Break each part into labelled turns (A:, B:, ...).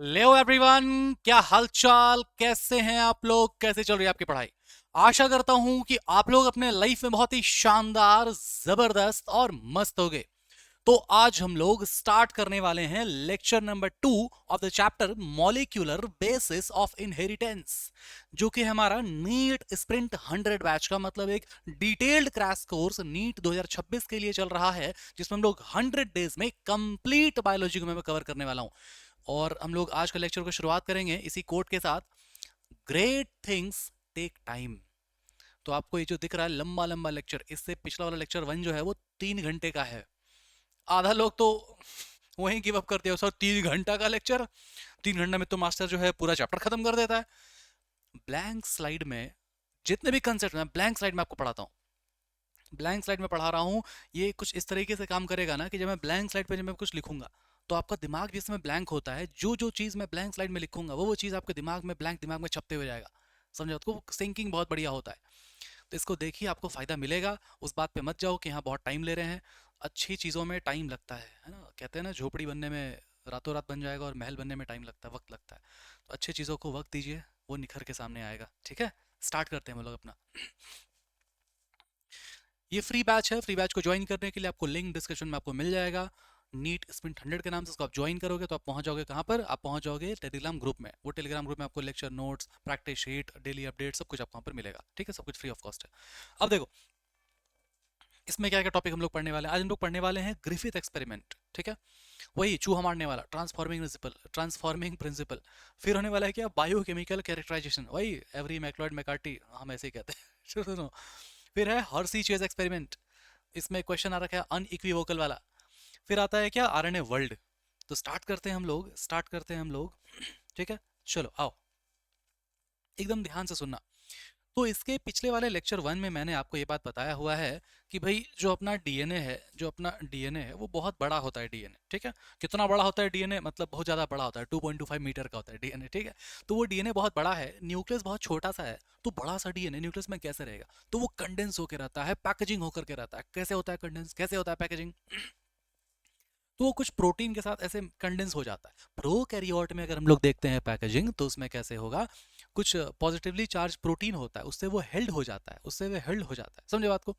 A: लेओ एवरीवन, क्या हालचाल, कैसे हैं आप लोग? कैसे चल रही है आपकी पढ़ाई? आशा करता हूं कि आप लोग अपने लाइफ में बहुत ही शानदार, जबरदस्त और मस्त हो गए। तो आज हम लोग स्टार्ट करने वाले हैं lecture number 2 of the chapter molecular basis of inheritance, जो कि हमारा नीट स्प्रिंट 100 बैच का मतलब एक डिटेल्ड क्रैश कोर्स नीट 2026 के लिए चल रहा है, जिसमें हम लोग 100 डेज में कंप्लीट बायोलॉजी को मैं कवर करने वाला हूं। और हम लोग आज का लेक्चर को शुरुआत करेंगे इसी कोट के साथ, ग्रेट थिंग्स टेक टाइम। तो आपको ये जो दिख रहा है लंबा लंबा लेक्चर, इससे पिछला वाला लेक्चर 1 जो है वो 3 घंटे का है। आधा लोग तो वहीं गिव अप करते हो सर, 3 घंटा का लेक्चर, 3 घंटे में तो मास्टर जो है पूरा चैप्टर खत्म कर देता है। ब्लैंक स्लाइड में जितने भी कंसेप्ट मैं ब्लैंक स्लाइड में आपको पढ़ाता हूँ, ब्लैंक स्लाइड में पढ़ा रहा हूँ। ये कुछ इस तरीके से काम करेगा ना कि जब मैं ब्लैंक स्लाइड पे जब मैं कुछ लिखूंगा, तो आपका दिमाग जिस समय ब्लैंक होता है, जो जो चीज़ मैं ब्लैंक स्लाइड में लिखूंगा वो चीज़ आपके दिमाग में, ब्लैंक दिमाग में छपते हुए जाएगा। समझो, तो सिंकिंग बहुत बढ़िया होता है। तो इसको देखिए, आपको फायदा मिलेगा। उस बात पे मत जाओ कि हाँ बहुत टाइम ले रहे हैं। अच्छी चीज़ों में टाइम लगता है ना? कहते हैं ना, झोपड़ी बनने में रातों रात बन जाएगा और महल बनने में टाइम लगता है, वक्त लगता है। तो अच्छी चीज़ों को वक्त दीजिए, वो निखर के सामने आएगा। ठीक है, स्टार्ट करते हैं हम लोग अपना। ये फ्री बैच है। फ्री बैच को ज्वाइन करने के लिए आपको लिंक डिस्क्रिप्शन में आपको मिल जाएगा। नीट स्पिन 100 के नाम से इसको आप ज्वाइन करोगे तो आप पहुंच जाओगे कहाँ पर? आप पहुंच जाओगे टेलीग्राम ग्रुप में। वो टेलीग्राम ग्रुप में आपको lecture notes, practice sheet, daily update सब कुछ आपको वहाँ पर मिलेगा। ठीक है, सब कुछ फ्री ऑफ कॉस्ट है। अब देखो, इसमें क्या क्या टॉपिक हम लोग पढ़ने वाले हैं। आज हम लोग पढ़ने वाले हैं ग्रिफिथ एक्सपेरिमेंट। ठीक है, वही चूहा मारने वाला ट्रांसफॉर्मिंग प्रिंसिपल। फिर होने वाला है क्या? बायोकेमिकल कैरेक्टराइजेशन, वही एवरी मैक्लॉयड मैकार्टी, हम ऐसे ही कहते हैं। सुनो, फिर है हर्सी चेज एक्सपेरिमेंट। इसमें क्वेश्चन आ रखा है अनइक्विवोकल वाला। फिर आता है क्या? RNA world. तो स्टार्ट करते हैं हम लोग। ठीक है, चलो आओ, एकदम ध्यान से सुनना। तो इसके पिछले वाले लेक्चर 1 में मैंने आपको ये बात बताया हुआ है कि भाई जो अपना डीएनए है वो बहुत बड़ा होता है। डीएनए, ठीक है, कितना बड़ा होता है डीएनए? मतलब बहुत ज़्यादा बड़ा होता है, 2.25 मीटर का होता है डीएनए। ठीक है, तो वो डीएनए बहुत बड़ा है, न्यूक्लियस बहुत छोटा सा है। तो बड़ा सा डीएनए न्यूक्लियस में कैसे रहेगा? तो वो कंडेंस होकर रहता है, पैकेजिंग होकर के रहता है। कैसे होता है कंडेंस, कैसे होता है पैकेजिंग? तो वो कुछ प्रोटीन के साथ ऐसे कंडेंस हो जाता है। प्रोकैरियोट में अगर हम लोग देखते हैं पैकेजिंग, तो उसमें कैसे होगा? कुछ पॉजिटिवली चार्ज प्रोटीन होता है, उससे वो हेल्ड हो जाता है, उससे वो हेल्ड हो जाता है। समझे बात को?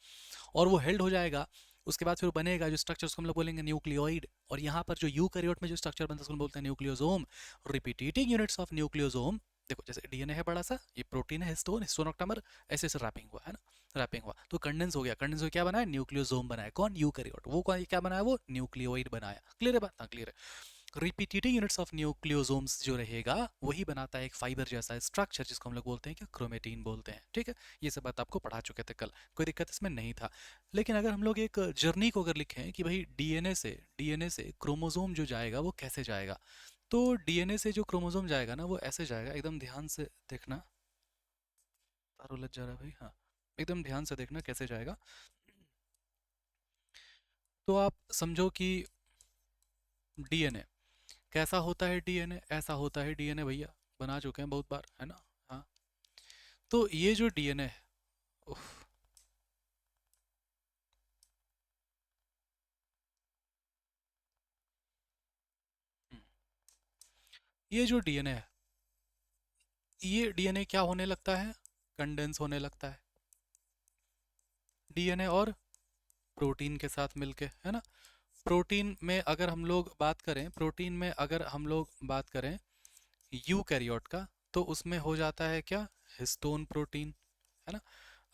A: और वो हेल्ड हो जाएगा, उसके बाद फिर बनेगा जो स्ट्रक्चर, उसको हम लोग बोलेंगे न्यूक्लियोइड। और यहाँ पर जो यूकैरियोट में जो स्ट्रक्चर बनता है उसको हम बोलते हैं nucleosome. Repeating units of nucleosome, देखो जैसे डीएनए है बड़ा सा, ये प्रोटीन है, हिस्टोन, हिस्टोन ऑक्टामर, ऐसे ऐसे रैपिंग हुआ है ना, रैपिंग हुआ तो कंडेंस हो गया। कंडेंस हो क्या बनाया? न्यूक्लियोसोम बनाया। कौन? यूकैरियोट। वो कौन क्या बनाया? वो न्यूक्लियोइड बनाया। क्लियर है बात? हाँ क्लियर है। रिपीटेटिंग यूनिट्स ऑफ न्यूक्लियोसोम्स जो रहेगा वही बनाता है एक फाइबर जैसा स्ट्रक्चर, जिसको हम लोग बोलते हैं क्या? क्रोमेटीन बोलते हैं। ठीक है, ये सब बात आपको पढ़ा चुके थे कल, कोई दिक्कत इसमें नहीं था। लेकिन अगर हम लोग एक जर्नी को अगर लिखें कि भाई डीएनए से क्रोमोसोम जो जाएगा वो कैसे जाएगा, तो डीएनए से जो क्रोमोसोम जाएगा ना वो ऐसे जाएगा, एकदम ध्यान से देखना। तार उलझ जा रहा है भाई, हाँ, एकदम ध्यान से देखना कैसे जाएगा। तो आप समझो कि डीएनए कैसा होता है? डीएनए ऐसा होता है। डीएनए भैया बना चुके हैं बहुत बार, है ना? हाँ, तो ये जो डीएनए है, उफ, हम्म, ये जो डीएनए है, ये डीएनए क्या होने लगता है? कंडेंस होने लगता है। डीएनए और प्रोटीन के साथ मिलके, है ना? प्रोटीन में अगर हम लोग बात करें, प्रोटीन में अगर हम लोग बात करें यूकैरियोट का, तो उसमें हो जाता है क्या? हिस्टोन प्रोटीन, है ना?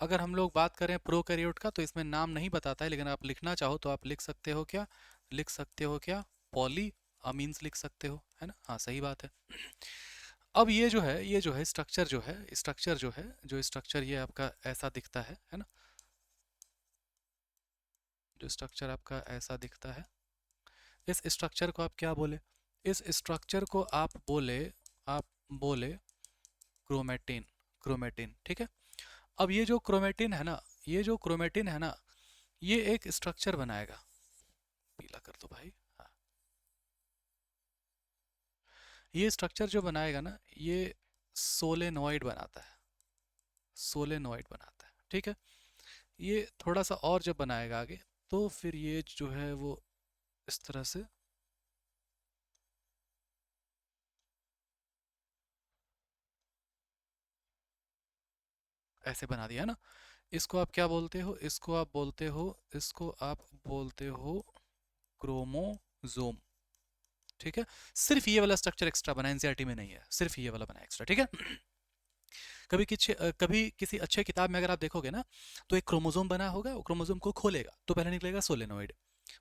A: अगर हम लोग बात करें प्रोकैरियोट का, तो इसमें नाम नहीं बताता है, लेकिन आप लिखना चाहो तो आप लिख सकते हो क्या? लिख सकते हो क्या? पॉली अमीन्स लिख सकते हो, है ना? हाँ सही बात है। अब ये जो है स्ट्रक्चर ये आपका ऐसा दिखता है ना? जो स्ट्रक्चर आपका ऐसा दिखता है, इस स्ट्रक्चर को आप क्या बोले? इस स्ट्रक्चर को आप बोले क्रोमेटिन। क्रोमेटिन, ठीक है। अब ये जो क्रोमेटिन है ना, ये जो क्रोमेटिन है ना, ये एक स्ट्रक्चर बनाएगा। पीला कर दो भाई, हाँ। ये स्ट्रक्चर जो बनाएगा ना, ये सोलेनॉइड बनाता है, सोलेनॉइड बनाता है। ठीक है, ये थोड़ा सा और जब बनाएगा आगे, तो फिर ये जो है वो इस तरह से ऐसे बना दिया है ना। इसको आप क्या बोलते हो, इसको आप बोलते हो, इसको आप बोलते हो क्रोमोजोम। ठीक है, सिर्फ ये वाला स्ट्रक्चर एक्स्ट्रा बना, एनसीईआरटी में नहीं है, सिर्फ ये वाला बना एक्स्ट्रा। ठीक है। कभी किसी अच्छे किताब में अगर आप देखोगे ना, तो एक क्रोमोसोम बना होगा, वो क्रोमोसोम को खोलेगा तो पहले निकलेगा सोलेनोइड,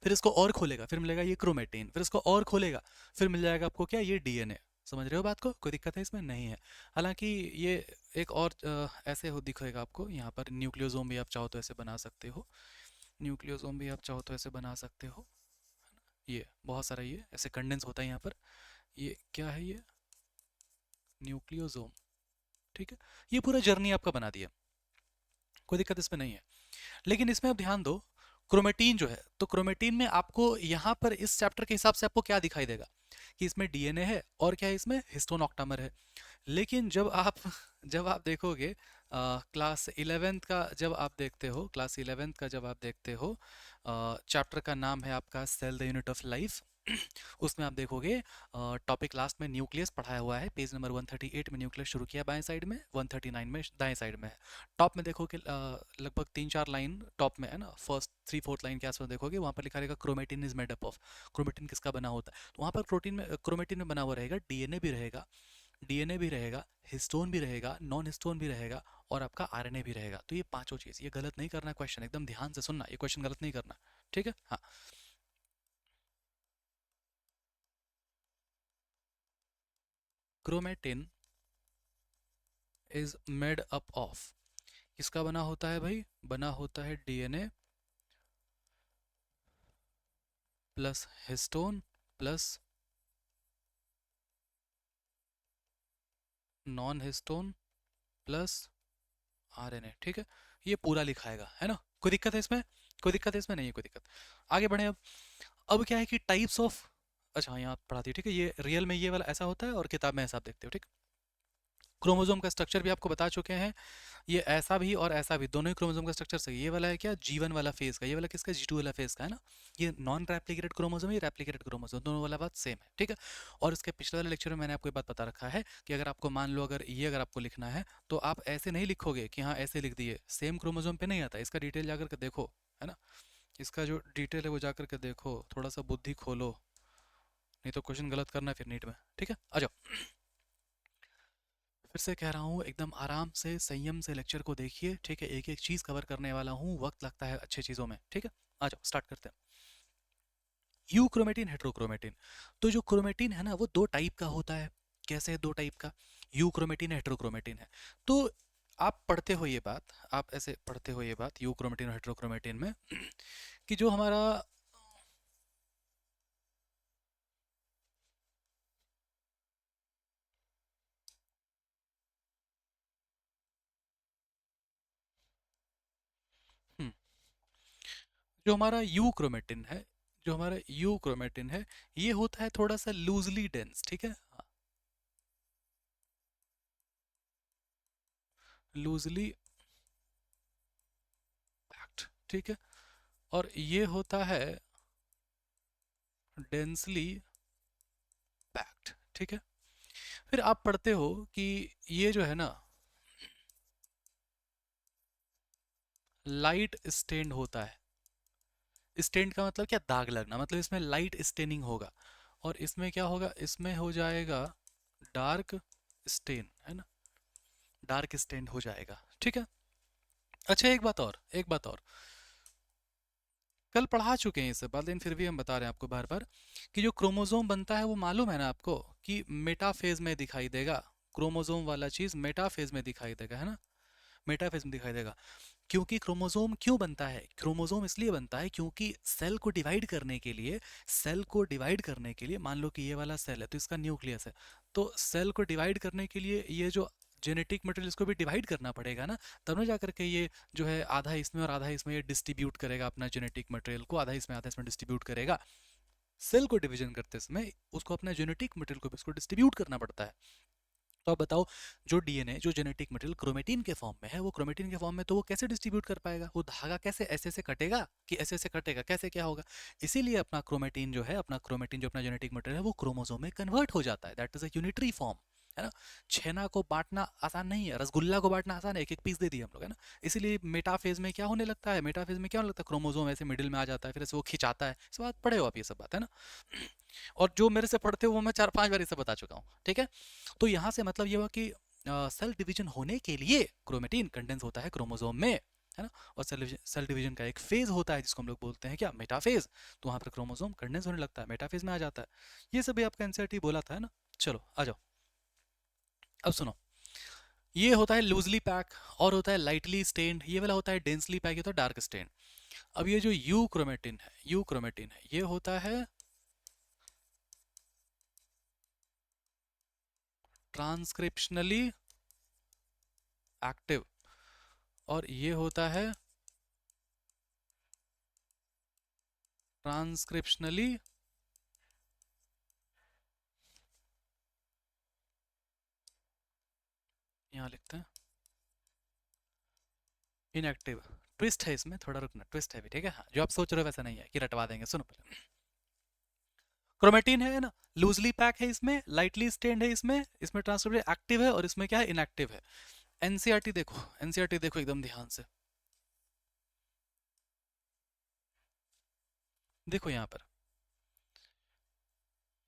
A: फिर इसको और खोलेगा फिर मिलेगा ये क्रोमेटिन, फिर इसको और खोलेगा फिर मिल जाएगा आपको क्या, ये डीएनए। समझ रहे हो बात को, कोई दिक्कत है इसमें, नहीं है। हालांकि ये एक और ऐसे हो दिखेगा आपको यहाँ पर, न्यूक्लियोसोम भी आप चाहो तो ऐसे बना सकते हो, न्यूक्लियोसोम भी आप चाहो तो ऐसे बना सकते हो। ये बहुत सारा ये ऐसे कंडेंस होता है यहाँ पर, ये क्या है, ये न्यूक्लियोसोम। ठीक है, ये पूरा जर्नी आपका बना दिया, कोई दिक्कत इसमें नहीं है। लेकिन इसमें आप ध्यान दो, क्रोमेटीन जो है, तो क्रोमेटीन में आपको यहाँ पर इस चैप्टर के हिसाब से आपको क्या दिखाई देगा कि इसमें डीएनए है और क्या है, इसमें हिस्टोन ऑक्टामर है। लेकिन जब आप जब आप देखोगे क्लास 11th का, जब आप देखते हो क्लास 11th का, जब आप देखते हो चैप्टर का नाम है आपका cell the unit of life. उसमें आप देखोगे टॉपिक लास्ट में न्यूक्लियस पढ़ाया हुआ है, पेज नंबर 138 में न्यूक्लियस शुरू किया बाएं साइड में, 139 में दाएं साइड में है। टॉप में देखोगे लगभग 3-4 लाइन टॉप में है ना, फर्स्ट 3-4 लाइन के आसपास देखोगे वहाँ पर लिखा रहेगा chromatin is made up of. Chromatin किसका बना होता है, तो वहाँ पर प्रोटीन में क्रोमेटिन में बना हुआ रहेगा, डीएनए भी रहेगा, डीएनए भी रहेगा, हिस्टोन भी रहेगा, नॉन हिस्टोन भी रहेगा, और आपका आरएनए भी रहेगा। तो ये पांचों चीज, ये गलत नहीं करना क्वेश्चन, एकदम ध्यान से सुनना, ये क्वेश्चन गलत नहीं करना। ठीक है, हाँ। Chromatin is made up of, किसका बना होता है भाई, बना होता है DNA plus histone plus non histone plus RNA. ठीक है, ये पूरा लिखाएगा है ना, कोई दिक्कत है इसमें, कोई दिक्कत है इसमें, नहीं है कोई दिक्कत। आगे बढ़े अब क्या है कि टाइप्स ऑफ, अच्छा हाँ, यहाँ पढ़ाती है। ठीक है, ये रियल में ये वाला ऐसा होता है और किताब में ऐसा आप देखते हो। ठीक, क्रोमोसोम का स्ट्रक्चर भी आपको बता चुके हैं, ये ऐसा भी और ऐसा भी, दोनों ही क्रोमोसोम का स्ट्रक्चर सही। ये वाला है क्या, G1 वाला फेज का, ये वाला किसका, G2 वाला फेज का है ना। ये नॉन रेप्लिकेटेड क्रोमोसोम है, ये रेप्लिकेटेड क्रोमोसोम, दोनों वाला बात सेम है। ठीक है, और इसके पिछले वाले लेक्चर में मैंने आपको ये बात बता रखा है कि अगर आपको मान लो अगर ये अगर आपको लिखना है तो आप ऐसे नहीं लिखोगे कि हाँ ऐसे लिख दिए, सेम क्रोमोसोम पे नहीं आता, इसका डिटेल जाकर के देखो, है ना। इसका जो डिटेल है वो जाकर के देखो, थोड़ा सा बुद्धि खोलो, नहीं तो क्वेश्चन गलत करना है फिर नीट में। ठीक है, आ जाओ, फिर से कह रहा हूँ एकदम आराम से संयम से लेक्चर को देखिए। ठीक है, एक एक चीज कवर करने वाला हूँ, वक्त लगता है अच्छे चीजों में। ठीक है, आ जाओ स्टार्ट करते हैं। You chromatin, heterochromatin. तो जो क्रोमेटिन है ना वो दो टाइप का होता है। कैसे है दो टाइप का, यू क्रोमेटिन हेट्रोक्रोमेटिन है। तो आप पढ़ते हो ये बात, आप ऐसे पढ़ते हो ये बात, यू क्रोमेटिन और हेट्रोक्रोमेटिन में कि जो हमारा हम्म, जो हमारा यू क्रोमेटिन है, जो हमारा यू क्रोमेटिन है, ये होता है थोड़ा सा लूजली डेंस। ठीक है, लूजली पैक्ड। ठीक है, और ये होता है डेंसली पैक्ड। ठीक है, फिर आप पढ़ते हो कि ये जो है ना लाइट स्टेन्ड होता है। स्टेन्ड का मतलब क्या, दाग लगना, मतलब इसमें लाइट स्टेनिंग होगा, और इसमें क्या होगा, इसमें हो जाएगा डार्क स्टेन, है ना, डार्क स्टेन हो जाएगा। ठीक है, अच्छा एक बात और, एक बात और, कल पढ़ा चुके हैं इसे बात, लेकिन फिर भी हम बता रहे हैं आपको बार बार कि जो क्रोमोसोम बनता है वो मालूम है ना आपको कि मेटाफेज में दिखाई देगा। क्रोमोसोम वाला चीज मेटाफेज में दिखाई देगा, है ना, मेटाफेज में दिखाई देगा। क्योंकि क्रोमोसोम क्यों बनता है, क्रोमोसोम इसलिए बनता है क्योंकि सेल को डिवाइड करने के लिए, सेल को डिवाइड करने के लिए, मान लो कि ये वाला सेल है तो इसका न्यूक्लियस है, तो सेल को डिवाइड करने के लिए ये जो जेनेटिक मटेरियल इसको भी डिवाइड करना पड़ेगा ना, तब ना जाकर के ये जो है आधा इसमें और आधा इसमें ये डिस्ट्रीब्यूट करेगा अपना जेनेटिक मटेरियल को, आधा इसमें डिस्ट्रीब्यूट करेगा। सेल को डिवीजन करते समय उसको अपना जेनेटिक मटेरियल को भी उसको डिस्ट्रीब्यूट करना पड़ता है। तो आप बताओ, जो डीएनए जो जेनेटिक मटेरियल क्रोमेटिन के फॉर्म में है, वो क्रोमेटिन के फॉर्म में तो वो कैसे डिस्ट्रीब्यूट कर पाएगा, वो धागा कैसे ऐसे ऐसे कटेगा कि ऐसे ऐसे कटेगा, कैसे क्या होगा। इसीलिए अपना क्रोमेटिन जो है, अपना क्रोमेटिन जो अपना जेनेटिक मटेरियल है वो क्रोमोसोम में कन्वर्ट हो जाता है, that is a unitary form. है ना। छेना को बांटना आसान नहीं है, रसगुल्ला को बांटना आसान है, एक एक पीस दे दिए हम लोग, है ना। इसीलिए मेटाफेज में क्या होने लगता है, मेटाफेज में क्या होने लगता है, क्रोमोसोम ऐसे मिडिल में आ जाता है, फिर ऐसे वो खिंचाता है, इस बात पढ़े हो आप ये सब बात, है ना। और जो मेरे से पढ़ते हो वो मैं 4-5 बार इसे बता चुका हूँ, ठीक है। तो यहाँ से मतलब ये हुआ कि सेल डिवीजन होने के लिए क्रोमेटिन कंडेंस होता है क्रोमोसोम में, है ना। और सेल डिवीजन का एक फेज होता है जिसको हम लोग बोलते हैं क्या, मेटाफेज। तो वहाँ पर क्रोमोसोम कंडेंस होने लगता है, मेटाफेज में आ जाता है। ये सब भी आपका एनसीईआरटी बोला था, है ना। चलो आ जाओ, अब सुनो। ये होता है लूजली पैक और होता है लाइटली स्टेन्ड, ये वाला होता है डेंसली पैक, ये तो डार्क स्टेन। अब ये जो यू क्रोमेटिन है, यू क्रोमेटिन है, ये होता है ट्रांसक्रिप्शनली एक्टिव, और ये होता है ट्रांसक्रिप्शनली यहाँ लिखते हैं इनएक्टिव। ट्विस्ट है इसमें, थोड़ा रुकना, ट्विस्ट है भी, ठीक है। हाँ, जो आप सोच रहे हो वैसा नहीं है कि रटवा देंगे, सुनो पहले। क्रोमेटिन है ना, लूजली पैक है इसमें, लाइटली स्टेन्ड है इसमें, इसमें ट्रांसक्रिप्शन एक्टिव है और इसमें क्या है, इनएक्टिव है। एनसीईआरटी देखो, एनसीईआरटी देखो एकदम ध्यान से, देखो यहाँ पर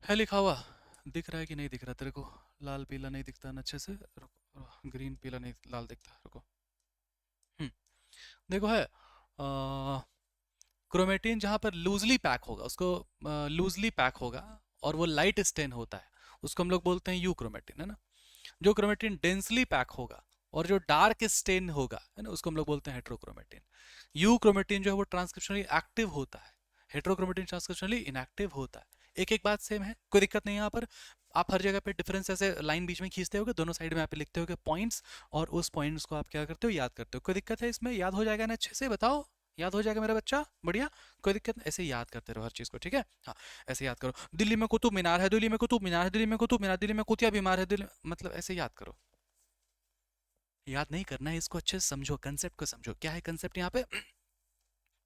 A: है लिखा हुआ, दिख रहा है कि नहीं दिख रहा तेरे को, लाल पीला नहीं दिखता ना अच्छे से, रुको, ग्रीन पीला नहीं, लाल दिखता, रुको। हम्म, देखो है क्रोमेटिन जहाँ पर लूजली पैक होगा उसको लूजली पैक होगा, और वो लाइट स्टेन होता है, उसको हम लोग बोलते हैं यू क्रोमेटिन, है ना। जो क्रोमेटिन डेंसली पैक होगा और जो डार्क स्टेन होगा, है ना, उसको हम लोग बोलते हैं हेट्रोक्रोमेटिन। यू क्रोमेटिन जो है वो ट्रांसक्रिप्शनली एक्टिव होता है, हेट्रोक्रोमेटिन ट्रांसक्रिप्शनली इनएक्टिव होता है। एक एक बात सेम है, कोई दिक्कत नहीं है यहाँ पर। आप हर जगह पे डिफरेंस ऐसे लाइन बीच में खींचते होगे, दोनों साइड में यहाँ पे लिखते होगे पॉइंट्स, और उस पॉइंट्स को आप क्या करते हो, याद करते हो। कोई दिक्कत है इसमें, याद हो जाएगा ना अच्छे से, बताओ। याद हो जाएगा मेरा बच्चा, बढ़िया, कोई दिक्कत नहीं, ऐसे याद करते रहो हर चीज को, ठीक है। हाँ, ऐसे याद करो, दिल्ली में कुतुब मीनार है, दिल्ली में कुतुब मीनार है, दिल्ली में कुतुब मीनार, दिल्ली में कुतिया बीमार है, दिल्ली, मतलब ऐसे याद करो। याद नहीं करना है इसको, अच्छे से समझो, कंसेप्ट को समझो, क्या है कंसेप्ट यहाँ पे।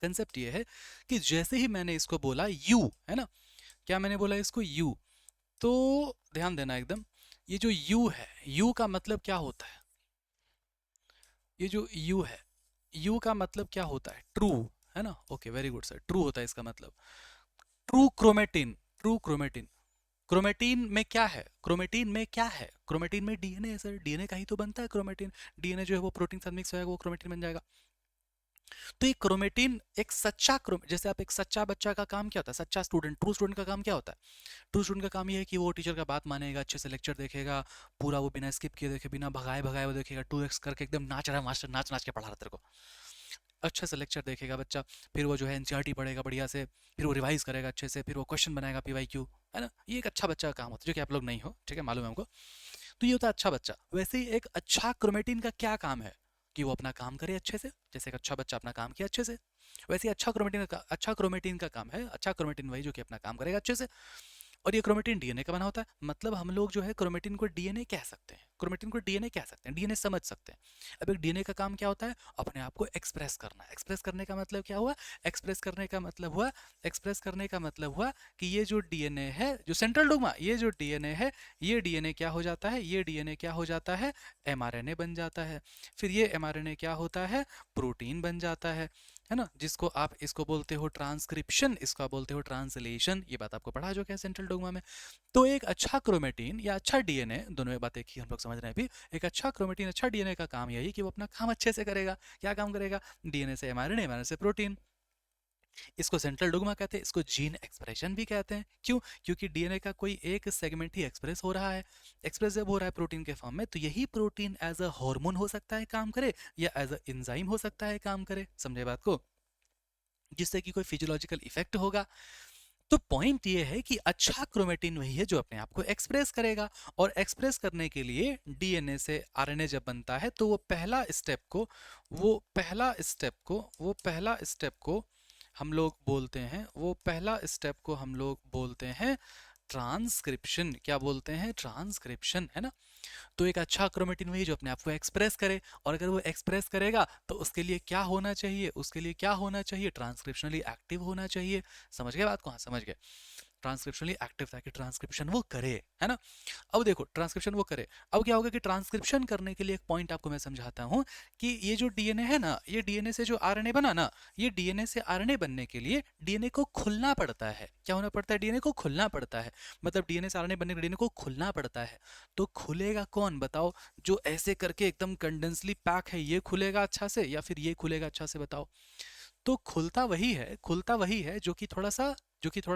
A: कंसेप्ट ये है कि जैसे ही मैंने इसको बोला यू, है ना, क्या मैंने बोला इसको यू, तो ध्यान देना एकदम, ये जो यू है, यू का मतलब क्या होता है, ये जो यू है, यू का मतलब क्या होता है, ट्रू, है ना। Okay, very good sir, true होता है इसका मतलब, true chromatin, true chromatin. Chromatin में क्या है, क्रोमेटिन में क्या है, क्रोमेटिन में डीएनए है सर, डीएनए का ही तो बनता है क्रोमेटिन। डीएनए जो है वो प्रोटीन साथ मिक्स होगा, वो क्रोमेटिन बन जाएगा। तो ये क्रोमेटिन एक सच्चा जैसे आप एक सच्चा बच्चा का काम क्या होता है, सच्चा स्टूडेंट, ट्रू स्टूडेंट का काम क्या होता है, ट्रू स्टूडेंट का काम ये है कि वो टीचर का बात मानेगा, अच्छे से लेक्चर देखेगा, पूरा वो बिना स्किप किए देखे, बिना भगाए भगाए वो देखेगा, 2x करके एकदम नाच रहा है मास्टर, नाच नाच के पढ़ा रहा है तेरे को, अच्छे से लेक्चर देखेगा बच्चा, फिर वो जो है एनसीईआरटी पढ़ेगा बढ़िया से, फिर वो रिवाइज करेगा अच्छे से, फिर वो क्वेश्चन बनाएगा पीवाईक्यू, है ना। ये एक अच्छा बच्चा का काम होता है, जो कि आप लोग नहीं हो, ठीक है, मालूम है हमको। तो ये होता है अच्छा बच्चा। वैसे ही एक अच्छा क्रोमेटिन का क्या काम है, कि वो अपना काम करे अच्छे से, जैसे एक अच्छा बच्चा अपना काम किया अच्छे से, वैसे ही अच्छा क्रोमेटिन का काम है, अच्छा क्रोमेटिन वही जो कि अपना काम करेगा अच्छे से। और ये क्रोमेटिन डीएनए का बना होता है, मतलब हम लोग जो है क्रोमेटिन को डीएनए कह सकते हैं, क्रोमेटिन को डीएनए कह सकते हैं, डीएनए समझ सकते हैं। अब एक डीएनए का काम क्या होता है, अपने आप को एक्सप्रेस करना। एक्सप्रेस करने का मतलब क्या हुआ, एक्सप्रेस करने का मतलब हुआ, एक्सप्रेस करने का मतलब हुआ कि ये जो डीएनए है, जो सेंट्रल डोग्मा, ये जो डीएनए है, ये डीएनए क्या हो जाता है, ये डीएनए क्या हो जाता है, एमआरएनए बन जाता है। फिर ये एमआरएनए क्या होता है, प्रोटीन बन जाता है ना, जिसको आप इसको बोलते हो ट्रांसक्रिप्शन, इसको आप बोलते हो ट्रांसलेशन। ये बात आपको पढ़ा जो क्या सेंट्रल डोग्मा में। तो एक अच्छा क्रोमेटिन या अच्छा डीएनए, दोनों एक बात एक ही हम लोग समझ रहे हैं अभी। एक अच्छा क्रोमेटिन, अच्छा डीएनए का काम यही कि वो अपना काम अच्छे से करेगा। क्या काम करेगा, डीएनए से एमआरएनए, एमआरएनए से प्रोटीन। इसको सेंट्रल डोग्मा कहते हैं, इसको जीन एक्सप्रेशन भी कहते हैं। क्यों, क्योंकि डीएनए का कोई एक सेगमेंट ही एक्सप्रेस हो रहा है। एक्सप्रेस जब हो रहा है प्रोटीन के फॉर्म में, तो यही प्रोटीन एज अ हार्मोन हो सकता है काम करे, या एज अ एंजाइम हो सकता है काम करे, समझे बात को, जिससे कि कोई फिजियोलॉजिकल इफेक्ट होगा। तो पॉइंट ये है कि अच्छा क्रोमेटिन वही है जो अपने आप को एक्सप्रेस करेगा, और एक्सप्रेस करने के लिए डीएनए से आरएनए जब बनता है, तो वो पहला स्टेप को हम लोग बोलते हैं, वो पहला स्टेप को हम लोग बोलते हैं ट्रांसक्रिप्शन। क्या बोलते हैं, ट्रांसक्रिप्शन, है ना। तो एक अच्छा क्रोमेटिन वही जो अपने आप को एक्सप्रेस करे, और अगर वो एक्सप्रेस करेगा तो उसके लिए क्या होना चाहिए, उसके लिए क्या होना चाहिए, ट्रांसक्रिप्शनली एक्टिव होना चाहिए। समझ गए बात को, हाँ समझ गए। ट्रांसक्रिप्शनली एक्टिव था कि ट्रांसक्रिप्शन वो करे, है ना। अब देखो ट्रांसक्रिप्शन वो करे, अब क्या होगा कि ट्रांसक्रिप्शन करने के लिए एक पॉइंट आपको मैं समझाता हूँ कि ये जो डीएनए है ना, ये डीएनए से जो आरएनए बना ना, ये डीएनए से आरएनए बनने के लिए डीएनए को खुलना पड़ता है। क्या होना पड़ता है? डीएनए को खुलना पड़ता है। मतलब डीएनए से आरएनए बनने के लिए डीएनए को खुलना पड़ता है। तो खुलेगा कौन बताओ? जो ऐसे करके एकदम कंडेंसली पैक है, ये खुलेगा अच्छा से या फिर ये खुलेगा अच्छा से बताओ? तो खुलता वही है, खुलता वही है जो कि थोड़ा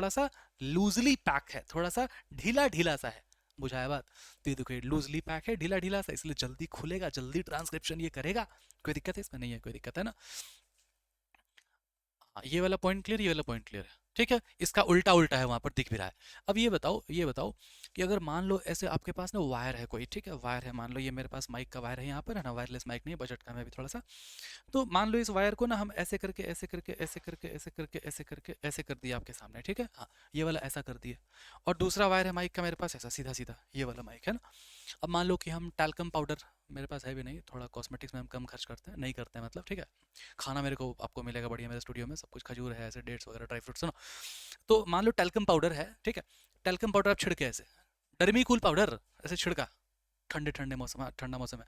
A: सा लूजली पैक है, थोड़ा सा ढीला ढीला सा है। बुझाया बात? तो ये देखो ये लूजली पैक है, ढीला ढीला सा, इसलिए जल्दी खुलेगा, जल्दी ट्रांसक्रिप्शन ये करेगा। कोई दिक्कत है इसमें? नहीं है कोई दिक्कत, है ना। हाँ, ये वाला पॉइंट क्लियर, ये वाला पॉइंट क्लियर है, ठीक है। इसका उल्टा उल्टा है, वहां पर दिख भी रहा है। अब ये बताओ कि अगर मान लो ऐसे आपके पास ना वायर है कोई, ठीक है, वायर है, मान लो ये मेरे पास माइक का वायर है यहाँ पर, है ना, वायरलेस माइक नहीं, बजट का मैं भी थोड़ा सा। तो मान लो इस वायर को ना हम ऐसे करके ऐसे करके ऐसे करके ऐसे करके ऐसे करके ऐसे कर दिया आपके सामने, ठीक है, हाँ, ये वाला ऐसा कर दिया। और दूसरा वायर है माइक का मेरे पास ऐसा सीधा सीधा, ये वाला माइक है ना। अब मान लो कि हम टैल्कम पाउडर, मेरे पास है भी नहीं, थोड़ा कॉस्मेटिक्स में हम कम खर्च करते हैं, नहीं करते हैं मतलब, ठीक है। खाना मेरे को आपको मिलेगा बढ़िया मेरे स्टूडियो में, सब कुछ खजूर है, ऐसे डेट्स वगैरह, ड्राई फ्रूट्स, सुनो। तो मान लो टैल्कम पाउडर है, ठीक है। टैल्कम पाउडर आप छिड़के ऐसे, डर्मी कूल पाउडर ऐसे छिड़का, ठंडे ठंडे मौसम, हाँ, ठंडा मौसम है,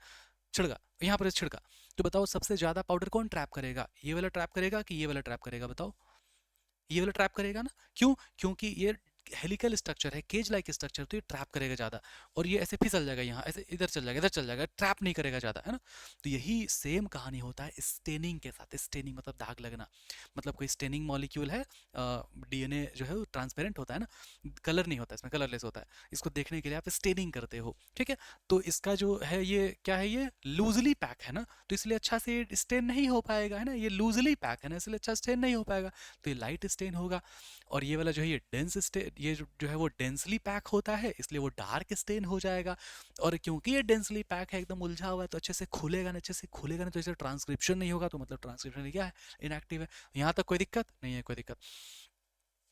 A: छिड़का, यहाँ पर छिड़का। तो बताओ सबसे ज्यादा पाउडर कौन ट्रैप करेगा? ये वाला ट्रैप करेगा कि ये वाला ट्रैप करेगा बताओ? ये वाला ट्रैप करेगा ना। क्यों? क्योंकि ये हेलिकल स्ट्रक्चर है, केज लाइक स्ट्रक्चर, तो ये ट्रैप करेगा ज्यादा। और ये ऐसे फिसल जाएगा, यहाँ ऐसे इधर चल जाएगा, इधर चल जाएगा, ट्रैप नहीं करेगा ज्यादा, है ना। तो यही सेम कहानी होता है स्टेनिंग के साथ। स्टेनिंग मतलब दाग लगना, मतलब कोई स्टेनिंग मॉलिक्यूल है, डीएनए जो है वो ट्रांसपेरेंट होता है ना, कलर नहीं होता इसमें, कलरलेस होता है। इसको देखने के लिए आप स्टेनिंग करते हो, ठीक है। तो इसका जो है ये क्या है, ये लूजली पैक है ना, तो इसलिए अच्छा से स्टेन नहीं हो पाएगा, है ना, ये लूजली पैक है ना, इसलिए अच्छा स्टेन नहीं हो पाएगा। तो ये लाइट स्टेन होगा। और ये वाला जो है ये डेंस स्टेन, ये जो है वो डेंसली पैक होता है, इसलिए वो डार्क स्टेन हो जाएगा। और क्योंकि ये डेंसली पैक है, एकदम उलझा हुआ है, तो अच्छे से खुलेगा ना, अच्छे से खुलेगा ना, तो इसे ट्रांसक्रिप्शन नहीं होगा, तो मतलब ट्रांसक्रिप्शन क्या है, इनएक्टिव है। यहाँ तक कोई दिक्कत नहीं है? कोई दिक्कत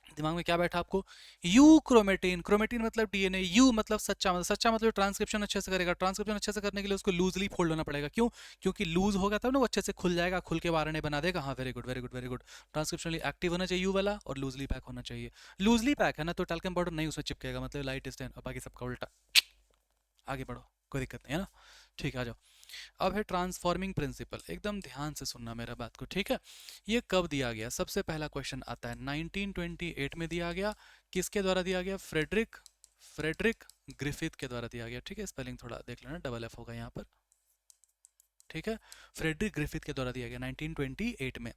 A: दिमाग में क्या बैठा आपको? यू क्रोमेटिन, क्रोमेटिन मतलब डीएनए, यू मतलब सच्चा, मतलब सच्चा मतलब ट्रांसक्रिप्शन अच्छे से करेगा। ट्रांसक्रिप्शन अच्छे से करने के लिए उसको लूजली फोल्ड होना पड़ेगा। क्यों? क्योंकि लूज होगा तब ना वो अच्छे से खुल जाएगा, खुल के आरएनए बना देगा। हाँ, very good very good very good. Transcriptionally active होना चाहिए यू वाला, और लूजली पैक होना चाहिए। लूजली पैक है ना, तो टैल्कम पाउडर नहीं उसमें चिपकेगा, मतलब लाइट स्टेन, और बाकी सबका उल्टा। आगे बढ़ो, कोई दिक्कत नहीं है ना। ठीक है, आ जाओ। अब है ट्रांसफॉर्मिंग प्रिंसिपल, एकदम ध्यान से सुनना मेरा बात को, ठीक है। ये कब दिया गया? सबसे पहला क्वेश्चन आता है 1928 में दिया गया। किसके द्वारा दिया गया? फ्रेडरिक फ्रेडरिक ग्रिफिथ के द्वारा दिया गया, ठीक है। स्पेलिंग थोड़ा देख लेना, डबल एफ होगा यहाँ पर, ठीक है। फ्रेडरिक ग्रिफिथ के द्वारा दिया गया 1928 में।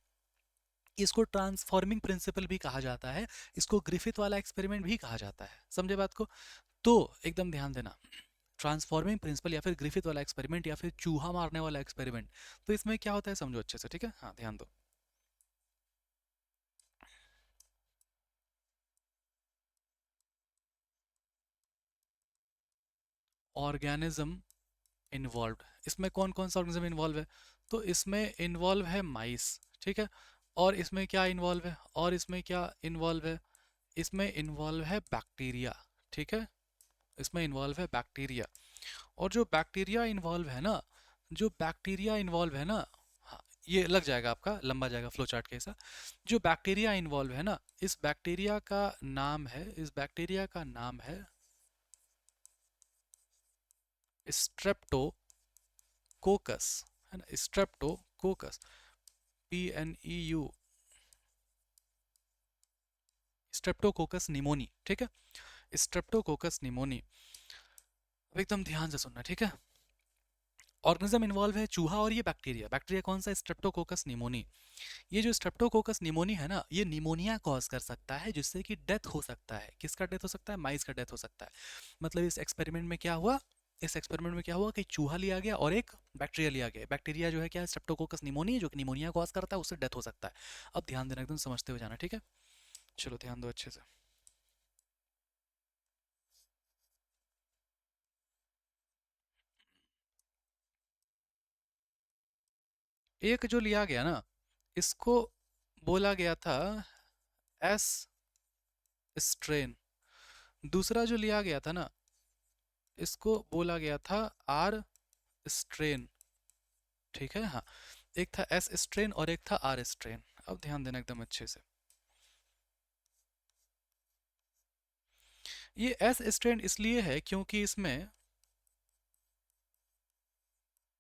A: इसको ट्रांसफॉर्मिंग प्रिंसिपल भी कहा जाता है, इसको ग्रिफिथ वाला एक्सपेरिमेंट भी कहा जाता है, समझे बात को। तो एकदम ध्यान देना, ट्रांसफॉर्मिंग प्रिंसिपल या फिर ग्रिफिथ वाला एक्सपेरिमेंट या फिर चूहा मारने वाला एक्सपेरिमेंट, तो इसमें क्या होता है समझो अच्छे से, ठीक है, हाँ ध्यान दो। ऑर्गेनिज्म इन्वॉल्व, इसमें कौन कौन सा ऑर्गेनिज्म इन्वॉल्व है? तो इसमें इन्वॉल्व है माइस, ठीक है। और इसमें क्या इन्वॉल्व है? और इसमें क्या इन्वॉल्व है? इसमें इन्वॉल्व है बैक्टीरिया, ठीक है। इसमें इन्वॉल्व है बैक्टीरिया। और जो बैक्टीरिया इन्वॉल्व है ना, जो बैक्टीरिया इन्वॉल्व है ना, हाँ, ये लग जाएगा आपका, लंबा जाएगा फ्लो चार्ट के हिसाब। जो बैक्टीरिया इन्वॉल्व है ना, इस बैक्टीरिया का नाम है, इस बैक्टीरिया का नाम है स्ट्रेप्टोकोकस, है ना, स्ट्रेप्टोकोकस, PNEU, स्ट्रेप्टोकोकस निमोनी, ठीक है। Streptococcus pneumoniae. अब एकदम ध्यान से सुनना, ठीक है। ऑर्गेनिज्म इन्वॉल्व है चूहा और ये बैक्टीरिया। बैक्टीरिया कौन सा? Streptococcus pneumoniae. ये जो स्ट्रेप्टोकोकस निमोनी है ना, ये निमोनिया कॉज कर सकता है, जिससे कि डेथ हो सकता है। किसका डेथ हो सकता है? माइस का डेथ हो सकता है। मतलब इस एक्सपेरिमेंट में क्या हुआ, इस एक्सपेरिमेंट में क्या हुआ कि चूहा लिया गया और एक बैक्टीरिया लिया गया। बैक्टीरिया जो है क्या है? स्ट्रेप्टोकोकस निमोनी, जो कि निमोनिया कॉज करता है, उससे डेथ हो सकता है। अब ध्यान देना, एकदम समझते हुए जाना, ठीक है। चलो ध्यान दो अच्छे से। एक जो लिया गया ना, इसको बोला गया था एस स्ट्रेन। दूसरा जो लिया गया था ना, इसको बोला गया था आर स्ट्रेन, ठीक है, हाँ। एक था एस स्ट्रेन और एक था आर स्ट्रेन। अब ध्यान देना एकदम अच्छे से। ये एस स्ट्रेन इसलिए है क्योंकि इसमें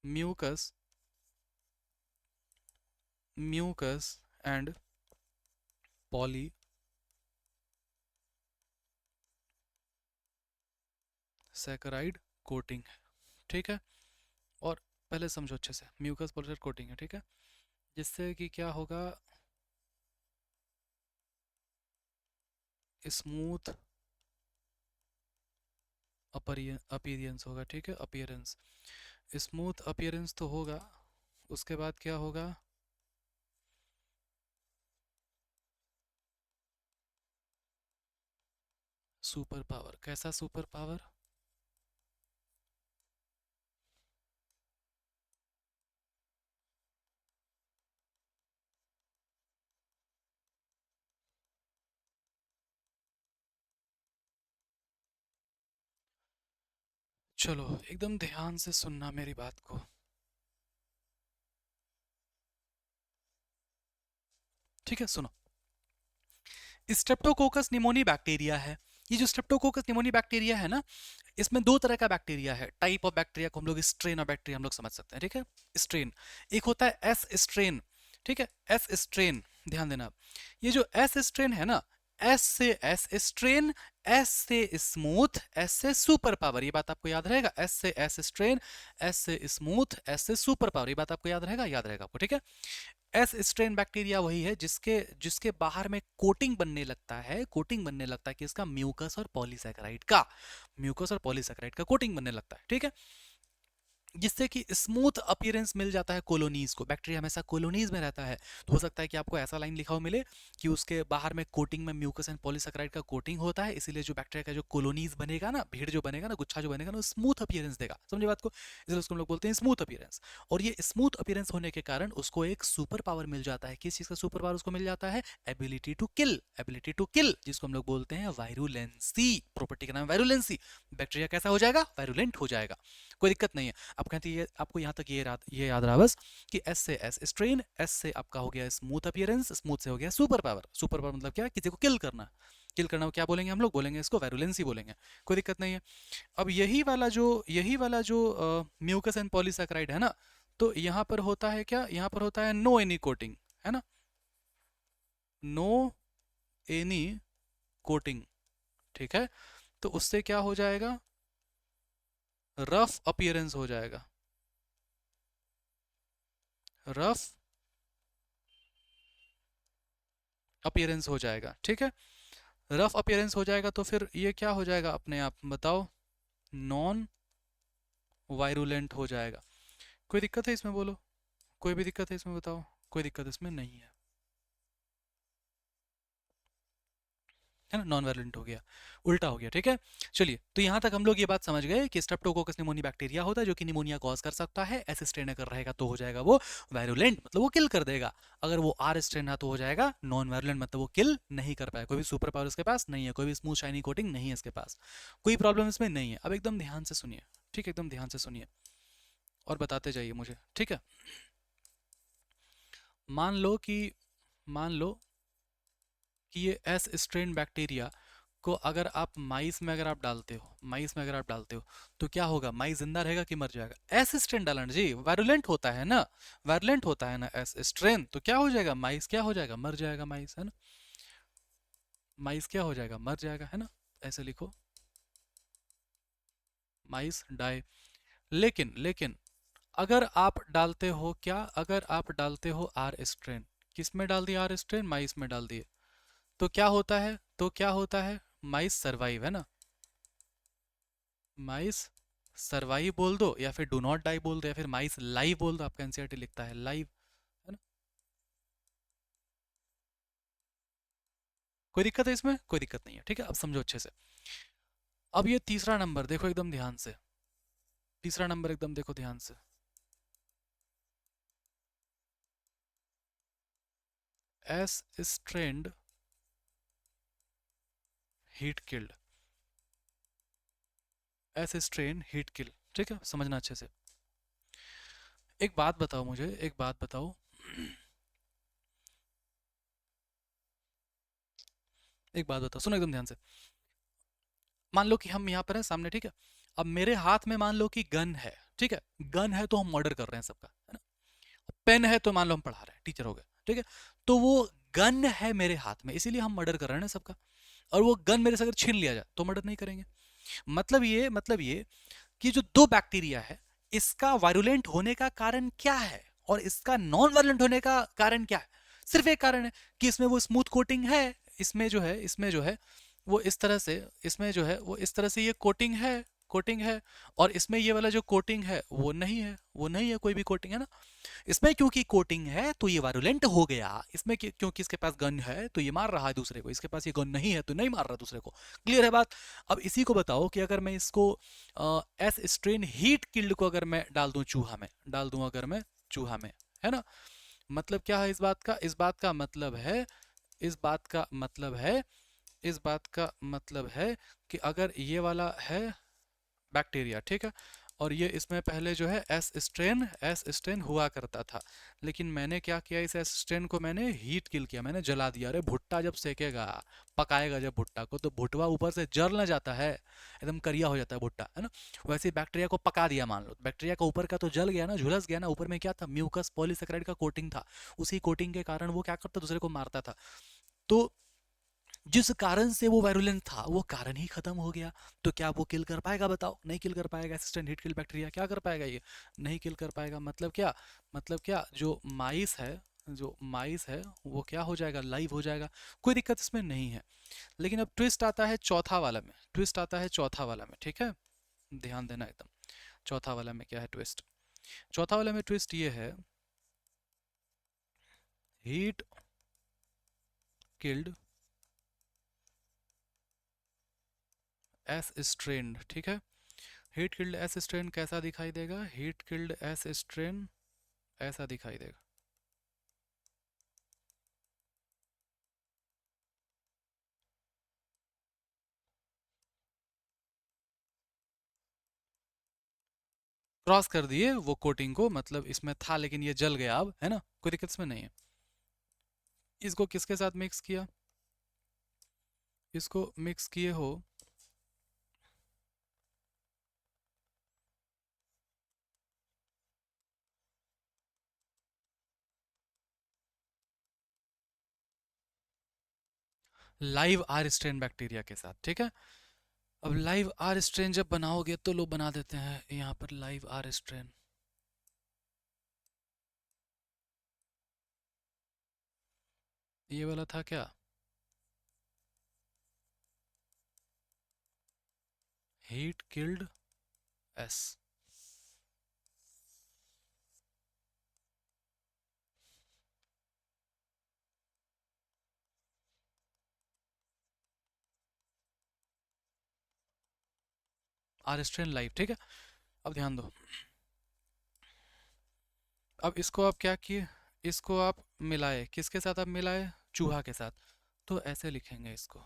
A: mucus mucus and polysaccharide coating है, ठीक है। और पहले समझो अच्छे से, म्यूकस पॉलीसैकेराइड कोटिंग है, ठीक है। जिससे कि क्या होगा, स्मूथ अपीयरेंस होगा, ठीक है, अपीयरेंस, स्मूथ अपीयरेंस तो होगा। उसके बाद क्या होगा, सुपर पावर। कैसा सुपर पावर? चलो एकदम ध्यान से सुनना मेरी बात को, ठीक है, सुनो। स्ट्रेप्टोकोकस निमोनी बैक्टीरिया है। ये जो स्ट्रेप्टोकोकस निमोनी बैक्टीरिया है ना, इसमें दो तरह का बैक्टीरिया है। टाइप ऑफ बैक्टीरिया को हम लोग स्ट्रेन ऑफ बैक्टीरिया हम लोग समझ सकते हैं, ठीक है। स्ट्रेन एक होता है एस स्ट्रेन, ठीक है, एस स्ट्रेन। ध्यान देना, ये जो एस स्ट्रेन है ना, एस से एस स्ट्रेन, एस से स्मूथ, एस से सुपर पावर, ये बात आपको याद रहेगा। एस से एस स्ट्रेन, एस से स्मूथ, एस से सुपर पावर, ये बात आपको याद रहेगा, याद रहेगा आपको, ठीक है। एस स्ट्रेन बैक्टीरिया वही है जिसके जिसके बाहर में कोटिंग बनने लगता है, कोटिंग बनने लगता है कि इसका म्यूकस और पॉलीसैकेराइड का, म्यूकस और पॉलीसैकेराइड का कोटिंग बनने लगता है, ठीक है। जिससे कि स्मूथ अपीयरेंस मिल जाता है कॉलोनीज को। बैक्टीरिया हमेशा कॉलोनीज में रहता है, तो हो सकता है कि आपको ऐसा लाइन लिखा हो मिले कि उसके बाहर में कोटिंग में म्यूकस एंड पॉलीसैकेराइड का कोटिंग होता है, इसीलिए जो बैक्टीरिया का जो कॉलोनीज बनेगा ना, भीड़ जो बनेगा ना, गुच्छा जो बनेगा ना, स्मूथ अपीयरेंस देगा। समझे बात को? इसलिए उसको हम लोग बोलते हैं स्मूथ अपीयरेंस। और ये स्मूथ अपीयरेंस होने के कारण उसको एक सुपर पावर मिल जाता है। किस चीज का सुपर पावर उसको मिल जाता है? Ability to kill, ability to kill, जिसको हम लोग बोलते हैं वायरुलेंसी। प्रॉपर्टी का नाम है वायरुलेंसी। बैक्टीरिया कैसा हो जाएगा? वायरुलेंट हो जाएगा, कोई दिक्कत नहीं है। आप कहते हैं आपको यहाँ तक ये याद रहा बस कि एस से एस स्ट्रेन, एस से आपका हो गया स्मूथ अपीयरेंस, स्मूथ से हो गया सुपर पावर। सुपर पावर मतलब क्या? किसी को किल करना। किल करना को क्या बोलेंगे हम लोग? बोलेंगे इसको वायरुलेंसी बोलेंगे, कोई दिक्कत नहीं है। अब यही वाला जो म्यूकस एंड पॉलीसैकेराइड है ना, तो यहाँ पर होता है क्या? यहाँ पर होता है नो एनी कोटिंग, है ना, नो एनी कोटिंग, ठीक है। तो उससे क्या हो जाएगा? रफ अपीयरेंस हो जाएगा, रफ अपीयरेंस हो जाएगा, ठीक है। रफ अपीयरेंस हो जाएगा तो फिर ये क्या हो जाएगा अपने आप बताओ? नॉन वायरुलेंट हो जाएगा। कोई दिक्कत है इसमें? बोलो, कोई भी दिक्कत है इसमें? बताओ, कोई दिक्कत इसमें नहीं है, है ना, नॉन वायलेंट हो गया, उल्टा हो गया, ठीक है। चलिए, तो यहां तक हम लोग ये बात समझ गए कि स्ट्रेप्टोकोकस निमोनी बैक्टीरिया होता है जो कि निमोनिया कॉज कर सकता है। एस स्ट्रेन अगर रहेगा तो हो जाएगा वो वायरुलेंट, मतलब वो किल कर देगा। अगर वो आर स्ट्रेन है तो हो जाएगा नॉन वायरुलेंट, मतलब वो किल नहीं कर पाएगा। कोई भी सुपर पावर इसके पास नहीं है, कोई भी स्मूथ शाइनी कोटिंग नहीं है इसके पास, कोई प्रॉब्लम इसमें नहीं है। अब एकदम ध्यान से सुनिए, ठीक है, एकदम ध्यान से सुनिए और बताते जाइए मुझे, ठीक है। मान लो कि मान लो कि ये एस स्ट्रेन बैक्टीरिया को अगर आप माइस में अगर आप डालते हो, माइस में अगर आप डालते हो, तो क्या होगा? माइस जिंदा रहेगा कि मर जाएगा? एस स्ट्रेन डालना जी, वायरुलेंट होता है ना, वायरुलेंट होता है ना एस स्ट्रेन, तो क्या हो जाएगा? माइस क्या हो जाएगा? मर जाएगा माइस, है ना। माइस क्या हो जाएगा? मर जाएगा, है ना। ऐसे लिखो, माइस डाई। लेकिन लेकिन अगर आप डालते हो क्या? अगर आप डालते हो आर स्ट्रेन, किस में डाल दिया? आर स्ट्रेन माइस में डाल दिए, तो क्या होता है? तो क्या होता है? माइस सरवाइव, है ना, माइस सरवाइव बोल दो, या फिर डू नॉट डाई बोल दो, या फिर माइस लाइव बोल दो। आपका एनसीईआरटी लिखता है लाइव, है ना। कोई दिक्कत है इसमें? कोई दिक्कत नहीं है, ठीक है। अब समझो अच्छे से। अब ये तीसरा नंबर देखो एकदम ध्यान से, तीसरा नंबर एकदम देखो ध्यान से। S strand heat killed, S strain heat kill, ठीक है, समझना अच्छे से। एक बात बताओ मुझे, एक बात बताओ, एक बात बताओ, सुनो एकदम ध्यान से। मान लो कि हम यहाँ पर हैं सामने, ठीक है। अब मेरे हाथ में मान लो कि गन है, ठीक है। गन है तो हम मर्डर कर रहे हैं सबका, है ना। पेन है तो मान लो हम पढ़ा रहे हैं, टीचर हो गए, ठीक है। तो वो गन है मेरे हाथ में, इसीलिए हम मर्डर कर रहे हैं ना सबका। और वो गन मेरे से अगर छीन लिया जाए तो मर्डर नहीं करेंगे। मतलब ये कि जो दो बैक्टीरिया है, इसका वायरुलेंट होने का कारण क्या है और इसका नॉन वायरुलेंट होने का कारण क्या है। सिर्फ एक कारण है कि इसमें वो स्मूथ कोटिंग है, इसमें जो है वो इस तरह से, इसमें जो है वो इस तरह से ये कोटिंग है। और इसमें ये वाला जो कोटिंग है वो नहीं है कोई भी कोटिंग, है ना। इसमें क्योंकि कोटिंग है तो ये वायरुलेंट हो गया। इसमें क्योंकि इसके पास गन है तो ये मार रहा है दूसरे को, इसके पास ये गन नहीं है तो नहीं मार रहा दूसरे को। क्लियर है बात। अब इसी को बताओ कि अगर मैं इसको एस स्ट्रेन हीट किल्ड को अगर मैं डाल दूं चूहा में, डाल दूं अगर मैं चूहा में, है ना। मतलब क्या है इस बात का मतलब है कि अगर ये वाला है बैक्टीरिया, ठीक है। और ये इसमें पहले जो है एस स्ट्रेन हुआ करता था। लेकिन मैंने क्या किया, इस एस स्ट्रेन को मैंने हीट किल किया, मैंने जला दिया। अरे भुट्टा जब सेकेगा, पकाएगा जब भुट्टा को, तो भुट्टा ऊपर से जल ना जाता है, एकदम करिया हो जाता है भुट्टा, है ना। वैसे ही बैक्टीरिया को पका दिया, मान लो बैक्टीरिया का ऊपर का तो जल गया ना, झुलस गया ना। ऊपर में क्या था, म्यूकस पॉलीसेकेराइड का कोटिंग था। उसी कोटिंग के कारण वो क्या करता, दूसरे को मारता था। तो जिस कारण से वो वायरुलेंट था वो कारण ही खत्म हो गया। तो क्या वो किल कर पाएगा, बताओ। नहीं किल कर पाएगा। असिस्टेंट हीट किल बैक्टीरिया क्या कर पाएगा, ये नहीं किल कर पाएगा। मतलब क्या जो माइस है वो क्या हो जाएगा, लाइव हो जाएगा। कोई दिक्कत इसमें नहीं है। लेकिन अब ट्विस्ट आता है चौथा वाला में, ठीक है। ध्यान देना एकदम। चौथा वाला में क्या है ट्विस्ट। चौथा वाला में ट्विस्ट ये है, हीट किल्ड एस स्ट्रेन, ठीक है। हीट किल्ड एस स्ट्रेन कैसा दिखाई देगा, हीट किल्ड एस स्ट्रेन ऐसा दिखाई देगा। क्रॉस कर दिए वो कोटिंग को, मतलब इसमें था लेकिन ये जल गया अब, है ना। कोई दिक्कत इसमें नहीं है। इसको किसके साथ मिक्स किया, इसको मिक्स किए हो लाइव आर स्ट्रेन बैक्टीरिया के साथ, ठीक है। अब लाइव आर स्ट्रेन जब बनाओगे तो लोग बना देते हैं यहाँ पर लाइव आर स्ट्रेन। ये वाला था क्या, heat killed S. R strain live, ठीक है। अब ध्यान दो। अब इसको आप क्या किए, इसको आप मिलाए, किसके साथ आप मिलाए, चूहा के साथ। तो ऐसे लिखेंगे इसको,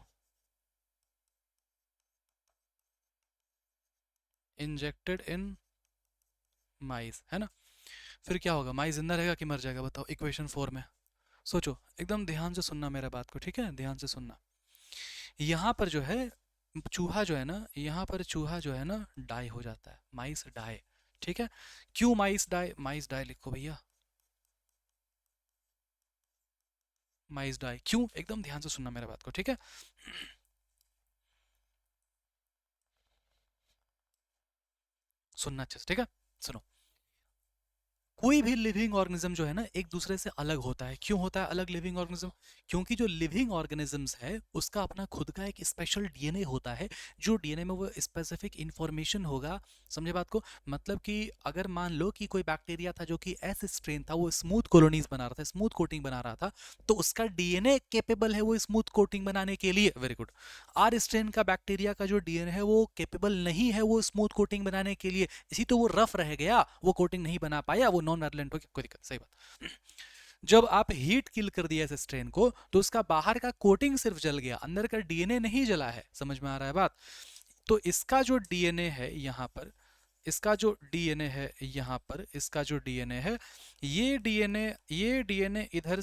A: इंजेक्टेड इन माइस, है ना। फिर क्या होगा, माइस जिंदा रहेगा कि मर जाएगा, बताओ इक्वेशन 4 में। सोचो, एकदम ध्यान से सुनना मेरा बात को, ठीक है, ध्यान से सुनना। यहाँ पर जो है चूहा जो है ना, यहाँ पर चूहा जो है ना डाई हो जाता है, माइस डाई, ठीक है। क्यों माइस डाई लिखो भैया, माइस डाई क्यों, एकदम ध्यान से सुनना मेरा बात को, ठीक है। सुनना अच्छे से, ठीक है। सुनो, कोई भी लिविंग ऑर्गेनिज्म जो है ना एक दूसरे से अलग होता है। क्यों होता है अलग लिविंग ऑर्गेनिज्म, क्योंकि जो लिविंग ऑर्गेनिजम्स है उसका अपना खुद का एक स्पेशल डीएनए होता है। जो डीएनए में वो स्पेसिफिक इंफॉर्मेशन होगा, समझे बात को। मतलब कि अगर मान लो कि कोई बैक्टीरिया था जो कि एस स्ट्रेन था, वो स्मूथ कॉलोनीज बना रहा था, स्मूथ कोटिंग बना रहा था, तो उसका डीएनए केपेबल है वो स्मूथ कोटिंग बनाने के लिए। Very good. आर स्ट्रेन का बैक्टीरिया का जो डीएनए है वो केपेबल नहीं है वो स्मूथ कोटिंग बनाने के लिए, इसी तो वो रफ रह गया, वो कोटिंग नहीं बना पाया, वो नॉन वायलेंट हो गया। कोई दिक्कत, सही बात। जब आप हीट किल कर दिया इस स्ट्रेन को तो उसका बाहर का कोटिंग सिर्फ जल गया, अंदर का डीएनए नहीं जला है। समझ में आ रहा है बात। तो इसका जो डीएनए है यहाँ पर, इसका जो डीएनए है यहाँ पर, इसका जो डीएनए है, ये डीएनए इधर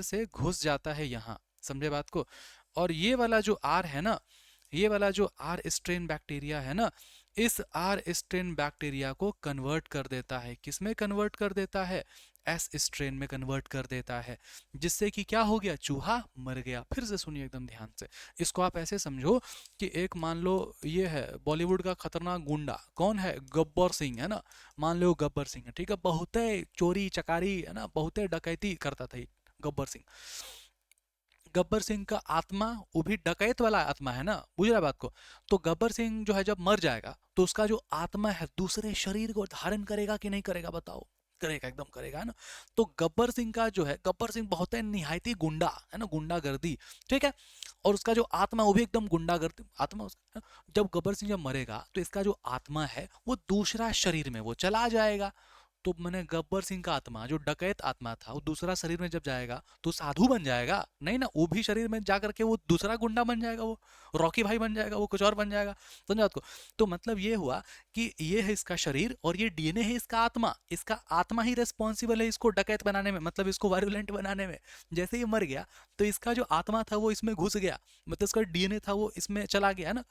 A: से घुस जाता है यहाँ, समझे बात को। और ये वाला जो आर है ना, ये वाला जो आर स्ट्रेन बैक्टीरिया है ना, इस आर स्ट्रेन बैक्टीरिया को कन्वर्ट कर देता है, किसमें कन्वर्ट कर देता है, एस स्ट्रेन में कन्वर्ट कर देता है, जिससे कि क्या हो गया, चूहा मर गया। फिर से सुनिए एकदम ध्यान से, इसको आप ऐसे समझो कि एक मान लो ये है बॉलीवुड का खतरनाक गुंडा, कौन है, गब्बर सिंह है ना, मान लो गब्बर सिंह है, ठीक है, बहुत चोरी चकारी है ना, बहुत डकैती करता था गब्बर सिंह। गब्बर सिंह का आत्मा वो भी डकैत वाला आत्मा है ना, बुझ रहा बात को। तो गब्बर सिंह जो है जब मर जाएगा तो उसका जो आत्मा है दूसरे शरीर को धारण करेगा कि नहीं करेगा, बताओ, करेगा, एकदम करेगा, है ना। तो गब्बर सिंह का जो है, गब्बर सिंह बहुत है निहायती गुंडा है ना, गुंडागर्दी, ठीक है, और उसका जो आत्मा वो भी एकदम गुंडागर्दी आत्मा उसका। जब गब्बर सिंह जब मरेगा तो इसका जो आत्मा है वो दूसरा शरीर में वो चला जाएगा। तो मैंने गब्बर सिंह का आत्मा जो डकैत आत्मा था वो दूसरा शरीर में जब जाएगा तो साधु बन जाएगा, नहीं ना, वो भी शरीर में जा करके वो दूसरा गुंडा बन जाएगा, वो रॉकी भाई बन जाएगा, वो कुछ और बन जाएगा, समझा आपको। तो मतलब ये हुआ कि ये है इसका शरीर और ये डीएनए है इसका आत्मा, इसका आत्मा ही रिस्पॉन्सिबल है इसको डकैत बनाने में, मतलब इसको वायलेंट बनाने में। जैसे ही मर गया तो इसका जो आत्मा था वो इसमें घुस गया, मतलब इसका डीएनए था वो इसमें चला गया ना।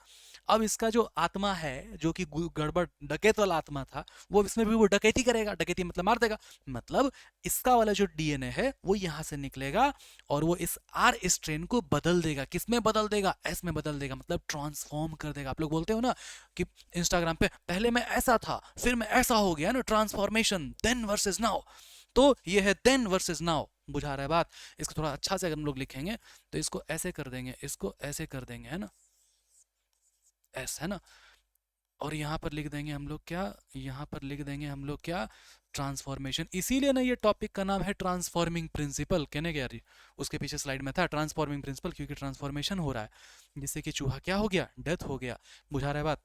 A: अब इसका जो आत्मा है जो कि गड़बड़ डकैत वाला आत्मा था वो इसमें भी वो डकैती करेगा, डकैती मतलब मार देगा, मतलब इसका वाला जो डीएनए है वो यहां से निकलेगा और वो इस आर स्ट्रेन को बदल देगा, किसमें बदल देगा, एस में बदल देगा, मतलब ट्रांसफॉर्म कर देगा। आप लोग बोलते हो ना कि इंस्टाग्राम पे पहले मैं ऐसा था फिर मैं ऐसा हो गया ना, ट्रांसफॉर्मेशन, देन वर्सेस नाउ। तो ये है देन वर्सेस नाउ, बुझा रहा है बात। इसको थोड़ा अच्छा से अगर हम लोग लिखेंगे तो इसको ऐसे कर देंगे, इसको ऐसे कर देंगे, है ना, एस है ना, और यहाँ पर लिख देंगे हम लोग क्या, यहाँ पर लिख देंगे हम लोग क्या, ट्रांसफॉर्मेशन। इसीलिए ना ये टॉपिक का नाम है ट्रांसफॉर्मिंग प्रिंसिपल, कहने गया उसके पीछे स्लाइड में था ट्रांसफॉर्मिंग प्रिंसिपल, क्योंकि ट्रांसफॉर्मेशन हो रहा है जिससे कि चूहा क्या हो गया, डेथ हो गया, बुझा रहा है बात।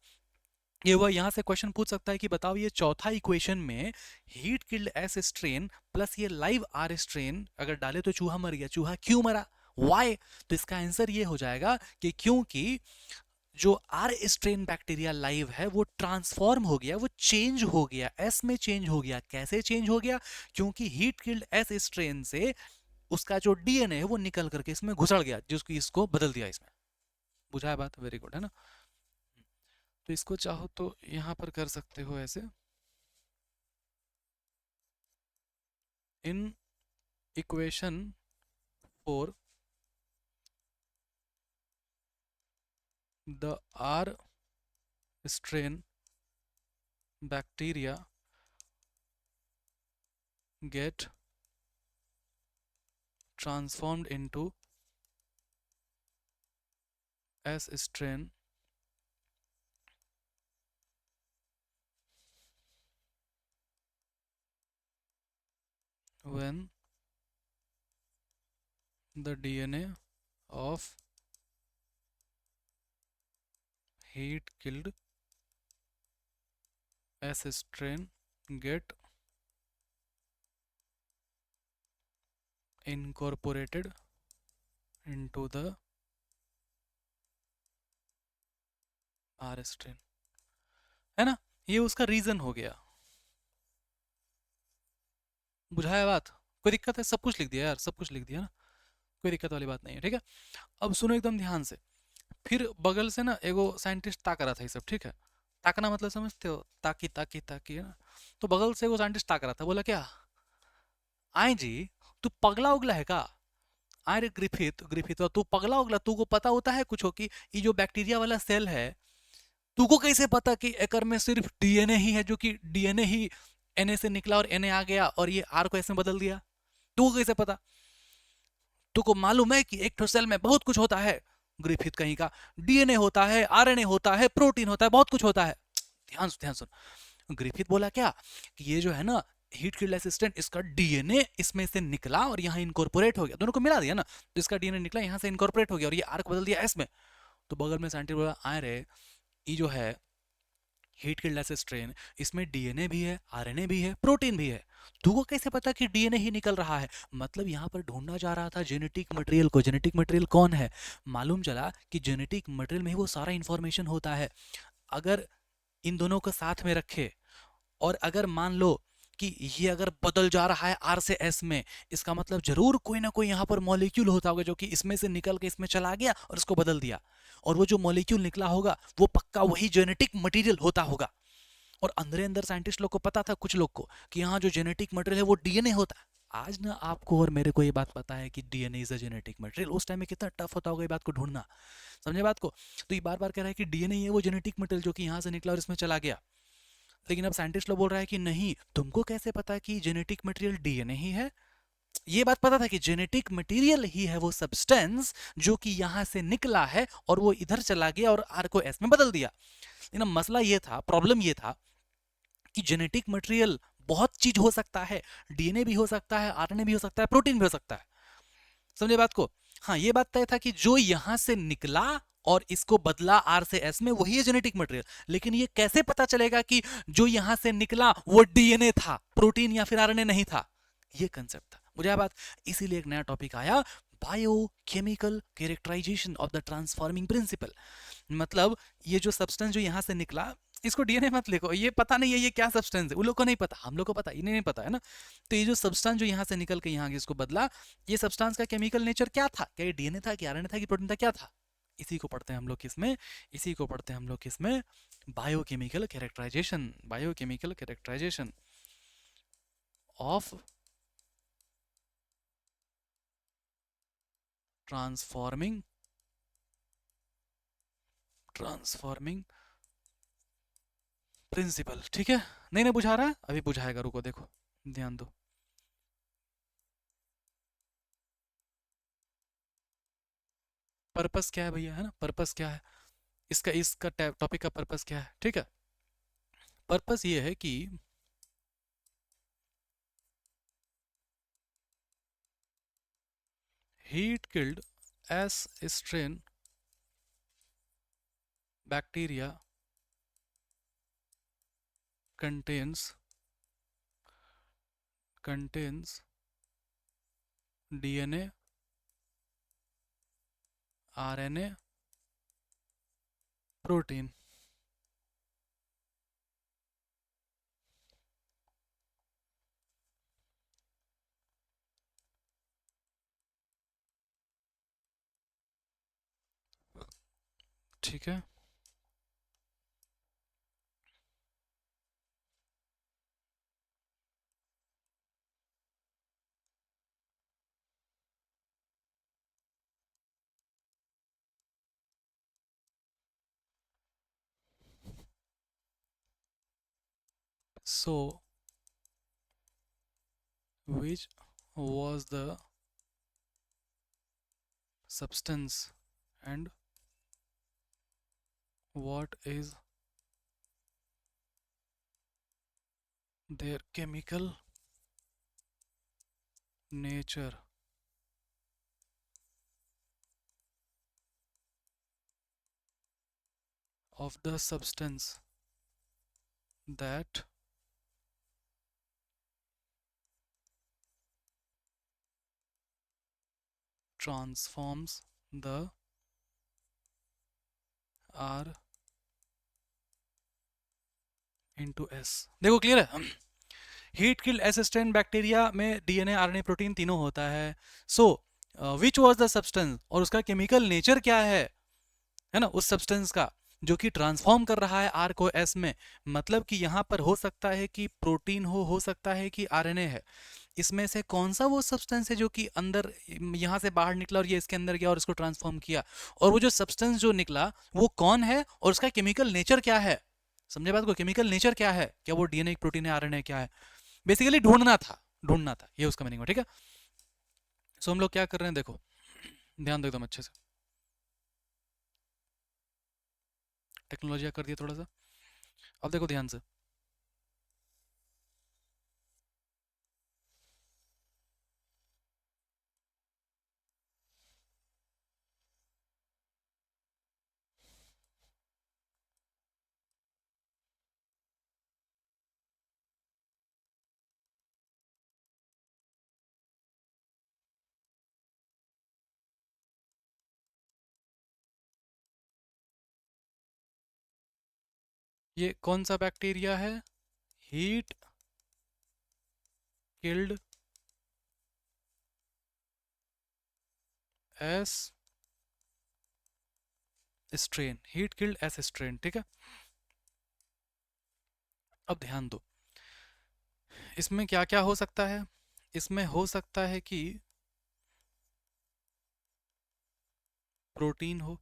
A: ये हुआ। यहाँ से क्वेश्चन पूछ सकता है कि बताओ ये चौथा इक्वेशन में heat killed S strain plus ये लाइव आर स्ट्रेन अगर डाले तो चूहा मर गया, चूहा क्यों मरा, वाई। तो इसका आंसर ये हो जाएगा कि क्योंकि जो आर स्ट्रेन बैक्टीरिया लाइव है वो ट्रांसफॉर्म हो गया, वो चेंज हो गया, एस में चेंज हो गया। कैसे चेंज हो गया, क्योंकि हीट किल्ड एस स्ट्रेन से उसका जो डीएनए है वो निकल करके इसमें घुसड़ गया, जिसको इसको बदल दिया इसमें, बुझा है बात, वेरी गुड, है ना। तो इसको चाहो तो यहां पर कर सकते हो ऐसे, in equation 4 the R strain bacteria get transformed into S strain when the DNA of heat killed S strain get incorporated into the R strain, है ना। ये उसका रीजन हो गया, बुझाया बात, कोई दिक्कत है, सब कुछ लिख दिया यार, सब कुछ लिख दिया ना, कोई दिक्कत वाली बात नहीं है, ठीक है। अब सुनो एकदम ध्यान से, फिर बगल से ना एगो साइंटिस्ट ताक रहा था ये सब, ठीक है, ताकना मतलब समझते हो, ताकी ताकी ताकी, है ना। तो बगल से एगो साइंटिस्ट ताक रहा था, बोला क्या, आए जी, तू पगला उगला है का, अरे ग्रिफिथ ग्रिफिथ तू पगला उगला, तू को पता होता है कुछ हो कि ये जो बैक्टीरिया वाला सेल है, तू को कैसे पता कि एकर में सिर्फ डीएनए ही है, जो कि डीएनए ही एनए से निकला और एनए आ गया और ये आर को ऐसे बदल दिया, तू को कैसे पता, तू को मालूम है कि एक ठो सेल में बहुत कुछ होता है, ग्रिफिथ कहीं का, डीएनए होता है, आरएनए होता है, प्रोटीन होता है, बहुत कुछ होता है। ध्यान सुन, ग्रिफिथ बोला क्या कि ये जो है ना हीट किल्ड असिस्टेंट, इसका डीएनए इसमें से निकला और यहाँ इनकॉर्पोरेट हो गया, दोनों को मिला दिया ना, तो इसका डीएनए निकला यहाँ से इनकॉर्पोरेट हो गया और ये आर को बदल दिया एस में। तो बगल में साइंटिस्ट बोला, आए रे, ये जो है हीट किल्ड असिस्टेंट, इसमें डीएनए भी है, आरएनए भी है, प्रोटीन भी है, तुमको कैसे पता कि डीएनए ही निकल रहा है, मतलब यहाँ पर ढूंढा जा रहा था जेनेटिक मटेरियल को। जेनेटिक मटेरियल कौन है, मालूम चला कि जेनेटिक मटेरियल में ही वो सारा इंफॉर्मेशन होता है। अगर इन दोनों को साथ में रखे और अगर मान लो कि ये अगर बदल जा रहा है आर से एस में, इसका मतलब जरूर कोई ना कोई यहाँ पर मॉलिक्यूल होता होगा जो कि इसमें से निकल के इसमें चला गया और इसको बदल दिया, और वो जो मॉलिक्यूल निकला होगा वो पक्का वही जेनेटिक मटेरियल होता होगा। और अंदर अंदर साइंटिस्ट लोग को पता था, कुछ लोग को, कि यहाँ जो जेनेटिक मटेरियल है वो डीएनए होता है। आज ना आपको और मेरे को ये बात पता है कि DNA is a genetic material. उस टाइम में कितना टफ होता होगा ये बात को ढूंढना, समझे बात को। तो ये बार बार कह रहा है कि डीएनए है वो जेनेटिक मटेरियल जो कि यहाँ से निकला और इसमें चला गया। लेकिन अब साइंटिस्ट लोग बोल रहा है कि नहीं, तुमको कैसे पता कि जेनेटिक मटेरियल डीएनए ही है? ये बात पता था कि जेनेटिक मटेरियल ही है वो सब्सटेंस जो कि यहां से निकला है और वो इधर चला गया और आर को एस में बदल दिया। लेकिन मसला ये था, प्रॉब्लम ये था कि जेनेटिक मटेरियल बहुत चीज हो सकता है, डीएनए भी हो सकता है, आरएनए भी हो सकता है, प्रोटीन भी हो सकता है, समझे बात को। हाँ, ये बात तय था कि जो यहां से निकला और इसको बदला आर से एस में वही है जेनेटिक मटेरियल। लेकिन ये कैसे पता चलेगा कि जो यहां से निकला वो डीएनए था, प्रोटीन या फिर आरएनए नहीं था? ये कंसेप्ट था, मुझे बात। इसीलिए एक नया टॉपिक आया, biochemical characterisation of the transforming principle. मतलब ये जो सब्सटेंस जो यहां से निकला, इसको डीएनए मत लिखो, ये पता नहीं है ये क्या सब्सटेंस है, उन लोग को नहीं पता, हम लोग को पता, इन्हें नहीं पता है ना। तो ये जो सब्सटेंस जो यहाँ से निकल के यहाँ इसको बदला, ये सब्सटेंस का केमिकल नेचर क्या था? क्या ये डीएनए था कि आरएनए था कि प्रोटीन था, क्या था? इसी को पढ़ते हैं हम लोग किसमें, इसी को पढ़ते हैं हम लोग किसमें, biochemical characterisation. Biochemical characterisation of transforming transforming principle. ठीक है, नहीं नहीं बुझा रहा है, अभी बुझाएगा, रुको देखो, ध्यान दो। पर्पस क्या है भैया, है ना, पर्पस क्या है इसका, इसका टॉपिक का पर्पस क्या है? ठीक है, पर्पस ये है कि heat killed S strain bacteria contains DNA, RNA, protein। ठीक है, so which was the substance and what is their chemical nature of the substance that transforms the R into S। देखो क्लियर है, heat killed assistant bacteria में DNA, RNA, protein तीनों होता है। सो which was the substance, और उसका chemical nature क्या है ना, उस सब्सटेंस का जो कि ट्रांसफॉर्म कर रहा है आर को एस में। मतलब कि यहाँ पर हो सकता है कि प्रोटीन हो सकता है कि आरएनए है। इसमें से कौन सा वो सब्सटेंस है जो कि अंदर यहाँ से बाहर निकला और ये इसके अंदर गया और इसको ट्रांसफॉर्म किया, और वो जो सब्सटेंस जो निकला वो कौन है और उसका केमिकल नेचर क्या है? समझे बात को, केमिकल नेचर क्या है, क्या वो डीएनए, प्रोटीन है, आरएनए क्या है? बेसिकली ढूंढना था ये उसका मीनिंग हो, ठीक है। सो हम लोग क्या कर रहे हैं, देखो ध्यान दो एकदम अच्छे से, टेक्नोलॉजी कर दिया थोड़ा सा, अब देखो ध्यान से। ये कौन सा बैक्टीरिया है? Heat killed S strain, heat killed S strain, ठीक है। अब ध्यान दो, इसमें क्या क्या हो सकता है। इसमें हो सकता है कि प्रोटीन हो,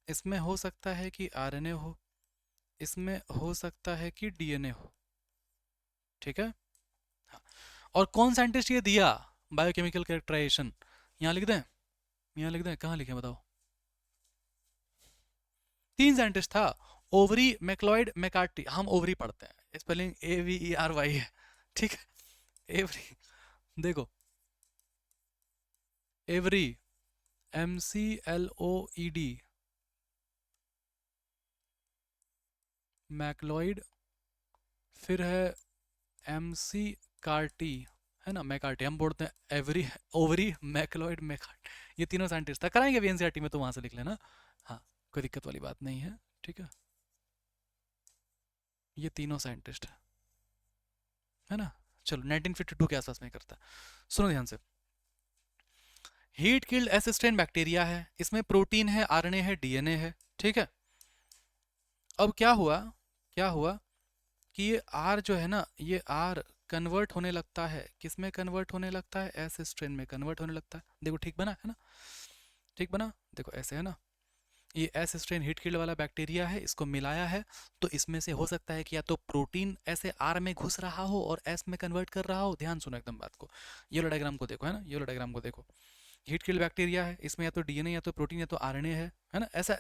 A: इसमें हो सकता है कि आरएनए हो, इसमें हो सकता है कि डीएनए हो, ठीक है। हाँ। और कौन साइंटिस्ट ये दिया बायोकेमिकल कैरेक्टराइजेशन, यहाँ लिख दें, यहाँ लिख दें, कहाँ लिखे बताओ। 3 साइंटिस्ट था, ओवरी, मैक्लॉयड, मैकार्टी। हम ओवरी पढ़ते हैं, स्पेलिंग AVERY है, ठीक है। एवरी, देखो एवरी, MCLOED, मैक्लॉयड, फिर है MC कार्टी, है ना, मैकार्टी, हम बोलते हैं एवरी, ओवरी, मैक्लॉयड, मैकार्टी। ये तीनों साइंटिस्ट था, कराएंगे भी एनसीईआरटी में, तो वहां से लिख लेना। हाँ, कोई दिक्कत वाली बात नहीं है, ठीक है। ये तीनों साइंटिस्ट है ना। चलो 1952 के आसपास में करता है। सुनो ध्यान से, हीट किल्ड एसिस्टेंट बैक्टीरिया है, इसमें प्रोटीन है, आरएनए है, डीएनए है, ठीक है। अब क्या हुआ, क्या हुआ कि ये आर जो है ना, ये आर कन्वर्ट होने लगता है, किस में कन्वर्ट होने लगता है, एस स्ट्रेन में कन्वर्ट होने लगता है। देखो ठीक बना है ना, ठीक बना, देखो ऐसे है ना। ये एस स्ट्रेन हीट किल्ड वाला बैक्टीरिया है, इसको मिलाया है, तो इसमें से हो सकता है कि या तो प्रोटीन ऐसे आर में घुस रहा हो और एस में कन्वर्ट कर रहा हो। ध्यान सुनो एकदम बात को, येलो डायग्राम को देखो, है ना, येलो डायग्राम को देखो। हीट किल्ड बैक्टीरिया है, इसमें या तो डीएनए या तो प्रोटीन या तो आरएनए है ना। ऐसा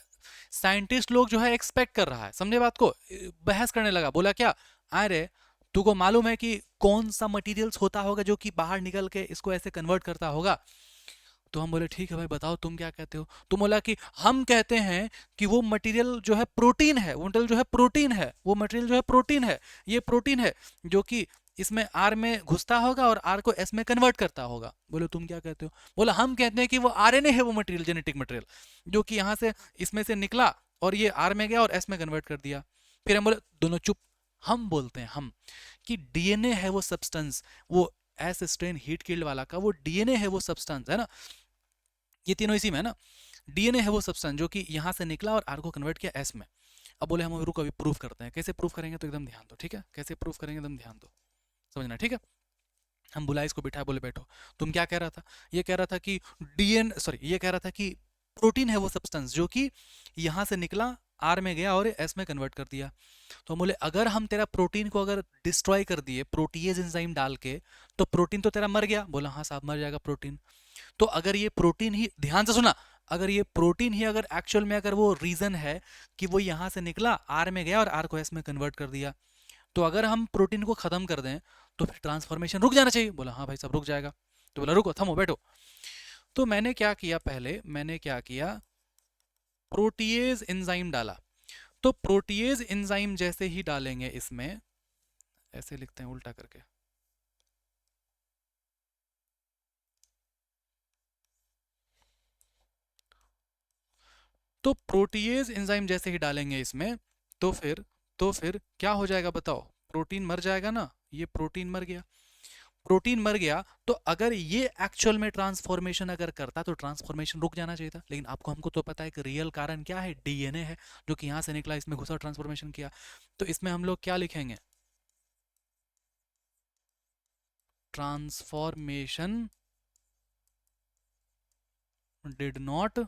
A: साइंटिस्ट लोग जो है एक्सपेक्ट कर रहा है, समझे बात को। बहस करने लगा, बोला क्या, अरे तुमको मालूम है कि कौन सा मटेरियल्स होता होगा जो कि बाहर निकल के इसको ऐसे कन्वर्ट करता होगा। तो हम बोले ठीक है भाई, बताओ तुम क्या कहते हो। तुम बोला कि हम कहते हैं कि वो मटेरियल जो है प्रोटीन है, वो मटेरियल जो है प्रोटीन है, वो मटेरियल जो है प्रोटीन है, ये प्रोटीन है जो कि इसमें आर में घुसता होगा और आर को एस में कन्वर्ट करता होगा। बोले तुम क्या कहते हो। बोला हम कहते हैं कि वो आरएनए है, वो मटेरियल, जेनेटिक मटेरियल जो कि यहाँ से इसमें से निकला और ये आर में गया और एस में कन्वर्ट कर दिया। फिर हम बोले दोनों चुप। हम बोलते हैं हम कि डीएनए है वो सब्सटेंस, वो एस स्ट्रेन हीट किल्ड वाला का वो डीएनए है वो सब्सटेंस, है ना। ये तीनों इसी में है ना। डीएनए है वो सब्सटेंस जो कि यहाँ से निकला और आर को कन्वर्ट किया एस में। अब बोले हम रुको अभी प्रूफ करते हैं, कैसे प्रूफ करेंगे, तो एकदम ध्यान दो, ठीक है, कैसे प्रूफ करेंगे एकदम ध्यान दो, समझना, ठीक है। हम बुलाए इसको, बिठाए, बोले बैठो, तुम क्या कह रहा था। ये कह रहा था कि ये कह रहा था कि प्रोटीन है वो सब्सटेंस जो कि यहाँ से निकला, आर में गया और एस में कन्वर्ट कर दिया। तो बोले अगर हम तेरा प्रोटीन को अगर डिस्ट्रॉय कर दिए प्रोटीएज एंजाइम डाल के, तो प्रोटीन तो तेरा मर गया। बोला हाँ साहब मर जाएगा प्रोटीन। तो अगर ये प्रोटीन ही, ध्यान से सुना, अगर ये प्रोटीन ही अगर एक्चुअल में अगर वो रीजन है कि वो यहां से निकला, आर में गया और आर को एस में कन्वर्ट कर दिया, तो अगर हम प्रोटीन को खत्म कर दें तो फिर ट्रांसफॉर्मेशन रुक जाना चाहिए। बोला हाँ भाई सब रुक जाएगा। तो बोला रुको, थमो, बैठो। तो मैंने क्या किया, पहले मैंने क्या किया, प्रोटीएज एंजाइम डाला। तो प्रोटीएज एंजाइम जैसे ही डालेंगे इसमें, ऐसे लिखते हैं उल्टा करके, तो प्रोटीएज एंजाइम जैसे ही डालेंगे इसमें, तो फिर क्या हो जाएगा बताओ, प्रोटीन मर जाएगा ना, ये प्रोटीन मर गया। प्रोटीन मर गया तो अगर ये एक्चुअल में ट्रांसफॉर्मेशन अगर करता तो ट्रांसफॉर्मेशन रुक जाना चाहिए था। लेकिन आपको हमको तो पता है कि रियल कारण क्या है, डीएनए है जो कि यहां से निकला, इसमें घुसा, ट्रांसफॉर्मेशन किया। तो इसमें हम लोग क्या लिखेंगे, ट्रांसफॉर्मेशन डिड नॉट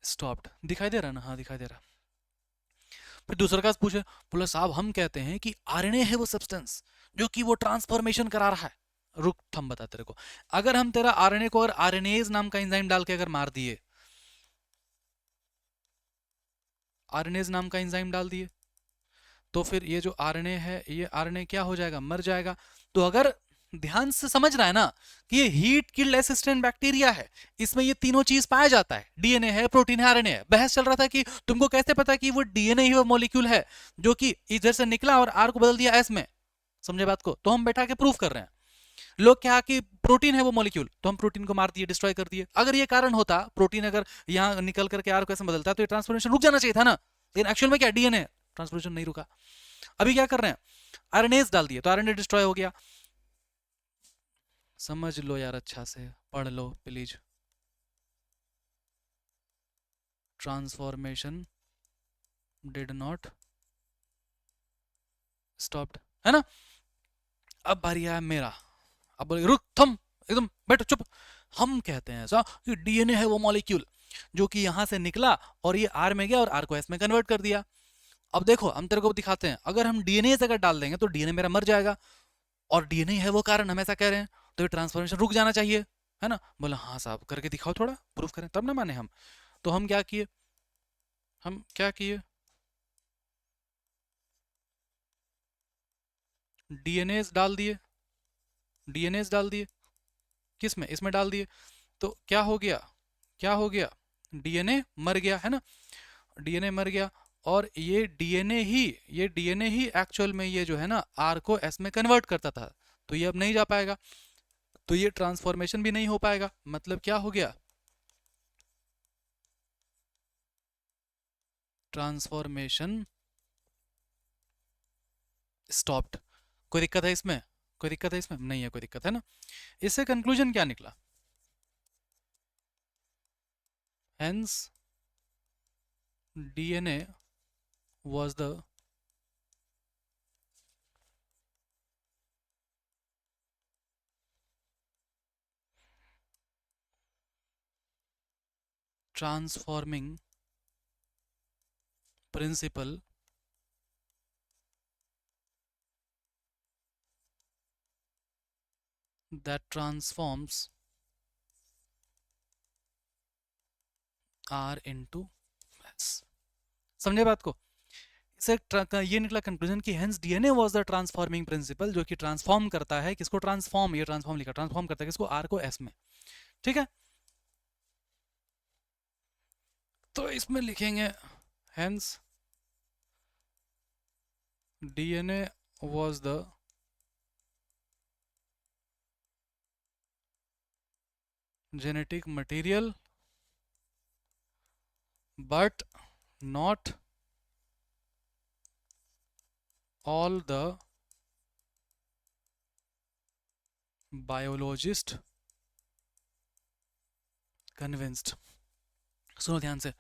A: स्टॉप्ड। दिखाई दे रहा ना, हाँ दिखाई दे रहा। फिर दूसरा का पूछे, बोला साहब हम कहते हैं कि आरएनए है वो सब्सटेंस जो कि वो ट्रांसफॉर्मेशन करा रहा है। रुक, हम बता तेरे को, अगर हम तेरा आरएनए को अगर आरएनएज नाम का एंजाइम डाल के अगर मार दिए, आरएनएज नाम का एंजाइम डाल दिए, तो फिर ये जो आरएनए है, ये आरएनए क्या हो जाएगा, मर जाएगा। तो अगर ध्यान से समझ रहा है ना कि ये हीट किल्ड असिस्टेंट बैक्टीरिया है, इसमें ये तीनों चीज पाया जाता है, डीएनए है, प्रोटीन है, आरएनए है। बहस चल रहा था कि तुमको कैसे पता कि वो डीएनए ही वो मॉलिक्यूल है जो कि इधर से निकला और आर को बदल दिया एस में, समझे बात को। तो हम बैठा के प्रूफ कर रहे हैं। लोग क्या कि प्रोटीन है वो मॉलिक्यूल, तो हम प्रोटीन को मार दिए, डिस्ट्रॉय कर दिए। अगर ये कारण होता, प्रोटीन अगर यहाँ निकल करके आर को ऐसे बदलता, तो ये ट्रांसफॉर्मेशन रुक जाना चाहिए था ना। लेकिन एक्चुअल में क्या, डीएनए, ट्रांसफॉर्मेशन नहीं रुका। अभी क्या कर रहे हैं, आरएनएस डाल दिए तो आरएनए डिस्ट्रॉय हो गया। समझ लो यार, अच्छा से पढ़ लो please. Transformation did not stopped, है ना। अब बारी आया मेरा। अब बोले रुक थम, एकदम बैठो चुप। हम कहते हैं ऐसा कि डीएनए है वो मॉलिक्यूल जो कि यहां से निकला और ये आर में गया और आर को एस में कन्वर्ट कर दिया। अब देखो हम तेरे को दिखाते हैं, अगर हम डीएनए से अगर डाल देंगे तो डीएनए मेरा मर जाएगा, और डीएनए है वो कारण, हम ऐसा कह रहे हैं, तो ये ट्रांसफॉर्मेशन रुक जाना चाहिए, है ना। बोला हाँ साहब करके दिखाओ, थोड़ा प्रूफ करें तब ना माने हम। तो हम क्या किए, हम क्या किए, डीएनए डाल दिए, डीएनए डाल दिए, किस में, इसमें डाल दिए। तो क्या हो गया, क्या हो गया, डीएनए मर गया, है ना। डीएनए मर गया, और ये डीएनए ही एक्चुअल में ये जो है ना आर को एस में कन्वर्ट करता था। तो ये अब नहीं जा पाएगा, तो ये ट्रांसफॉर्मेशन भी नहीं हो पाएगा। मतलब क्या हो गया, ट्रांसफॉर्मेशन स्टॉप्ड। कोई दिक्कत है इसमें, कोई दिक्कत है इसमें, नहीं है कोई दिक्कत, है ना। इससे कंक्लूजन क्या निकला, hence DNA was the transforming principle that transforms R into S। समझे बात को। इसे ये निकला कंक्लूजन कि hence DNA was the transforming principal, जो कि ट्रांसफॉर्म करता है किसको, ट्रांसफॉर्म, ये ट्रांसफॉर्म लिखा, ट्रांसफॉर्म करता है किसको, आर को एस में। ठीक है, तो इसमें लिखेंगे hence DNA was the genetic material but not all the biologist convinced। सुनो ध्यान से,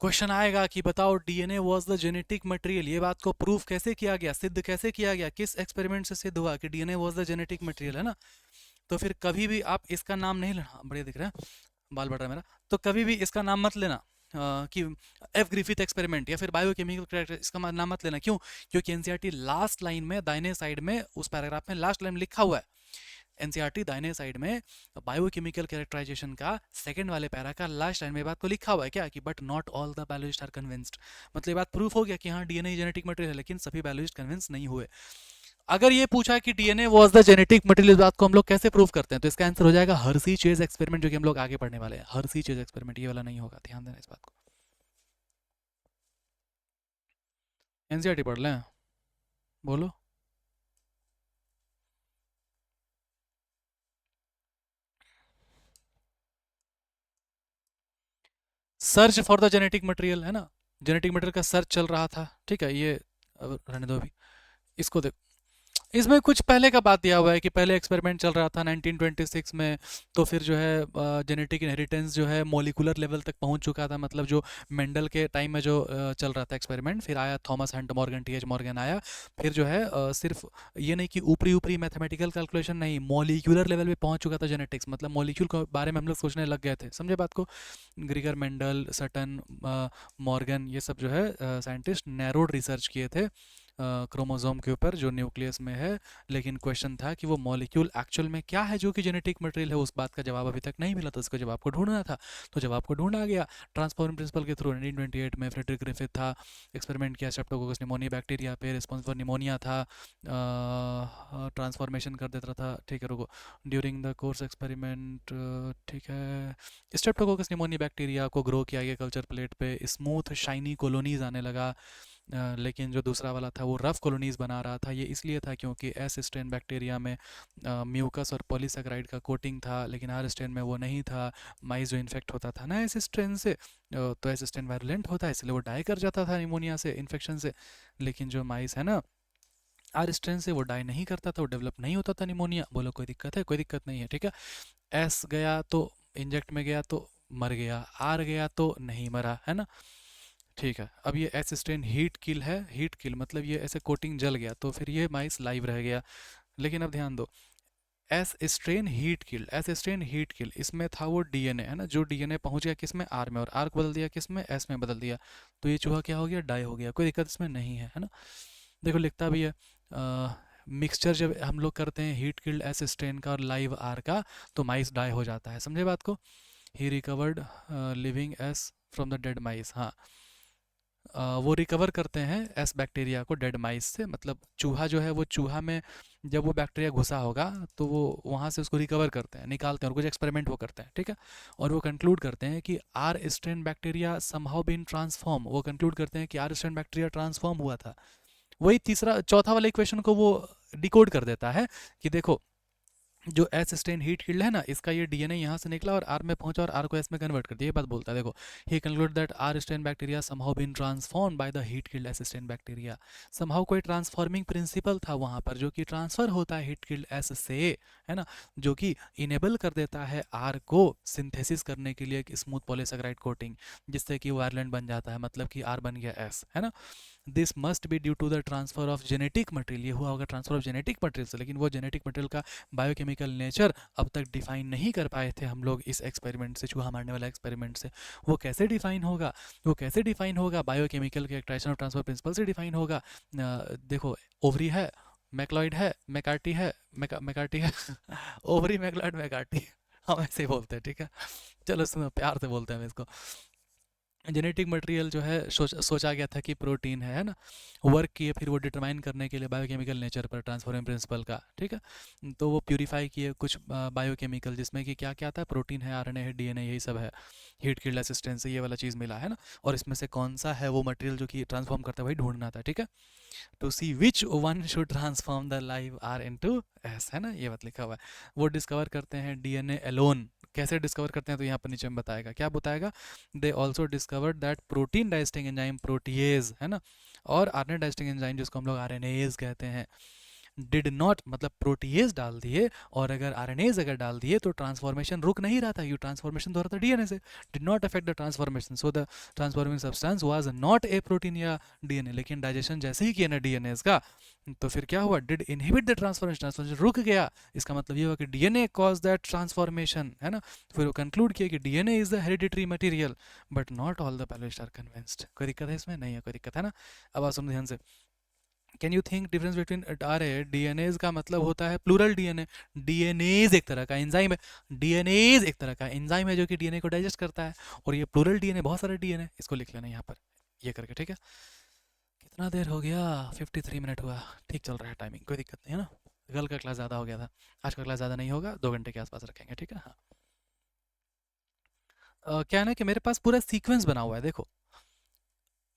A: क्वेश्चन आएगा कि बताओ DNA was the genetic material, ये बात को प्रूफ कैसे किया गया, सिद्ध कैसे किया गया, किस एक्सपेरिमेंट से सिद्ध हुआ कि DNA was the genetic material, है ना। तो फिर कभी भी आप इसका नाम नहीं लेना, बढ़िया दिख रहा है बाल बढ़ रहा है मेरा, तो कभी भी इसका नाम मत लेना कि एफ ग्रिफिथ एक्सपेरिमेंट या फिर बायोकेमिकल, इसका नाम मत लेना। क्यों, क्योंकि एनसीईआरटी लास्ट लाइन में दाहिने साइड में उस पैराग्राफ में लास्ट लाइन में लिखा हुआ है, एनसीईआरटी दाहिने साइड में बायोकेमिकल कैरेक्टराइजेशन का सेकंड वाले पैरा का लास्ट लाइन में बात को लिखा हुआ है क्या, कि but not all the biologist are convinced. मतलब ये बात प्रूफ हो गया कि हाँ डीएनए जेनेटिक मटेरियल है, लेकिन सभी बायोलॉजिस्ट कन्विंस नहीं हुए। अगर ये पूछा कि DNA was the genetic material, इस बात को हम लोग कैसे प्रूव करते हैं, तो इसका आंसर हो जाएगा हर्सी चेज एक्सपेरिमेंट, जो कि हम लोग आगे पढ़ने वाले हैं। हर्सी चेज एक्सपेरिमेंट ये वाला नहीं होगा, ध्यान देना इस बात को। एनसीईआरटी पढ़ लें, बोलो। Search for the genetic material, है ना, जेनेटिक मटेरियल का सर्च चल रहा था। ठीक है, ये अब रहने दो अभी, इसको देखो। इसमें कुछ पहले का बात दिया हुआ है कि पहले एक्सपेरिमेंट चल रहा था 1926 में, तो फिर जो है जेनेटिक इनहेरिटेंस जो है मोलिकुलर लेवल तक पहुंच चुका था, मतलब जो मेंडल के टाइम में जो चल रहा था एक्सपेरिमेंट। फिर आया Thomas Hunt Morgan, T H Morgan आया। फिर जो है सिर्फ ये नहीं कि ऊपरी ऊपरी मैथमेटिकल कैलकुलेशन नहीं, मोलिकुलर लेवल पे पहुंच चुका था जेनेटिक्स, मतलब मोलिक्यूल के बारे में हम लोग सोचने लग गए थे। समझे बात को। ग्रीगर, मेंडल, सटन, मॉर्गन, ये सब जो है साइंटिस्ट नैरोड रिसर्च किए थे क्रोमोसोम के ऊपर जो न्यूक्लियस में है, लेकिन क्वेश्चन था कि वो मॉलिक्यूल एक्चुअल में क्या है जो कि जेनेटिक मटेरियल है, उस बात का जवाब अभी तक नहीं मिला, तो उसको जवाब को ढूंढना था। तो जवाब को ढूंढा गया ट्रांसफॉर्मिंग प्रिंसिपल के थ्रू। 1928 में फ्रेडरिक ग्रिफिथ था, एक्सपेरिमेंट किया स्ट्रेप्टोकोकस निमोनिया बैक्टीरिया पे, रिस्पॉन्स फॉर निमोनिया था, ट्रांसफॉर्मेशन कर देता था। ठीक है रुको, ड्यूरिंग द कोर्स एक्सपेरिमेंट, ठीक है, स्ट्रेप्टोकोकस निमोनिया बैक्टीरिया को ग्रो किया गया कल्चर प्लेट पे, स्मूथ शाइनी कॉलोनीज आने लगा। लेकिन जो दूसरा वाला था वो रफ कॉलोनीज बना रहा था। ये इसलिए था क्योंकि एस स्ट्रेन बैक्टीरिया में म्यूकस और पॉलीसेकेराइड का कोटिंग था, लेकिन आर स्ट्रेन में वो नहीं था। माइस जो इन्फेक्ट होता था ना एस स्ट्रेन से, तो एस स्ट्रेन वायरुलेंट होता है, इसलिए वो डाई कर जाता था निमोनिया से, इन्फेक्शन से। लेकिन जो माइस है ना आर स्ट्रेन से वो डाई नहीं करता था, वो डेवलप नहीं होता था निमोनिया। बोलो कोई दिक्कत है? कोई दिक्कत नहीं है, ठीक है। एस गया तो इंजेक्ट में गया तो मर गया, आर गया तो नहीं मरा, है ना, ठीक है। अब ये एस स्ट्रेन हीट किल है, हीट किल मतलब ये ऐसे कोटिंग जल गया तो फिर ये माइस लाइव रह गया। लेकिन अब ध्यान दो, एस स्ट्रेन हीट किल, एस स्ट्रेन हीट किल, इसमें था वो डीएनए, है ना, जो डीएनए पहुंच गया किस में, आर में, और आर को बदल दिया किस में, एस में बदल दिया। तो ये चूहा क्या हो गया, डाई हो गया। कोई दिक्कत इसमें नहीं है, है ना। देखो लिखता भी है मिक्सचर जब हम लोग करते हैं हीट किल्ड एस स्ट्रेन का और लाइव आर का, तो माइस डाई हो जाता है। समझे बात को? He recovered living S from the dead mice. हाँ, वो रिकवर करते हैं एस बैक्टीरिया को डेड माइस से, मतलब चूहा जो है वो चूहा में जब वो बैक्टीरिया घुसा होगा तो वो वहाँ से उसको रिकवर करते हैं, निकालते हैं, और कुछ एक्सपेरिमेंट वो करते हैं, ठीक है। और वो कंक्लूड करते हैं कि R strain bacteria somehow been transform, वो कंक्लूड करते हैं कि आर स्ट्रेन बैक्टीरिया ट्रांसफॉर्म हुआ था। वही तीसरा चौथा वाले इक्वेशन को वो डिकोड कर देता है कि देखो जो एस स्टेन हीट कील्ड है ना, इसका ये डीएनए यहाँ से निकला और आर में पहुंचा और आर को एस में कन्वर्ट कर दिया। ये बात बोलता है, देखो he concluded that R strain bacteria somehow been transform by the heat killed S strain bacteria. Somehow कोई ट्रांसफॉर्मिंग प्रिंसिपल था वहाँ पर जो कि ट्रांसफर होता है हीट कील्ड एस से, है ना, जो कि इनेबल कर देता है आर को सिंथेसिस करने के लिए एक स्मूथ पॉलीसेकेराइड कोटिंग, जिससे कि वो आयरलैंड बन जाता है, मतलब कि आर बन गया एस, है ना। This must be due to the transfer of genetic material, ये हुआ होगा ट्रांसफर ऑफ जेनेटिक मटेरियल से, लेकिन वो जेनेटिक मटेरियल का बायोकेमिकल नेचर अब तक डिफाइन नहीं कर पाए थे हम लोग इस एक्सपेरिमेंट से, चूहा मारने वाला एक्सपेरिमेंट से। वो कैसे डिफाइन होगा? वो कैसे डिफाइन होगा? बायोकेमिकल के एक्ट्रैक्शन और ट्रांसफर प्रिंसिपल से डिफाइन होगा। देखो ओवरी है, मैक्लॉइड है, मैकार्टी है, मैकार्टी है ओवरी मैक्लॉइड मैकार्टी, हम ऐसे ही बोलते हैं, ठीक है। चलो सुनो, प्यार से बोलते हैं हम इसको। जेनेटिक मटेरियल जो है सोचा गया था कि प्रोटीन है ना, वर्क किए फिर वो डिटरमाइन करने के लिए बायोकेमिकल नेचर पर ट्रांसफॉर्मिंग प्रिंसिपल का, ठीक है। तो वो प्यूरिफाई किए कुछ बायोकेमिकल जिसमें कि क्या क्या था, प्रोटीन है, आरएनए है, डीएनए, यही सब है। हीट किल्ड असिस्टेंस से ये वाला चीज़ मिला है ना, और इसमें से कौन सा है वो मटेरियल जो कि ट्रांसफॉर्म करता है, वही ढूंढना था, ठीक है। To see which one should transform the live R into S, है ना, ये बात लिखा हुआ है। वो डिस्कवर करते हैं डीएनए एलोन। कैसे डिस्कवर करते हैं तो यहाँ पर नीचे में बताएगा, क्या बताएगा, they also discovered that protein digesting enzyme protease, है ना, और आरएनए डाइजेस्टिंग एंजाइम जिसको हम लोग आरएनएज कहते हैं, डिड नॉट, मतलब प्रोटीएज डाल दिए और अगर आरएनएज अगर डाल दिए तो ट्रांसफॉर्मेशन रुक नहीं रहा था, यू ट्रांसफॉर्मेशन तो हो रहा था डीएनए से, did not affect the transformation, so the transforming substance was not a protein या डीएनए। लेकिन डाइजेशन जैसे ही किया ना डीएनए का, तो फिर क्या हुआ, did inhibit the transformation, transformation रुक गया। इसका मतलब ये हुआ कि डीएनए कॉज दैट ट्रांसफॉर्मेशन, है ना। फिर वो कंक्लूड किया कि DNA is the hereditary material, but not all the biologists are convinced. कोई दिक्कत है इसमें? नहीं है कोई दिक्कत, है ना। अब आप सुनो ध्यान से, can you think difference between, अरे डीएनएज का मतलब होता है प्लूरल डीएनए, डीएनएज एक तरह का एंजाइम है, डीएनएज एक तरह का एंजाइम है जो कि डीएनए को डाइजेस्ट करता है, और ये प्लूरल डीएनए बहुत सारे डीएनए, इसको लिख लेना यहाँ पर ये करके, ठीक है। कितना देर हो गया? 53 मिनट हुआ, ठीक चल रहा है टाइमिंग, कोई दिक्कत नहीं है ना। कल का क्लास ज़्यादा हो गया था, आज का क्लास ज़्यादा नहीं होगा, 2 घंटे के आसपास रखेंगे, ठीक है। हाँ, क्या है ना कि मेरे पास पूरा सीक्वेंस बना हुआ है, देखो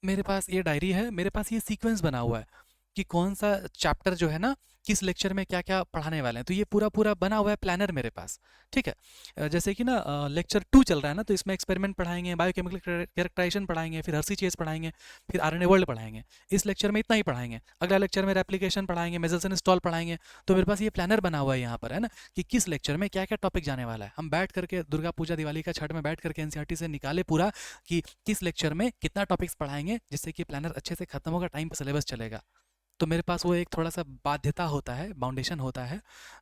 A: मेरे पास ये डायरी है, मेरे पास ये सीक्वेंस बना हुआ है कि कौन सा चैप्टर जो है ना किस लेक्चर में क्या क्या पढ़ाने वाले हैं, तो ये पूरा पूरा बना हुआ है प्लानर मेरे पास, ठीक है। जैसे कि ना लेक्चर 2 चल रहा है ना, तो इसमें एक्सपेरिमेंट पढ़ाएंगे, बायोकेमिकल कैरेक्टराइजेशन पढ़ाएंगे, फिर हर्सी चेज पढ़ाएंगे, फिर आरएनए वर्ल्ड पढ़ाएंगे। इस लेक्चर में इतना ही पढ़ाएंगे, अगला लेक्चर में रेप्लिकेशन पढ़ाएंगे, मेजल्स एंड स्टॉल पढ़ाएंगे। तो मेरे पास ये प्लानर बना हुआ है यहाँ पर, है ना, कि किस लेक्चर में क्या क्या टॉपिक जाने वाला है। हम बैठ करके दुर्गा पूजा दिवाली का छठ में बैठ करके एनसीईआरटी से निकाले पूरा कि किस लेक्चर में कितना टॉपिक्स पढ़ाएंगे, जिससे कि प्लानर अच्छे से खत्म होगा, टाइम पर सिलेबस चलेगा। तो मेरे पास वो एक थोड़ा सा बाध्यता होता है, बाउंडेशन होता है,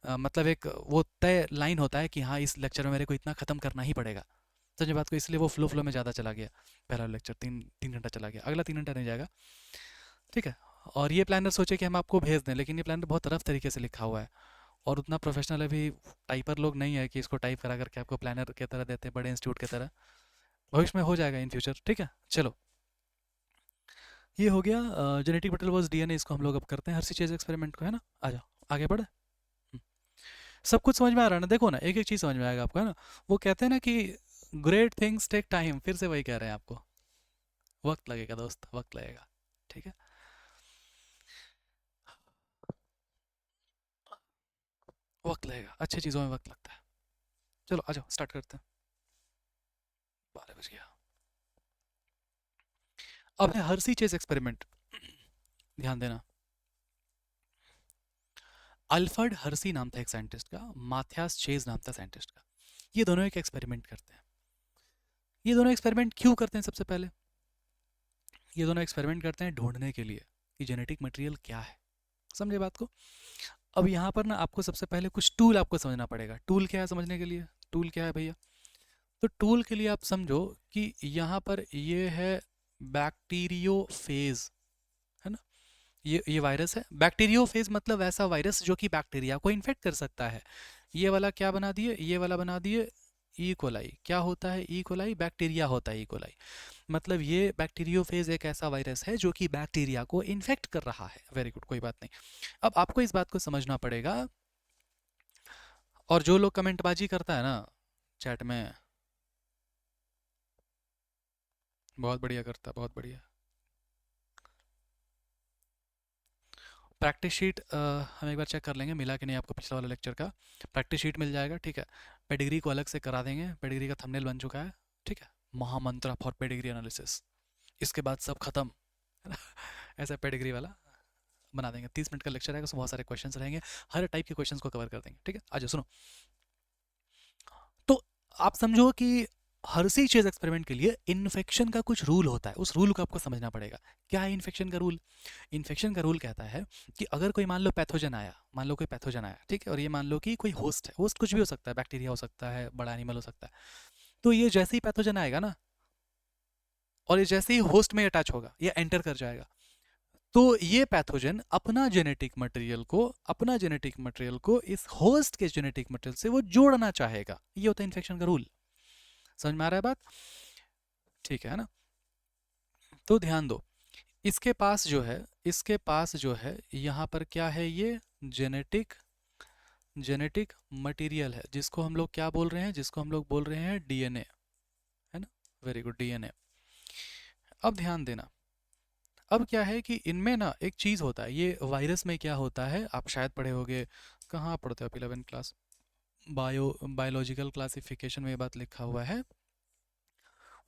A: मतलब एक वो तय लाइन होता है कि हाँ इस लेक्चर में मेरे को इतना ख़त्म करना ही पड़ेगा। समझे बात को? इसलिए वो फ्लो फ्लो में ज़्यादा चला गया, पहला लेक्चर 3 घंटा चला गया, अगला 3 घंटा नहीं जाएगा, ठीक है। और ये प्लानर सोचे कि हम आपको भेज दें, लेकिन ये प्लानर बहुत रफ तरीके से लिखा हुआ है और उतना प्रोफेशनल अभी टाइपर लोग नहीं है कि इसको टाइप करा करके आपको प्लानर की तरह देते हैं, बड़े इंस्टीट्यूट की तरह। भविष्य में हो जाएगा इन फ्यूचर, ठीक है। चलो, ये हो गया जेनेटिक मटेरियल वाज डीएनए, इसको हम लोग अब करते हैं हर्सी चेज एक्सपेरिमेंट को, है ना। आ जाओ आगे बढ़े। सब कुछ समझ में आ रहा है ना? देखो ना, एक एक चीज़ समझ में आएगा आपको, है ना। वो कहते हैं ना कि ग्रेट थिंग्स टेक टाइम, फिर से वही कह रहे हैं आपको, वक्त लगेगा दोस्त, वक्त लगेगा, ठीक है। वक्त लगेगा, अच्छी चीज़ों में वक्त लगता है। चलो आ जाओ स्टार्ट करते हैं। 12 बज गया। अब है हर्सी चेज एक्सपेरिमेंट, ध्यान देना। अल्फ्रेड हर्सी नाम था एक साइंटिस्ट का, माथियास चेज नाम था साइंटिस्ट का। ये दोनों एक एक्सपेरिमेंट करते हैं। ये दोनों एक्सपेरिमेंट क्यों करते हैं? सबसे पहले ये दोनों एक्सपेरिमेंट करते हैं ढूंढने के लिए कि जेनेटिक मटेरियल क्या है। समझे बात को? अब यहाँ पर ना आपको सबसे पहले कुछ टूल आपको समझना पड़ेगा। टूल क्या है समझने के लिए? टूल क्या है भैया? तो टूल के लिए आप समझो कि यहाँ पर ये है बैक्टीरियोफेज, है ना? ये वायरस है। बैक्टीरियोफेज मतलब ऐसा वायरस जो कि बैक्टीरिया को इन्फेक्ट कर सकता है। ये वाला क्या बना दिए? ये वाला बना दिए ई कोलाई। क्या होता है ई कोलाई? बैक्टीरिया होता है ई कोलाई। मतलब ये बैक्टीरियोफेज एक ऐसा वायरस है जो कि बैक्टीरिया को इन्फेक्ट कर रहा है। वेरी गुड, कोई बात नहीं। अब आपको इस बात को समझना पड़ेगा। और जो लोग कमेंटबाजी करता है ना चैट में, बहुत बढ़िया करता है, बहुत बढ़िया। प्रैक्टिस शीट हम एक बार चेक कर लेंगे, मिला कि नहीं आपको पिछला वाला लेक्चर का। प्रैक्टिस शीट मिल जाएगा, ठीक है। पेडिग्री को अलग से करा देंगे, पेडिग्री का थंबनेल बन चुका है, ठीक है। महामंत्र फॉर पेडिग्री एनालिसिस, इसके बाद सब खत्म, है ना? ऐसा पेडिग्री वाला बना देंगे। 30 मिनट का लेक्चर आएगा, उसमें बहुत सारे क्वेश्चंस रहेंगे, हर टाइप के क्वेश्चंस को कवर कर देंगे, ठीक है। आज सुनो, तो आप समझो कि हर्सी चेज एक्सपेरिमेंट के लिए इन्फेक्शन का कुछ रूल होता है, उस रूल को आपको समझना पड़ेगा। क्या है इन्फेक्शन का रूल? इन्फेक्शन का रूल कहता है कि अगर कोई मान लो पैथोजन आया, मान लो कोई पैथोजन आया, ठीक है, और ये मान लो कि कोई होस्ट है, होस्ट कुछ भी हो सकता है, बैक्टीरिया हो सकता है, बड़ा एनिमल हो सकता है। तो ये जैसे ही पैथोजन आएगा ना, और ये जैसे ही होस्ट में अटैच होगा, ये एंटर कर जाएगा, तो ये पैथोजन अपना जेनेटिक मटेरियल को इस होस्ट के जेनेटिक मटेरियल से वो जोड़ना चाहेगा। ये होता है इन्फेक्शन का रूल। समझ में आ रहा है बात? ठीक है ना? तो ध्यान दो, इसके पास जो है यहाँ पर क्या है? ये जेनेटिक जेनेटिक मटेरियल है, जिसको हम लोग क्या बोल रहे हैं? जिसको हम लोग बोल रहे हैं डीएनए, है ना? Very good, DNA. अब ध्यान देना, अब क्या है कि इनमें ना एक चीज़ होता है, ये वायरस में क्या होता है आप शायद पढ़े होंगे। कहाँ पढ़ते हो आप? 11 क्लास बायोलॉजिकल क्लासिफिकेशन में ये बात लिखा हुआ है।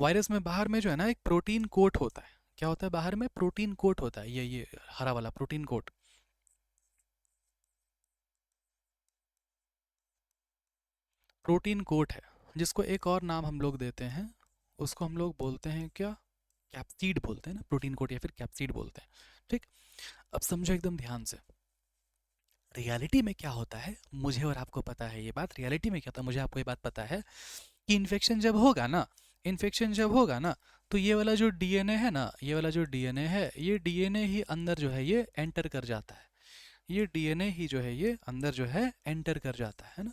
A: वायरस में बाहर में जो है ना एक प्रोटीन कोट होता है। क्या होता है बाहर में? प्रोटीन कोट होता है। ये हरा वाला प्रोटीन कोट, प्रोटीन कोट है, जिसको एक और नाम हम लोग देते हैं, उसको हम लोग बोलते हैं क्या? कैप्सिड बोलते हैं ना, प्रोटीन कोट या फिर कैप्सिड बोलते हैं, ठीक। अब समझो एकदम ध्यान से, रियलिटी में क्या होता है मुझे और आपको पता है ये बात। रियलिटी में क्या होता है मुझे आपको ये बात पता है कि इन्फेक्शन जब होगा ना, तो ये वाला जो डीएनए है ना, ये वाला जो डीएनए है, ये डीएनए ही अंदर जो है ये एंटर कर जाता है। ये डीएनए ही जो है ये अंदर जो है एंटर कर जाता है ना।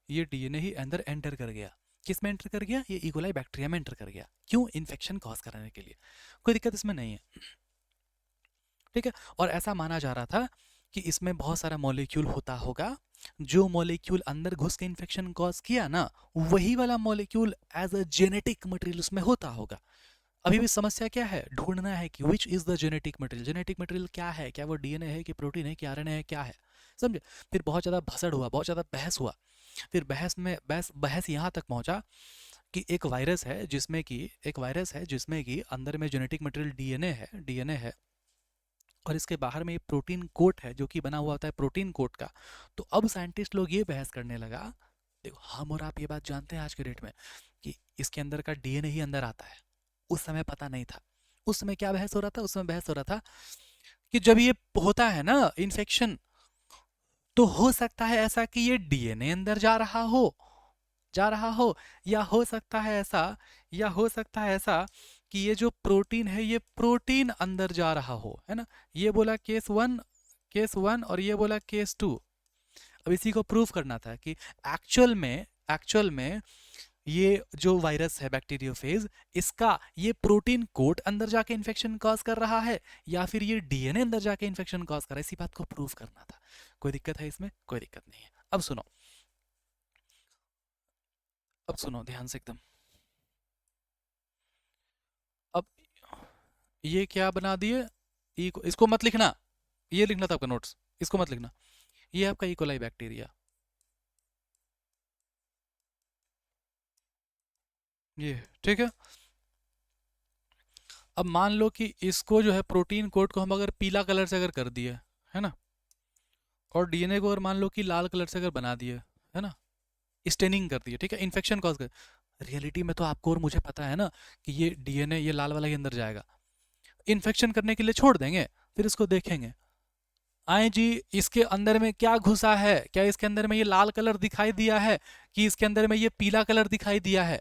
A: ये डीएनए ही अंदर एंटर कर गया। किस में एंटर कर गया? ये इकोलाई बैक्टीरिया में एंटर कर गया। क्यों? इन्फेक्शन कॉज कराने के लिए। कोई दिक्कत इसमें नहीं है, ठीक है। और ऐसा माना जा रहा था कि इसमें बहुत सारा मॉलिक्यूल होता होगा, जो मॉलिक्यूल अंदर घुस के इन्फेक्शन कॉज किया ना, वही वाला molecule as a genetic material उसमें होता होगा। अभी भी समस्या क्या है? ढूंढना है कि which is the genetic material. Genetic material क्या है? क्या वो डीएनए है कि प्रोटीन है कि आरएनए है, क्या है? समझे? फिर बहुत ज़्यादा भसड़ हुआ, बहुत ज़्यादा बहस हुआ। फिर बहस में बहस यहाँ तक पहुंचा कि एक वायरस है जिसमें कि अंदर में जेनेटिक मटेरियल डीएनए है, और इसके बाहर में ये प्रोटीन कोट है जो कि बना हुआ होता है प्रोटीन कोट का। तो अब साइंटिस्ट लोग ये बहस करने लगा, देखो हम और आप ये बात जानते हैं आज के डेट में कि इसके अंदर का डीएनए ही अंदर आता है। उस समय पता नहीं था। उस समय क्या बहस हो रहा था? उस समय बहस हो रहा था कि जब ये होता है ना इन्फेक्शन, तो हो सकता है ऐसा कि ये डीएनए अंदर जा रहा हो, या हो सकता है ऐसा, कि ये जो प्रोटीन है ये प्रोटीन अंदर जा रहा हो, है ना। ये बोला केस वन और ये बोला केस 2। अब इसी को प्रूव करना था कि एक्चुअल में ये जो वायरस है बैक्टीरियोफेज, इसका ये प्रोटीन कोट अंदर जाके इन्फेक्शन कॉज कर रहा है, या फिर ये डीएनए अंदर जाके इन्फेक्शन कॉज कर रहा है। इसी बात को प्रूव करना था। कोई दिक्कत है इसमें? कोई दिक्कत नहीं है। अब सुनो ध्यान से एकदम। अब ये क्या बना दिए? इसको मत लिखना, ये लिखना था आपका नोट्स, इसको मत लिखना। ये आपका इकोलाई बैक्टीरिया, ये ठीक है। अब मान लो कि इसको जो है प्रोटीन कोड को हम अगर पीला कलर से अगर कर दिए, है ना, और डीएनए को अगर मान लो कि लाल कलर से अगर बना दिए, है ना, स्टेनिंग कर दिए, ठीक है, इन्फेक्शन कॉज कर, रियलिटी में तो आपको और मुझे पता है ना कि ये डीएनए ये लाल वाला ही अंदर जाएगा, इन्फेक्शन करने के लिए छोड़ देंगे, फिर इसको देखेंगे, आए जी इसके अंदर में क्या घुसा है, क्या इसके अंदर में ये लाल कलर दिखाई दिया है कि इसके अंदर में ये पीला कलर दिखाई दिया है।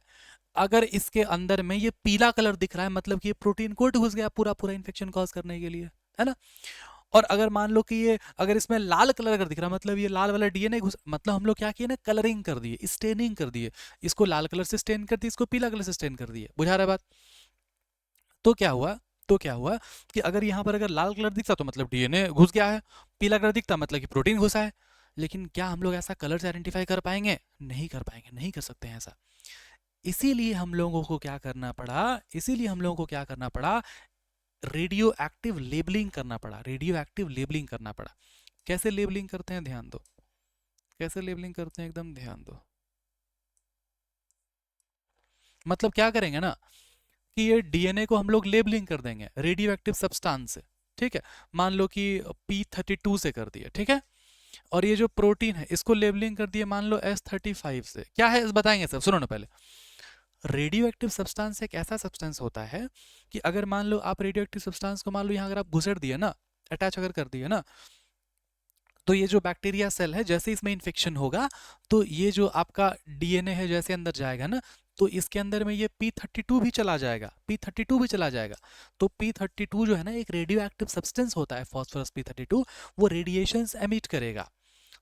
A: अगर इसके अंदर में ये पीला कलर दिख रहा है मतलब कि ये प्रोटीन कोट घुस गया पूरा पूरा इन्फेक्शन कॉज करने के लिए, है ना। और अगर मान लो कि ये अगर इसमें लाल कलर अगर दिख रहा है मतलब ये लाल वाला डीएनए घुस, मतलब हम लोग क्या किए ना, कलरिंग कर दिए, स्टेनिंग कर दिए, इसको लाल कलर से स्टेन कर दिए, इसको पीला कलर से स्टेन कर दिए, बुझा रहा है बात। तो क्या हुआ, तो क्या हुआ कि अगर यहाँ पर अगर लाल कलर दिखता तो मतलब डीएनए घुस गया है, पीला कलर दिखता मतलब कि प्रोटीन घुसा है। लेकिन क्या हम लोग ऐसा कलर से आइडेंटिफाई कर पाएंगे? नहीं कर पाएंगे, नहीं कर सकते हैं ऐसा। इसीलिए हम लोगों को क्या करना पड़ा, इसीलिए हम लोगों को क्या करना पड़ा, रेडियो एक्टिव लेबलिंग करना पड़ा, रेडियो एक्टिव लेबलिंग करना पड़ा। कैसे लेबलिंग करते हैं ध्यान दो, कैसे लेबलिंग करते हैं एकदम ध्यान दो। मतलब क्या करेंगे ना कि ये डीएनए को हम लोग लेबलिंग कर देंगे रेडियो एक्टिव सब्सटेंस से, ठीक है, मान लो कि P32 से कर दिया, ठीक है, और ये जो प्रोटीन है इसको लेबलिंग कर दिया मान लो S35 से। क्या है बताएंगे सब, सुनो ना पहले। रेडियो एक्टिव सब्सटेंस एक ऐसा सब्सटेंस होता है कि अगर मान लो आप रेडियो एक्टिव सब्सटेंस को मान लो यहाँ अगर आप घुसेड़ दिए ना, अटैच अगर कर दिए ना, तो ये जो बैक्टीरिया सेल है जैसे इसमें इन्फेक्शन होगा तो ये जो आपका डीएनए है जैसे अंदर जाएगा ना, तो इसके अंदर में ये P32 भी चला जाएगा, P32 भी चला जाएगा। तो P32 जो है ना एक रेडियो एक्टिव सब्सटेंस होता है, फॉस्फोरस P32, वो रेडिएशंस एमिट करेगा,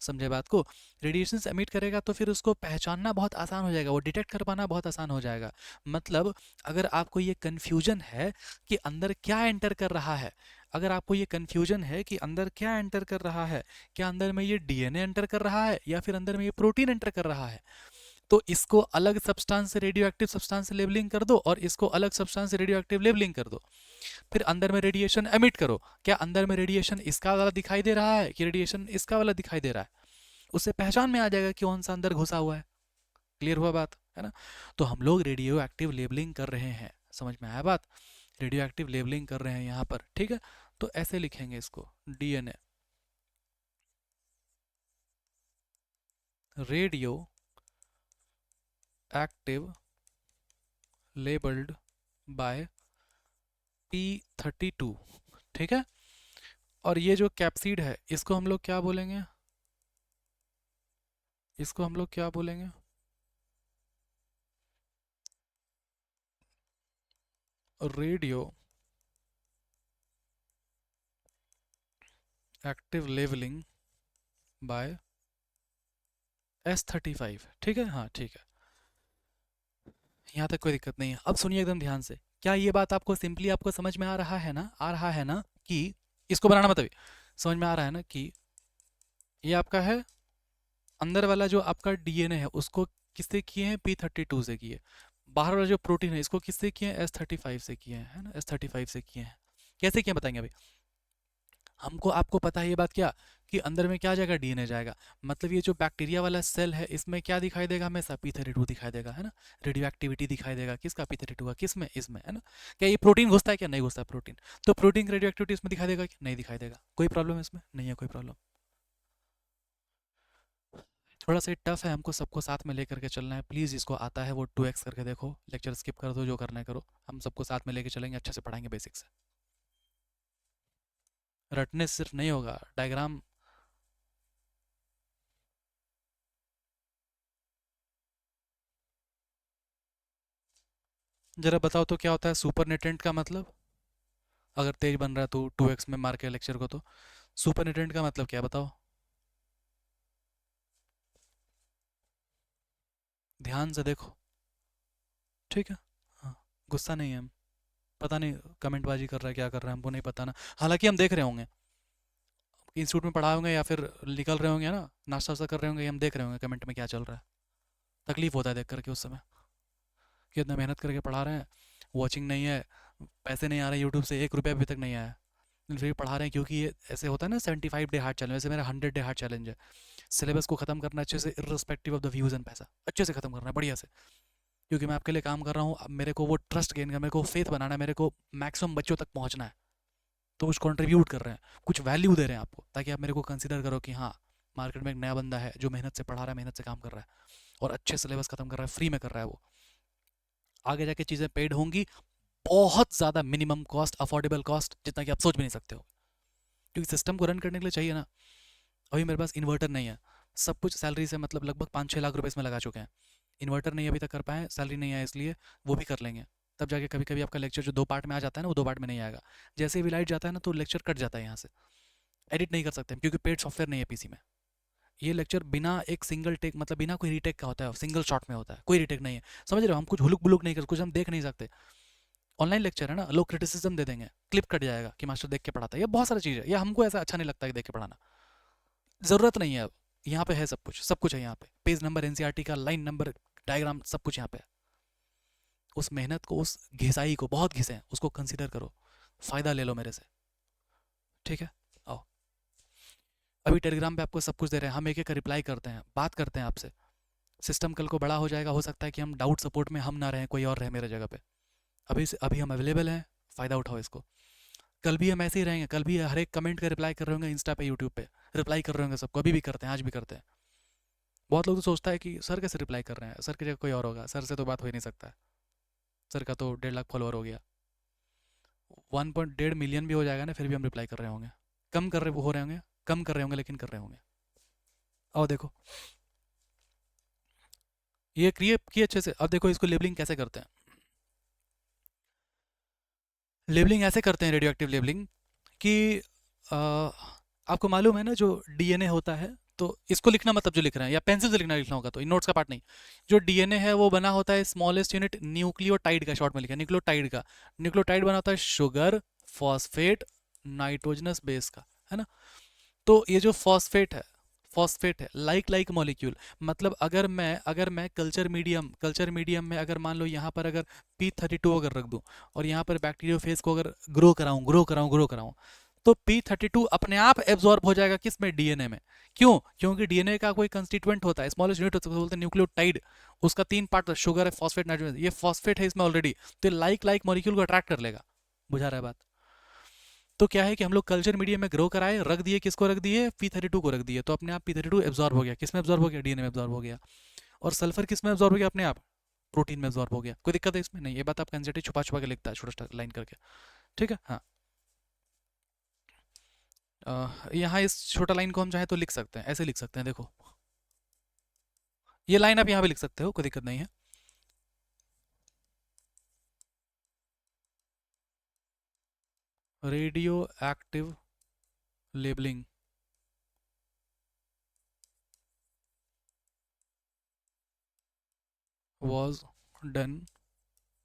A: समझे बात को। रेडिएशंस एमिट करेगा तो फिर उसको पहचानना बहुत आसान हो जाएगा, वो डिटेक्ट कर पाना बहुत आसान हो जाएगा। मतलब अगर आपको ये कन्फ्यूजन है कि अंदर क्या एंटर कर रहा है, अगर आपको ये कन्फ्यूजन है कि अंदर क्या एंटर कर रहा है, क्या अंदर में ये डीएनए एंटर कर रहा है या फिर अंदर में ये प्रोटीन एंटर कर रहा है, तो इसको अलग सब्सटेंस से रेडियो एक्टिव सब्सटेंस से लेबलिंग कर दो और इसको अलग सब्सटेंस से रेडियो एक्टिव लेबलिंग कर दो। फिर अंदर में रेडिएशन एमिट करो, क्या अंदर में रेडिएशन इसका वाला दिखाई दे रहा है कि रेडिएशन इसका वाला दिखाई दे रहा है, उससे पहचान में आ जाएगा कि कौन सा अंदर घुसा हुआ है। क्लियर हुआ बात, है ना। तो हम लोग रेडियो एक्टिव लेबलिंग कर रहे हैं, समझ में आया बात, रेडियो एक्टिव लेबलिंग कर रहे हैं यहाँ पर, ठीक है। तो ऐसे लिखेंगे इसको, DNA radioactive labelled by P32, ठीक है। और ये जो कैप्सिड है इसको हम लोग क्या बोलेंगे, इसको हम लोग क्या बोलेंगे, radio active labelling bye S35, ठीक है, हाँ ठीक है, यहाँ तक कोई दिक्कत नहीं है। अब सुनिए एकदम ध्यान से, क्या ये बात आपको सिंपली आपको समझ में आ रहा है ना, आ रहा है ना कि इसको बनाना मतलब समझ में आ रहा है ना कि ये आपका है अंदर वाला जो आपका डीएनए है उसको किससे किए हैं, P32 से किए, बाहर वाला जो प्रोटीन है इसको किससे किए हैं, S35 से किए हैं, है ना, S35 से किए हैं। कैसे किए बताएंगे अभी। हमको आपको पता है ये बात क्या कि अंदर में क्या जाएगा, डीएनए जाएगा, मतलब ये जो बैक्टीरिया वाला सेल है इसमें क्या दिखाई देगा, हमेशा P32 दिखाई देगा, है ना, रेडियो एक्टिविटी दिखाई देगा किसका, P32 का, किसमें, इसमें, है ना। क्या ये प्रोटीन घुसता है क्या, नहीं घुसता प्रोटीन, तो प्रोटीन रेडियो एक्टिविटी इसमें दिखाई देगा कि नहीं दिखाई देगा, कोई प्रॉब्लम इसमें नहीं है, कोई प्रॉब्लम। थोड़ा सा टफ है, हमको सबको साथ में लेकर के चलना है, प्लीज़ इसको आता है वो 2x करके देखो, लेक्चर स्किप कर दो, जो करना है करो, हम सबको साथ में लेके चलेंगे, अच्छे से पढ़ाएंगे बेसिक से। रटने से सिर्फ नहीं होगा, डायग्राम। जरा बताओ तो क्या होता है सुपर नेटेंट का मतलब, अगर तेज बन रहा है तो 2x में मार के लेक्चर को, तो सुपर नेटेंट का मतलब क्या बताओ, ध्यान से देखो, ठीक है, हाँ, गुस्सा नहीं है हम, पता नहीं कमेंट बाजी कर रहा है क्या कर रहा है हमको नहीं पता ना, हालांकि हम देख रहे होंगे इंस्टीट्यूट में पढ़ा होंगे या फिर निकल रहे होंगे ना, नाश्ता वास्ता कर रहे होंगे, हम देख रहे होंगे कमेंट में क्या चल रहा है, तकलीफ होता है देख करके उस समय कि इतना मेहनत करके पढ़ा रहे हैं, वॉचिंग नहीं है, पैसे नहीं आ रहे यूट्यूब से, 1 रुपया अभी तक नहीं आया, लेकिन फिर भी पढ़ा रहे हैं क्योंकि ये ऐसे होता है ना 75 डे हार्ड चैलेंज, वैसे मेरा 100 डे हार्ड चैलेंज है, सिलेबस को खत्म करना अच्छे से irrespective of the views and पैसा, अच्छे से खत्म करना है बढ़िया से, क्योंकि मैं आपके लिए काम कर रहा हूँ, अब मेरे को वो ट्रस्ट गेन करना, मेरे को फेथ बनाना है, मेरे को मैक्सिमम बच्चों तक पहुँचना है, तो कुछ कंट्रीब्यूट कर रहे हैं, कुछ वैल्यू दे रहे हैं आपको, ताकि आप मेरे को कंसिडर करो कि हाँ, मार्केट में एक नया बंदा है जो मेहनत से पढ़ा रहा है, मेहनत से काम कर रहा है और अच्छे सिलेबस खत्म कर रहा है, फ्री में कर रहा है वो। आगे जाके चीज़ें पेड होंगी, बहुत ज़्यादा मिनिमम कॉस्ट, अफोर्डेबल कॉस्ट, जितना कि आप सोच भी नहीं सकते हो, क्योंकि सिस्टम को रन करने के लिए चाहिए ना। अभी मेरे पास इन्वर्टर नहीं है, सब कुछ सैलरी से मतलब लगभग 5-6 लाख रुपए इसमें लगा चुके हैं। इन्वर्टर नहीं अभी तक कर पाए, सैलरी नहीं है इसलिए, वो भी कर लेंगे। तब जाके कभी कभी आपका लेक्चर जो 2 पार्ट में आ जाता है ना, वो 2 पार्ट में नहीं आएगा। जैसे ही लाइट जाता है ना, तो लेक्चर कट जाता है यहाँ से, एडिट नहीं कर सकते हम, क्योंकि पेड सॉफ्टवेयर नहीं है पीसी में। ये लेक्चर बिना एक सिंगल टेक, मतलब बिना कोई रीटेक का होता है, सिंगल शॉट में होता है, कोई रीटेक नहीं है। समझ रहे हो, हम कुछ हुलुक बुलुक नहीं कर, कुछ हम देख नहीं सकते। ऑनलाइन लेक्चर है ना, लोग क्रिटिसिज्म दे देंगे, क्लिप कट जाएगा कि मास्टर देख के पढ़ाता है, ये बहुत सारी चीज़ है, ये हमको ऐसा अच्छा नहीं लगता है कि देख के पढ़ाना, ज़रूरत नहीं है। अब यहाँ पे है सब कुछ, सब कुछ है यहाँ पे, पेज नंबर एनसीईआरटी का, लाइन नंबर, डायग्राम, सब कुछ यहाँ पे है। उस मेहनत को, उस घिसाई को, बहुत घिसे हैं, उसको कंसीडर करो, फ़ायदा ले लो मेरे से, ठीक है। आओ, अभी टेलीग्राम पे आपको सब कुछ दे रहे हैं, हम एक एक का रिप्लाई करते हैं, बात करते हैं आपसे। सिस्टम कल को बड़ा हो जाएगा, हो सकता है कि हम डाउट सपोर्ट में हम ना रहें, कोई और रहे मेरे जगह पे। अभी से अभी हम अवेलेबल हैं, फ़ायदा उठाओ इसको। कल भी हम ऐसे ही रहेंगे, कल भी हर एक कमेंट का रिप्लाई कर रहे होंगे, इंस्टा पे, यूट्यूब पे रिप्लाई कर रहे होंगे सबको, अभी भी करते हैं, आज भी करते हैं। बहुत लोग तो सोचता है कि सर कैसे रिप्लाई कर रहे हैं, सर की जगह कोई और होगा, सर से तो बात हो ही नहीं सकता है, सर का तो 1.5 लाख फॉलोअर हो गया, 1.5 मिलियन भी हो जाएगा ना, फिर भी हम रिप्लाई कर रहे होंगे, कम कर रहे हो रहे होंगे, कम कर रहे होंगे, लेकिन कर रहे होंगे। और देखो, ये क्रिएट किए अच्छे से। अब देखो इसको लेबलिंग कैसे करते हैं। लेबलिंग ऐसे करते हैं, रेडियो एक्टिव लेबलिंग, कि आ, आपको मालूम है ना, जो डीएनए होता है, तो इसको लिखना मतलब जो लिख रहे हैं, या पेंसिल से लिखना होगा, तो इन नोट्स का पार्ट नहीं। जो डीएनए है वो बना होता है स्मॉलेस्ट यूनिट न्यूक्लियोटाइड का, शॉर्ट में लिखा है न्यूक्लियोटाइड का। न्यूक्लियोटाइड बना होता है शुगर, फॉस्फेट, नाइट्रोजनस बेस का, है ना। तो ये जो फॉस्फेट है लाइक लाइक मॉलिक्यूल, मतलब अगर मैं कल्चर मीडियम में, अगर मान लो यहाँ पर अगर P32 अगर रख दूँ, और यहाँ पर बैक्टीरियोफेज को अगर ग्रो कराऊँ, तो P32 अपने आप एब्जॉर्ब हो जाएगा, किस में, डीएनए में। क्यों? क्योंकि डीएनए का कोई कंस्टिट्यूएंट होता है, स्मॉलेस्ट यूनिट होता है, बोलते हैं न्यूक्लियोटाइड। उसका 3 पार्ट, शुगर है, फॉस्फेट, नाइट्रोजन, ये फॉस्फेट है इसमें ऑलरेडी, तो लाइक लाइक मॉलिक्यूल को अट्रैक्ट कर लेगा। बुझा रहा है बात? तो क्या है कि हम लोग कल्चर मीडियम में ग्रो कराए, रख दिए, किसको रख दिए, P32 को रख दिए, तो अपने आप P32 एब्जॉर्ब हो गया, किस में एब्जॉर्ब हो गया, डीएनए में एब्जॉर्ब हो गया। और सल्फर किस में एब्जॉर्ब हो गया, अपने आप प्रोटीन में एब्जॉर्ब हो गया। कोई दिक्कत है इसमें? नहीं, ये बात आपका एनसीईआरटी छुपा छुपा के लिखता है, छोटा छोटा लाइन करके, ठीक है। हाँ, यहाँ इस छोटा लाइन को हम चाहे तो लिख सकते हैं, ऐसे लिख सकते हैं, देखो ये लाइन आप यहाँ पे लिख सकते हो, कोई दिक्कत नहीं है। Radio active labelling was done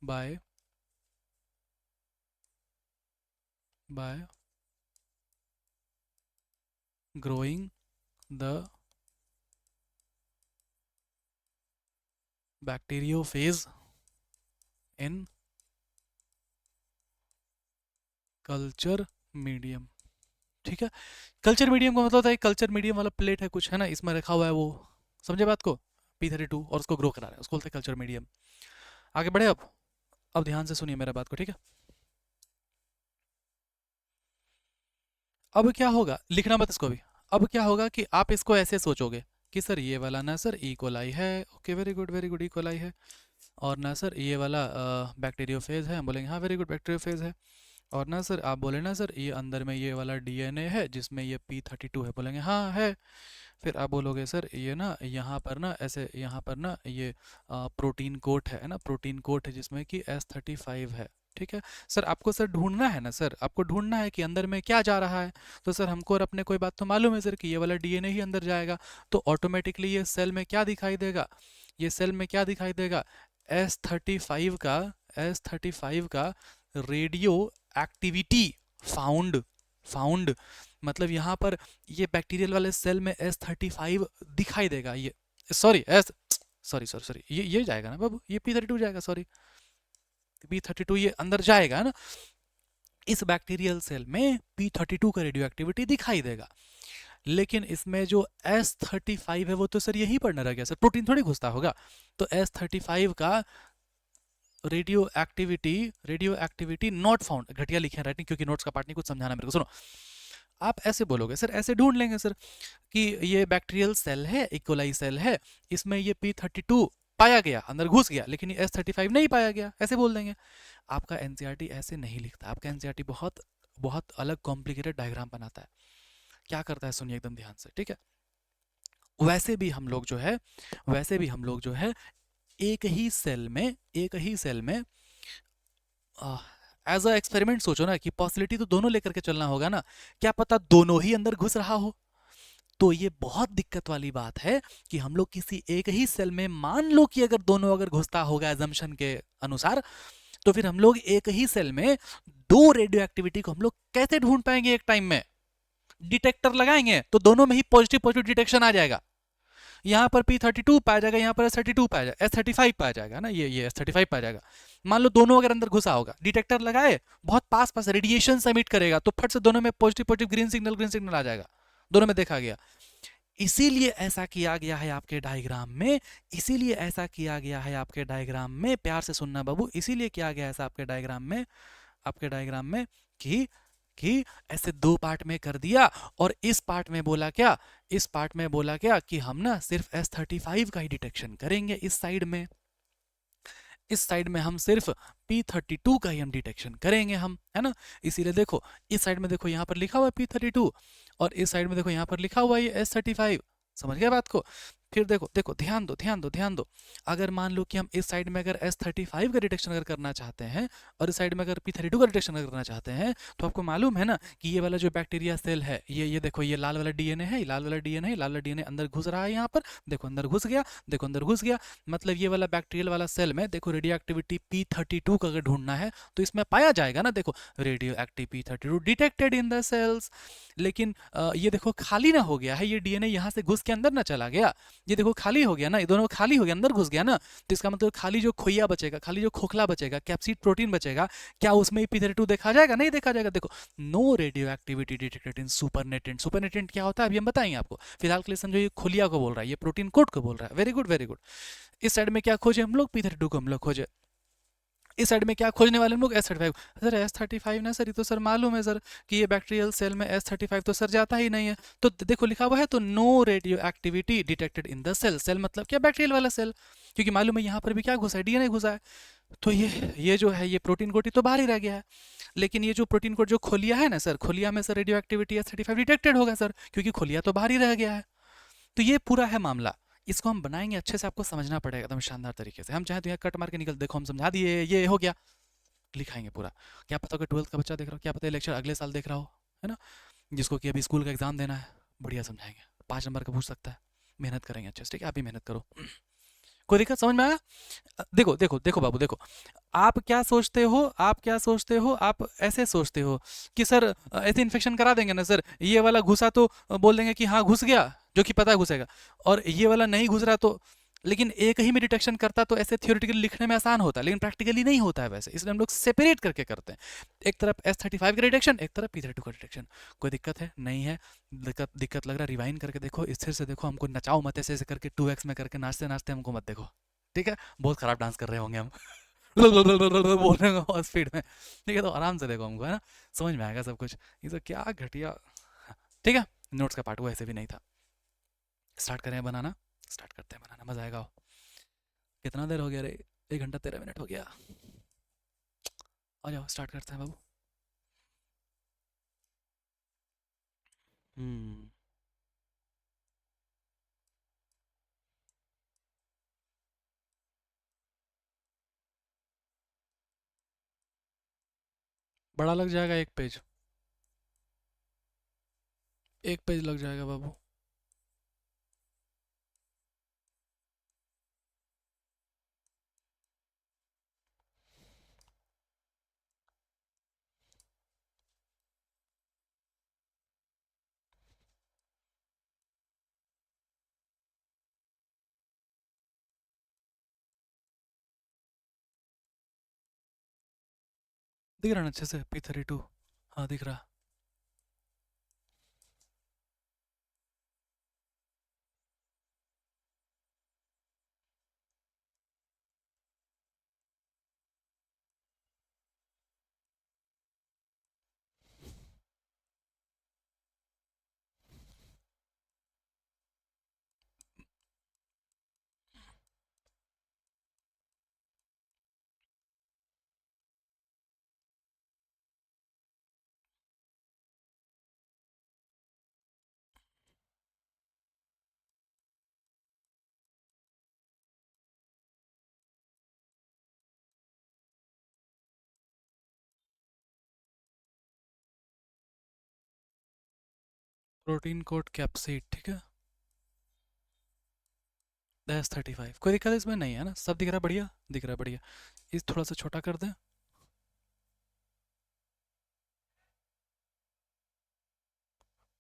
A: by growing the bacteriophage in culture medium, ठीक है। कल्चर मीडियम का मतलब होता है कल्चर मीडियम वाला प्लेट है कुछ, है ना, इसमें रखा हुआ है वो, समझे बात को, P32, और उसको ग्रो करा रहे हैं, उसको बोलते हैं कल्चर मीडियम। आगे बढ़े अब ध्यान से सुनिए मेरा बात को, ठीक है। अब क्या होगा, लिखना मत इसको भी। अब क्या होगा कि आप इसको ऐसे सोचोगे कि सर ये वाला ना सर इकोलाई है, okay very good very good, E coli है। और ना सर ये वाला बैक्टीरियोफेज है, हम बोलेंगे हाँ वेरी गुड बैक्टीरियोफेज है। और ना सर आप बोले ना सर ये अंदर में ये वाला डीएनए है जिसमें ये P32 है, बोलेंगे हाँ है। फिर आप बोलोगे सर ये ना यहाँ पर ना ऐसे, यहाँ पर ना ये प्रोटीन कोट है ना, प्रोटीन कोट है जिसमें कि S35 है, ठीक है। सर आपको सर ढूंढना है ना, सर आपको ढूंढना है कि अंदर में क्या जा रहा है। तो सर हमको और अपने कोई बात तो मालूम है सर कि ये वाला डीएनए ही अंदर जाएगा, तो ऑटोमेटिकली ये सेल में क्या दिखाई देगा, ये सेल में क्या दिखाई देगा, S35 का, S35 का रेडियो एक्टिविटी फाउंड, फाउंड मतलब यहाँ पर ये बैक्टीरियल वाले सेल में S35 दिखाई देगा, ये sorry S sorry sorry sorry ये जाएगा ना बाबू, ये P32 जाएगा, सॉरी P32 ये अंदर जाएगा, है ना। इस बैक्टीरियल सेल में P32 का रेडियो एक्टिविटी दिखाई देगा। लेकिन इसमें जो S35 है वो तो सर यही पढ़ना रह गया सर, प्रोटीन थोड़ी घुसता होगा। तो S35 का रेडियो एक्टिविटी नॉट फाउंड, घटिया लिखे हैं राइटिंग, क्योंकि नोट्स का पार्ट नहीं, कुछ समझाना मेरे को, सुनो। आप ऐसे बोलोगे सर, ऐसे ढूंढ लेंगे सर कि ये बैक्टीरियल सेल है, इकोलाई सेल है, इसमें ये P32 पाया गया, अंदर घुस गया, लेकिन ये S35 नहीं पाया गया, ऐसे बोल देंगे। आपका एनसीईआरटी ऐसे नहीं लिखता, आपका एनसीईआरटी बहुत बहुत अलग कॉम्प्लिकेटेड डायग्राम बनाता है। क्या करता है सुनिए एकदम ध्यान से, ठीक है। वैसे भी हम लोग जो है, वैसे भी हम लोग जो है एक ही सेल में एज अ एक्सपेरिमेंट सोचो ना, कि पॉसिबिलिटी तो दोनों लेकर के चलना होगा ना, क्या पता दोनों ही अंदर घुस रहा हो। तो ये बहुत दिक्कत वाली बात है कि हम लोग किसी एक ही सेल में, मान लो कि अगर दोनों अगर घुसता होगा एजम्पशन के अनुसार, तो फिर हम लोग एक ही सेल में दो रेडियो एक्टिविटी को हम लोग कैसे ढूंढ पाएंगे एक टाइम में। डिटेक्टर लगाएंगे तो दोनों में ही पॉजिटिव पॉजिटिव डिटेक्शन आ जाएगा। यहाँ पर P32 पाया जाएगा, यहाँ पर S32 पाया जाएगा, S35 पाया जाएगा ना, ये S35 पाया जाएगा। मान लो दोनों अगर अंदर घुसा होगा, डिटेक्टर लगाए, बहुत पास पास रेडिएशन एमिट करेगा, तो फट से दोनों में पॉजिटिव पॉजिटिव ग्रीन सिग्नल आ जाएगा, दोनों में देखा गया। इसीलिए ऐसा किया गया है आपके डायग्राम में, इसीलिए ऐसा किया गया है आपके डायग्राम में, प्यार से सुनना बाबू, इसीलिए किया गया ऐसा आपके डायग्राम में, आपके डायग्राम में कि ऐसे दो पार्ट में कर दिया। और इस पार्ट में बोला क्या, इस पार्ट में बोला क्या कि हम ना सिर्फ S35 का ही डिटेक्शन करेंगे इस साइड में, इस साइड में हम सिर्फ P32 का ही हम डिटेक्शन करेंगे हम, है ना। इसीलिए देखो इस साइड में देखो यहाँ पर लिखा हुआ है P32, और इस साइड में देखो यहाँ पर लिखा हुआ है ये S35। समझ गया बात को। फिर देखो देखो ध्यान दो ध्यान दो ध्यान दो, अगर मान लो कि हम इस साइड में अगर S35 का डिटेक्शन अगर करना चाहते हैं, और इस साइड में अगर P32 का डिटेक्शन अगर करना चाहते हैं, तो आपको मालूम है ना कि ये वाला जो बैक्टीरिया सेल है, ये देखो, ये लाल वाला डीएनए है, लाल वाला डीएनए है, लाल वाला डीएनए अंदर घुस रहा है यहाँ पर, देखो अंदर घुस गया, देखो अंदर घुस गया। मतलब ये वाला बैक्टीरियल वाला सेल में देखो रेडियो एक्टिविटी P32 का अगर ढूंढना है तो इसमें पाया जाएगा ना, देखो radioactive P32 detected in the cells. लेकिन ये देखो खाली ना हो गया है, ये डीएनए यहाँ से घुस के अंदर ना चला गया, ये देखो खाली हो गया ना, ये दोनों खाली हो गया, अंदर घुस गया ना, तो इसका मतलब खाली जो खोइया बचेगा, खाली जो खोखला बचेगा, कैप्सिड प्रोटीन बचेगा, क्या उसमें P32 देखा जाएगा? नहीं देखा जाएगा। देखो no radioactivity detected in supernatant. Supernatant क्या होता है अभी हम बताएंगे आपको, फिलहाल के लिए समझो ये खोलिया को बोल रहा है, ये प्रोटीन कोड को बोल रहा है। Very good very good. इस साइड में क्या खोजे हम लोग, P32 को हम लोग खोजे। इस साइड में क्या खोजने वाले हम लोग, S35। सर S35 ना सर, ये तो सर मालूम है सर कि ये बैक्टीरियल सेल में S35 तो सर जाता ही नहीं है। तो देखो लिखा हुआ है, तो no radioactivity detected in the cell. Cell मतलब क्या, बैक्टीरियल वाला सेल, क्योंकि मालूम है यहाँ पर भी क्या घुसा है, डीएनए घुसा है। तो ये जो है ये प्रोटीन कोट तो बाहर ही रह गया है। लेकिन ये जो प्रोटीन कोट जो खोलिया है ना सर, खोलिया में sir radio activity S35 detected होगा सर, क्योंकि खोलिया तो बाहर ही रह गया है। तो ये पूरा है मामला। इसको हम बनाएंगे अच्छे से, आपको समझना पड़ेगा एकदम शानदार तरीके से। हम चाहे तो यहाँ कट मार के निकल, देखो हम समझा दिए, ये हो गया, लिखाएंगे पूरा। क्या पता कि 12th का बच्चा देख रहा हो, क्या पता लेक्चर अगले साल देख रहा हो, है ना, जिसको कि अभी स्कूल का एग्जाम देना है, बढ़िया समझाएंगे, 5 नंबर का पूछ सकता है। मेहनत करेंगे अच्छे से, ठीक है, आप भी मेहनत करो। कोई दिक्कत समझ में आया? देखो देखो देखो बाबू देखो, आप क्या सोचते हो, आप क्या सोचते हो, आप ऐसे सोचते हो कि सर ऐसे इन्फेक्शन करा देंगे ना सर, ये वाला घुसा तो बोल देंगे कि हाँ घुस गया, जो कि पता है घुसेगा, और ये वाला नहीं घुस रहा तो, लेकिन एक ही में डिटेक्शन करता तो ऐसे थियोरेटिकली लिखने में आसान होता है, लेकिन प्रैक्टिकली नहीं होता है वैसे, इसलिए हम लोग सेपरेट करके करते हैं। एक तरफ S35 का डिटेक्शन, एक तरफ P32 का डिटेक्शन। कोई दिक्कत है? नहीं है। दिक्कत दिक्कत लग रहा है, रिवाइंड करके देखो, स्थिर से देखो, हमको नचाओ मत ऐसे ऐसे करके 2x में करके नाचते नाचते हमको मत देखो, ठीक है। बहुत खराब डांस कर रहे होंगे हम बोल रहे होंगे स्पीड में, ठीक है, तो आराम से देखो हमको, है ना, समझ में आएगा सब कुछ। ये तो क्या घटिया, ठीक है। नोट्स का पार्ट वो ऐसे भी नहीं था। स्टार्ट करें बनाना, स्टार्ट करते हैं बनाना, मजा आएगा। कितना देर हो गया रे, 1 घंटा 13 मिनट हो गया। आ जाओ स्टार्ट करते हैं बाबू। हम्म। बड़ा लग जाएगा एक पेज, एक पेज लग जाएगा बाबू। दिख रहा ना अच्छे से P32? हाँ दिख रहा। प्रोटीन कोड कैप्सिड, ठीक है। -35, कोई दिक्कत इसमें नहीं है ना, सब दिख रहा है, बढ़िया दिख रहा है, बढ़िया। इस थोड़ा सा छोटा कर दें,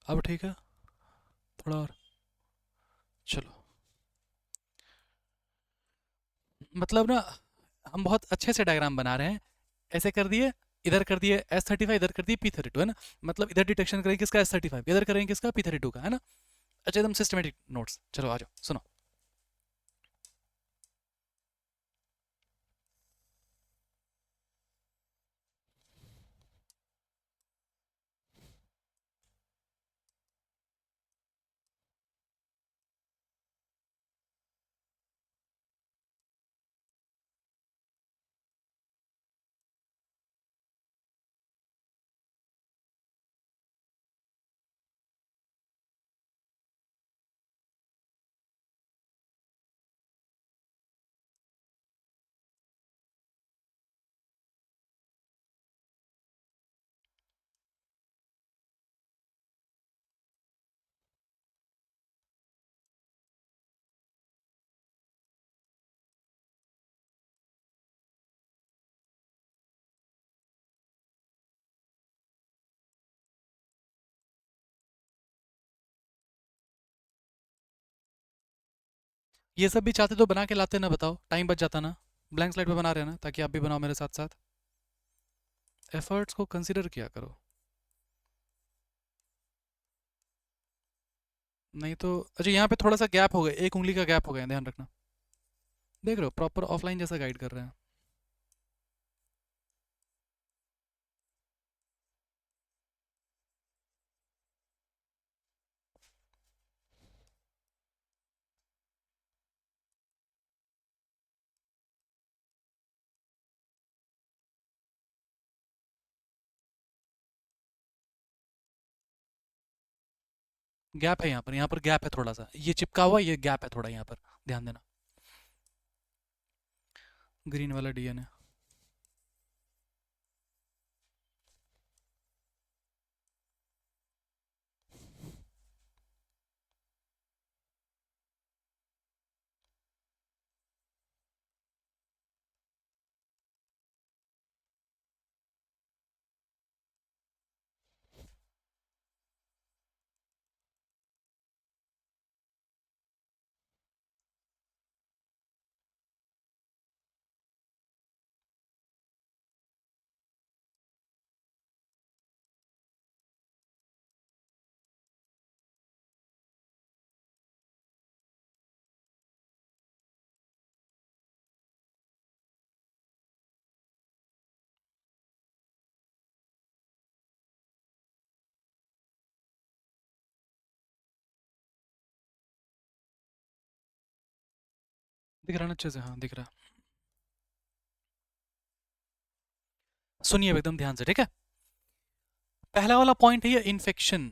A: अब ठीक है, थोड़ा और, चलो। मतलब ना, हम बहुत अच्छे से डायग्राम बना रहे हैं। ऐसे कर दिए, इधर कर दिए S35, इधर कर दिए P32, है ना। मतलब इधर डिटेक्शन करेंगे किसका, S35, इधर करेंगे किसका, P32 का, है ना। अच्छा, एकदम सिस्टमेटिक नोट्स, चलो आ जाओ सुनो। ये सब भी चाहते तो बना के लाते ना, बताओ टाइम बच जाता ना। ब्लैंक स्लाइड पे बना रहे हैं ना, ताकि आप भी बनाओ मेरे साथ साथ। एफर्ट्स को कंसिडर किया करो, नहीं तो। अच्छा, यहाँ पे थोड़ा सा गैप हो गया, एक उंगली का गैप हो गया, ध्यान रखना। देख रहे हो, प्रॉपर ऑफलाइन जैसा गाइड कर रहे हैं। गैप है यहाँ पर, यहाँ पर गैप है थोड़ा सा, ये चिपका हुआ, ये गैप है थोड़ा यहाँ पर, ध्यान देना। ग्रीन वाला डीएनए। दिख रहा ना अच्छे से, हाँ दिख रहा। सुनिए एकदम ध्यान से, ठीक है। पहला वाला पॉइंट है ये इन्फेक्शन।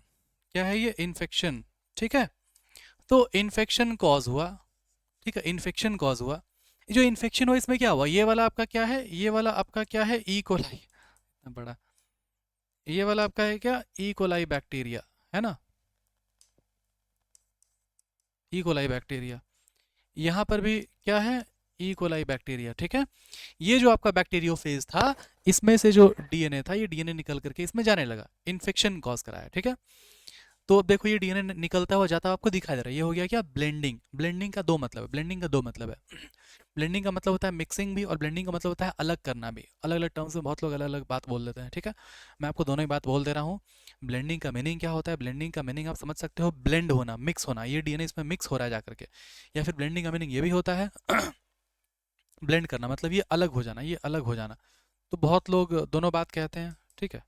A: क्या है ये, इन्फेक्शन, ठीक है। तो इन्फेक्शन कॉज हुआ, ठीक है, इन्फेक्शन कॉज हुआ। ये जो इन्फेक्शन हुआ इसमें क्या हुआ, ये वाला आपका क्या है, ये वाला आपका क्या है, ई कोलाई, बड़ा, ये वाला आपका है क्या, ई कोलाई बैक्टीरिया, है ना, ई कोलाई बैक्टीरिया। यहाँ पर भी क्या है, ई कोलाई बैक्टीरिया, ठीक है। ये जो आपका बैक्टीरियोफेज था, इसमें से जो डीएनए था, ये डीएनए निकल करके इसमें जाने लगा, इन्फेक्शन कॉज कराया, ठीक है। तो अब देखो, ये डीएनए निकलता हुआ जाता हुआ आपको दिखाई दे रहा है, ये हो गया क्या, ब्लेंडिंग। ब्लेंडिंग का दो मतलब है, ब्लेंडिंग का दो मतलब है। ब्लेंडिंग का मतलब होता है मिक्सिंग भी, और ब्लेंडिंग का मतलब होता है अलग करना भी। अलग अलग टर्म्स में बहुत लोग अलग अलग बात बोल देते हैं, ठीक है। मैं आपको दोनों ही बात बोल दे रहा हूँ। ब्लेंडिंग का मीनिंग क्या होता है, ब्लेंडिंग का मीनिंग आप समझ सकते हो, ब्लेंड होना, मिक्स होना, ये डीएनए इसमें मिक्स हो रहा है जाकर के। या फिर ब्लेंडिंग का मीनिंग ये भी होता है ब्लेंड करना, मतलब ये अलग हो जाना, ये अलग हो जाना। तो बहुत लोग दोनों बात कहते हैं, ठीक है,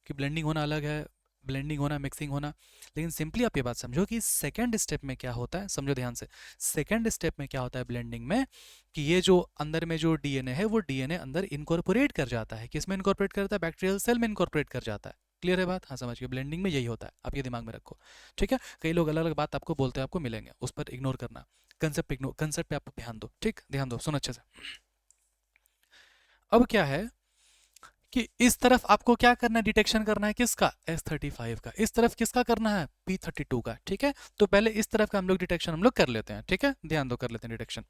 A: कि ब्लेंडिंग होना अलग है, ब्लेंडिंग होना, मिक्सिंग होना। लेकिन सिंपली आप ये बात समझो कि सेकंड स्टेप में क्या होता है, समझो ध्यान से। सेकंड स्टेप में क्या होता है ब्लेंडिंग में, कि ये जो अंदर में जो डीएनए है, वो डीएनए अंदर इनकॉर्पोरेट कर जाता है। किस में इनकॉर्पोरेट करता है, बैक्टीरियल सेल में इनकॉर्पोरेट कर जाता है। क्लियर है बात, हाँ समझ गए, ब्लेंडिंग में यही होता है, आप ये दिमाग में रखो, ठीक है। कई लोग अलग अलग बात आपको बोलते हैं, आपको मिलेंगे, उस पर इग्नोर करना। कंसेप्ट इग्नोर, कंसेप्ट पे आप ध्यान दो, ठीक, ध्यान दो, सुनो अच्छे से। अब क्या है कि इस तरफ आपको क्या करना है, डिटेक्शन करना है किसका, S35 का, इस तरफ किसका करना है, P32 का, ठीक है। तो पहले इस तरफ का हम लोग डिटेक्शन हम लोग कर लेते हैं, ठीक है, ध्यान दो, कर लेते हैं डिटेक्शन।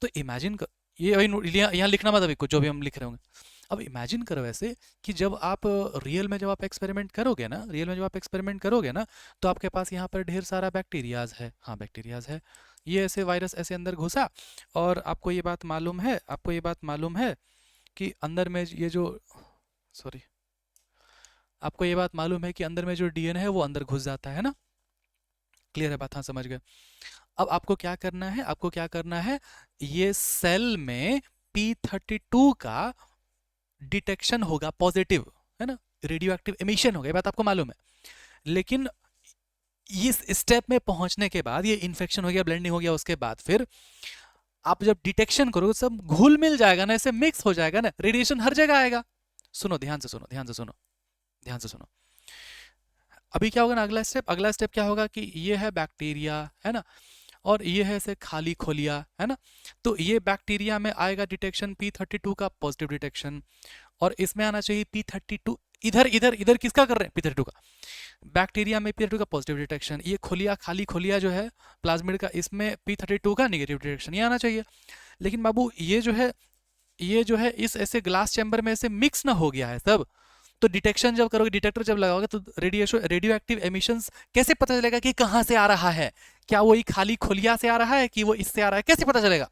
A: तो इमेजिन कर, ये अभी यहाँ लिखना मत अभी कुछ, जो भी हम लिख रहे होंगे। अब इमेजिन करो ऐसे कि जब आप रियल में जब आप एक्सपेरिमेंट करोगे ना, रियल में जब आप एक्सपेरिमेंट करोगे ना, तो आपके पास यहाँ पर ढेर सारा बैक्टीरियाज है, हाँ बैक्टीरियाज है, ये ऐसे वायरस ऐसे अंदर घुसा, और आपको ये बात मालूम है, आपको ये बात मालूम है कि अंदर में ये जो, सॉरी, आपको ये बात मालूम है कि अंदर में जो डीएनए है वो अंदर घुस जाता है ना, क्लियर है बात, हाँ समझ गए। अब आपको क्या करना है, आपको क्या करना है, ये सेल में P32 का डिटेक्शन होगा पॉजिटिव, है ना, रेडियो एक्टिव एमिशन होगा, ये बात आपको मालूम है। लेकिन इस स्टेप में पहुंचने के बाद ये इन्फेक्शन हो गया, ब्लेंडिंग हो गया, उसके बाद फिर आप जब डिटेक्शन करोगे सब घुल मिल जाएगा ना, ऐसे मिक्स हो जाएगा ना, रेडिएशन हर जगह आएगा। सुनो ध्यान से, सुनो ध्यान से, सुनो ध्यान से, सुनो। अभी क्या होगा ना, अगला स्टेप क्या होगा कि ये है बैक्टीरिया, है ना, और ये है ऐसे खाली खोलिया, है ना। तो ये बैक्टीरिया में आएगा डिटेक्शन P32 का पॉजिटिव डिटेक्शन, और इसमें आना चाहिए P32, इधर इधर इधर किसका कर रहे हैं, P32 का, बैक्टीरिया में P32 का पॉजिटिव डिटेक्शन, ये खोलिया खाली खोलिया जो है प्लाज्मिड का, इसमें P32 का नेगेटिव डिटेक्शन, ये आना चाहिए। लेकिन बाबू ये जो है इस ऐसे ग्लास चैम्बर में ऐसे मिक्स ना हो गया है सब, तो डिटेक्शन जब करोगे, डिटेक्टर जब लगाओगे, तो रेडियो एक्टिव एमिशंस कैसे पता चलेगा कि कहां से आ रहा है, क्या वो खाली खुलिया से आ रहा है कि वो इससे आ रहा है, कैसे पता चलेगा,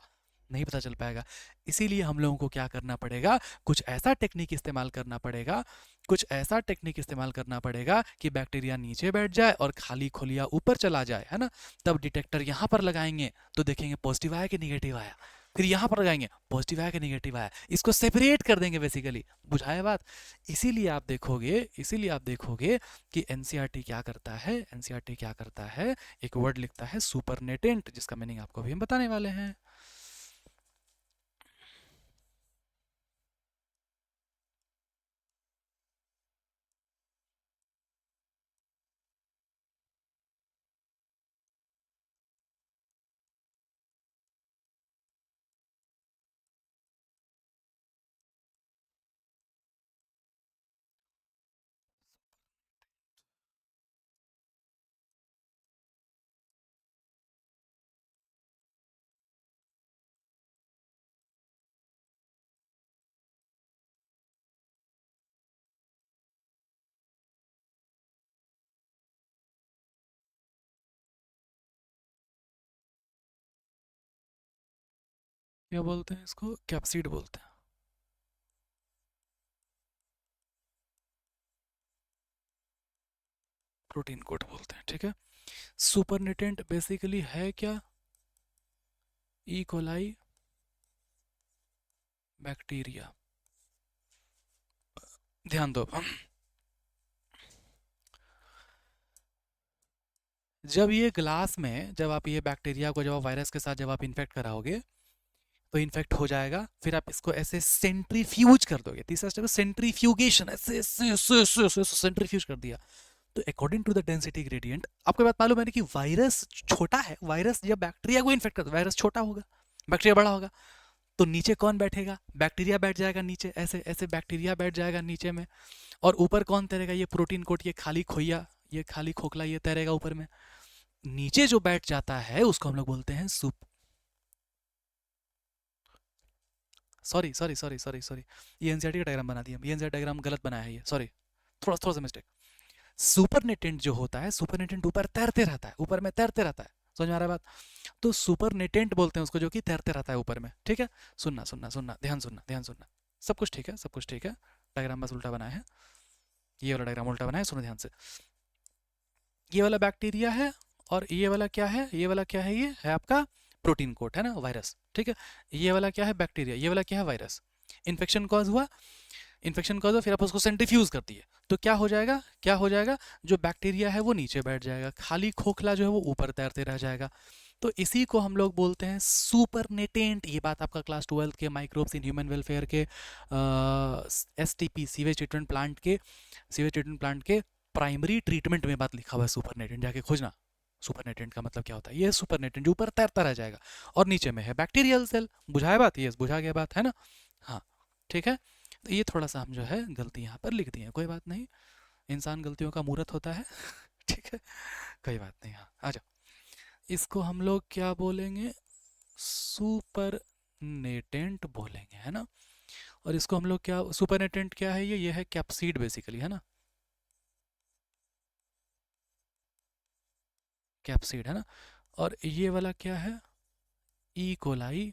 A: नहीं पता चल पाएगा। इसीलिए हम लोगों को क्या करना पड़ेगा, कुछ ऐसा टेक्निक इस्तेमाल करना पड़ेगा, कुछ ऐसा टेक्निक इस्तेमाल करना पड़ेगा कि बैक्टीरिया नीचे बैठ जाए और खाली खुलिया ऊपर चला जाए, है ना। तब डिटेक्टर यहां पर लगाएंगे तो देखेंगे पॉजिटिव आया कि निगेटिव आया, फिर यहां पर लगाएंगे पॉजिटिव आया कि निगेटिव आया, इसको सेपरेट कर देंगे बेसिकली, बुझाया बात। इसीलिए आप देखोगे कि एनसीईआरटी क्या करता है, एनसीईआरटी क्या करता है, एक वर्ड लिखता है सुपरनेटेंट, जिसका मीनिंग आपको भी हम बताने वाले हैं। क्या बोलते हैं इसको, कैप्सिड बोलते हैं, प्रोटीन कोट बोलते हैं, ठीक है। सुपरनेटेंट बेसिकली है क्या, ई कोलाई बैक्टीरिया, ध्यान दो। जब ये ग्लास में, जब आप ये बैक्टीरिया को, जब आप वायरस के साथ जब आप इन्फेक्ट कराओगे, तो इन्फेक्ट हो जाएगा, फिर आप इसको ऐसे सेंट्रीफ्यूज कर दोगे, तीसरा स्टेप है सेंट्रीफ्यूगेशन, ऐसे सेंट्रीफ्यूज कर दिया, तो according to the density gradient, आपको बात मालूम है ना कि वायरस छोटा है, वायरस जब बैक्टीरिया को इन्फेक्ट करता है, वायरस छोटा होगा, बैक्टीरिया बड़ा होगा, तो नीचे कौन बैठेगा, बैक्टीरिया बैठ जाएगा नीचे, ऐसे ऐसे बैक्टीरिया बैठ जाएगा नीचे में, और ऊपर कौन तैरेगा, ये प्रोटीन कोट, ये खाली खोइया, ये खाली खोखला, ये तैरेगा ऊपर में। नीचे जो बैठ जाता है उसको हम लोग बोलते हैं soup, sorry sorry sorry sorry sorry, ये एनसीईआरटी का डायग्राम बना दिया, ये एनसीईआरटी डायग्राम गलत बनाया है ये, सॉरी, थोड़ा थोड़ा सा मिस्टेक। सुपरनेटेंट जो होता है, सुपरनेटेंट ऊपर तैरते रहता है, ऊपर में तैरते रहता है, समझ में आ रहा है बात, तो सुपरनेटेंट बोलते हैं उसको, जो कि तैरते रहता है ऊपर में, ठीक है। सुनना सुनना सुनना, ध्यान सुनना, ध्यान सुनना, सब कुछ ठीक है, सब कुछ ठीक है, डायग्राम बस उल्टा बनाया है, ये वाला डायग्राम उल्टा बनाया है, सुनो ध्यान से। ये वाला बैक्टीरिया है, और ये वाला क्या है, ये वाला क्या है, ये है आपका प्रोटीन कोट, है ना, वायरस, ठीक है। ये वाला क्या है, बैक्टीरिया, ये वाला क्या है, वायरस। इन्फेक्शन कॉज हुआ, इन्फेक्शन कॉज हुआ, फिर आप उसको सेंट्रीफ्यूज कर दिए, तो क्या हो जाएगा, क्या हो जाएगा, जो बैक्टीरिया है वो नीचे बैठ जाएगा, खाली खोखला जो है वो ऊपर तैरते रह जाएगा। तो इसी को हम लोग बोलते हैं सुपरनेटेंट। ये बात आपका क्लास 12 के माइक्रोब्स इन ह्यूमन वेलफेयर के STP, सीवेज ट्रीटमेंट प्लांट के, सीवेज ट्रीटमेंट प्लांट के प्राइमरी ट्रीटमेंट में बात लिखा हुआ है, सुपरनेटेंट, जाके खोजना सुपरनेटेंट का मतलब क्या होता है। ये सुपरनेटेंट जो ऊपर तैरता रह जाएगा, और नीचे में है बैक्टीरियल सेल, बुझाया बात, ये बुझा गया बात, है ना, हाँ ठीक है। तो ये थोड़ा सा हम जो है गलती यहाँ पर लिख दिए, कोई बात नहीं, इंसान गलतियों का मूर्त होता है। ठीक है, कोई बात नहीं। हाँ आ जाओ, इसको हम लोग क्या बोलेंगे, सुपर नेटेंट बोलेंगे, है ना। और इसको हम लोग क्या, सुपर नेटेंट क्या है, ये है कैप्सीड बेसिकली, है ना, कैप्सीड, है ना। और ये वाला क्या है, ई कोलाई,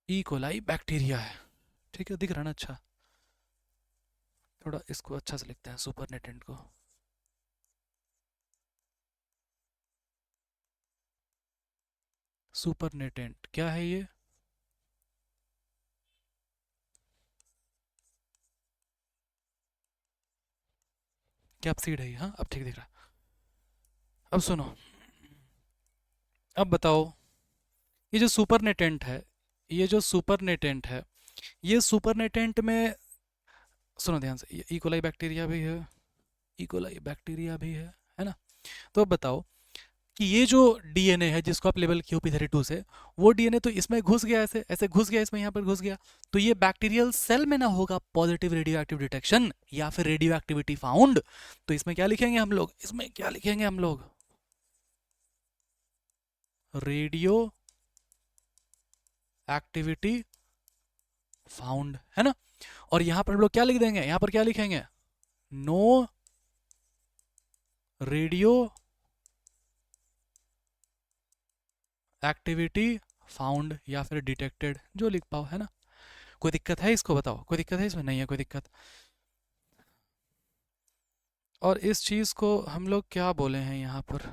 A: ई कोलाई बैक्टीरिया है। ठीक है, दिख रहा है ना, अच्छा, थोड़ा इसको अच्छा से लिखते हैं सुपर नेटेंट को। सुपर नेटेंट क्या है ये, कैप्सीड है ये, हाँ अब ठीक दिख रहा है। अब सुनो, अब बताओ, ये जो सुपर नेटेंट है, ये जो सुपर नेटेंट है, ये सुपर नेटेंट में, सुनो ध्यान से, ये इकोलाई बैक्टीरिया भी है, इकोलाई बैक्टीरिया भी है ना। तो अब बताओ कि ये जो डीएनए है जिसको आप लेबल किए p32 से, वो डीएनए तो इसमें घुस गया, ऐसे ऐसे घुस गया, इसमें यहाँ पर घुस गया, तो ये बैक्टीरियल सेल में ना होगा पॉजिटिव रेडियो एक्टिव डिटेक्शन या फिर रेडियो एक्टिविटी फाउंड, तो इसमें क्या लिखेंगे हम लोग, इसमें क्या लिखेंगे हम लोग, रेडियो एक्टिविटी फाउंड, है ना। और यहां पर हम लोग क्या लिख देंगे, यहां पर क्या लिखेंगे, नो रेडियो एक्टिविटी फाउंड या फिर डिटेक्टेड, जो लिख पाओ, है ना। कोई दिक्कत है इसको बताओ, कोई दिक्कत है इसमें, नहीं है कोई दिक्कत। और इस चीज को हम लोग क्या बोले हैं यहाँ पर,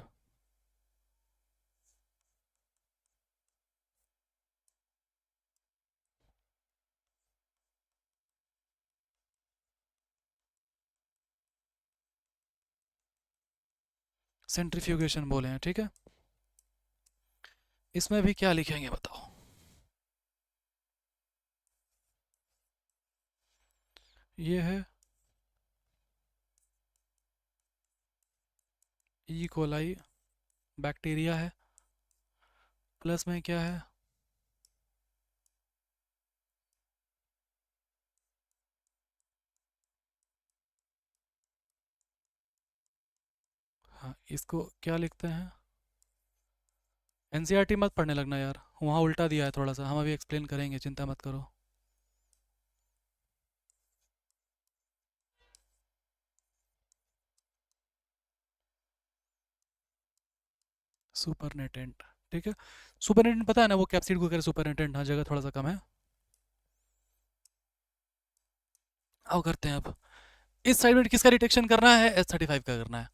A: सेंट्रीफ्यूगेशन बोले हैं, ठीक है। इसमें भी क्या लिखेंगे बताओ, ये है ई कोलाई बैक्टीरिया है, प्लस में क्या है, हाँ इसको क्या लिखते हैं, एनसीईआरटी मत पढ़ने लगना यार, वहाँ उल्टा दिया है थोड़ा सा, हम अभी एक्सप्लेन करेंगे, चिंता मत करो। सुपरनेटेंट, ठीक है, सुपरनेटेंट पता है ना, वो कैप्सिड को करे सुपरनेटेंट, हाँ जगह थोड़ा सा कम है। आओ करते हैं अब, इस साइड में किसका डिटेक्शन करना है, S35 का करना है।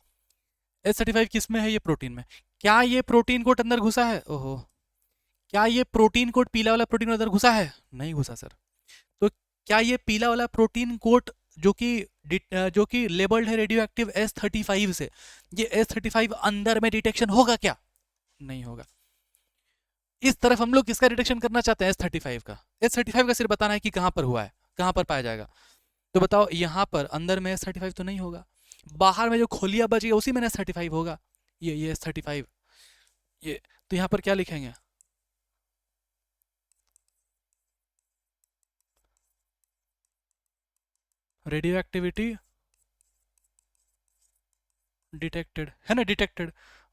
A: S35 किस में है, ये प्रोटीन में, क्या ये प्रोटीन कोट अंदर घुसा है, ओहो, क्या ये प्रोटीन कोट पीला वाला प्रोटीन अंदर घुसा है, नहीं घुसा सर। तो क्या ये पीला वाला प्रोटीन कोट जो कि जो कि लेबल्ड है रेडियो एक्टिव S35 से, ये S35 अंदर में डिटेक्शन होगा क्या, नहीं होगा। इस तरफ हम लोग किसका डिटेक्शन करना चाहते हैं, S35 का, S35 का सिर्फ बताना है कि कहां पर हुआ है, कहां पर पाया जाएगा। तो बताओ यहां पर अंदर में S35 तो नहीं होगा, बाहर में जो खोलिया बच गया उसी में S35 होगा, ये S35, ये, तो यहां पर क्या लिखेंगे, रेडियो एक्टिविटी डिटेक्टेड, है ना, डिटेक्टेड।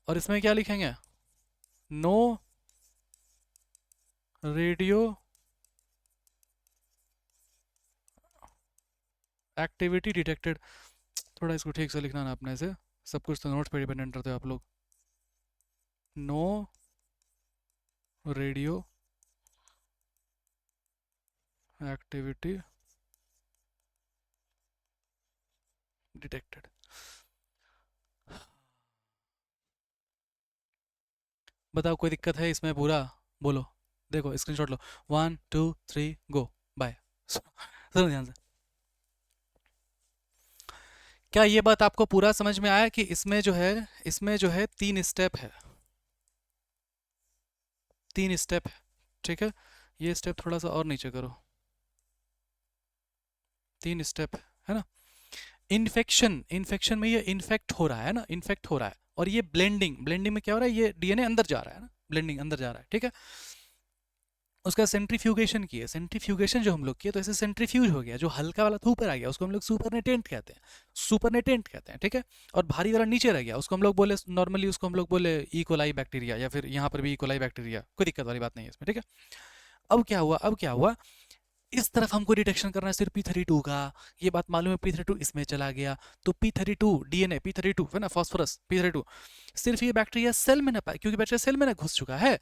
A: और इसमें क्या लिखेंगे, नो रेडियो एक्टिविटी डिटेक्टेड। थोड़ा इसको ठीक से लिखना ना अपने से, सब कुछ तो नोट्स पे डिपेंडेंट रहते हो आप लोग। No radioactivity detected. बताओ कोई दिक्कत है इसमें, पूरा बोलो, देखो स्क्रीनशॉट लो, 1 2 3 गो, बाय। सुनो ध्यान से, क्या ये बात आपको पूरा समझ में आया कि इसमें जो है, इसमें जो है 3 स्टेप है, 3 स्टेप है, ठीक है। ये स्टेप थोड़ा सा और नीचे करो, 3 स्टेप है ना। इन्फेक्शन, इन्फेक्शन में ये इन्फेक्ट हो रहा है ना, इन्फेक्ट हो रहा है, और ये ब्लेंडिंग, ब्लेंडिंग में क्या हो रहा है, ये डीएनए अंदर जा रहा है ना, ब्लेंडिंग अंदर जा रहा है, ठीक है। उसका सेंट्रीफ्यूगेशन किए, सेंट्रीफ्यूगेशन जो हम लोग किए तो ऐसे सेंट्रीफ्यूज हो गया, जो हल्का वाला था ऊपर आ गया, उसको हम लोग सुपरनेटेंट कहते हैं, सुपरनेटेंट कहते हैं, ठीक है। और भारी वाला नीचे रह गया, उसको हम लोग बोले नॉर्मली, उसको हम लोग बोले इकोलाई बैक्टीरिया, या फिर यहाँ पर भी इकोलाई बैक्टीरिया, कोई दिक्कत वाली बात नहीं है इसमें, ठीक है। अब क्या हुआ, इस तरफ हमको डिटेक्शन करना है सिर्फ P32 का, ये बात मालूम है, P32 इसमें चला गया, तो P32 डीएनए, P32 है ना, फास्फोरस P32, सिर्फ ये बैक्टीरिया सेल में ना पाए, क्योंकि बैक्टीरिया सेल में ना घुस चुका है,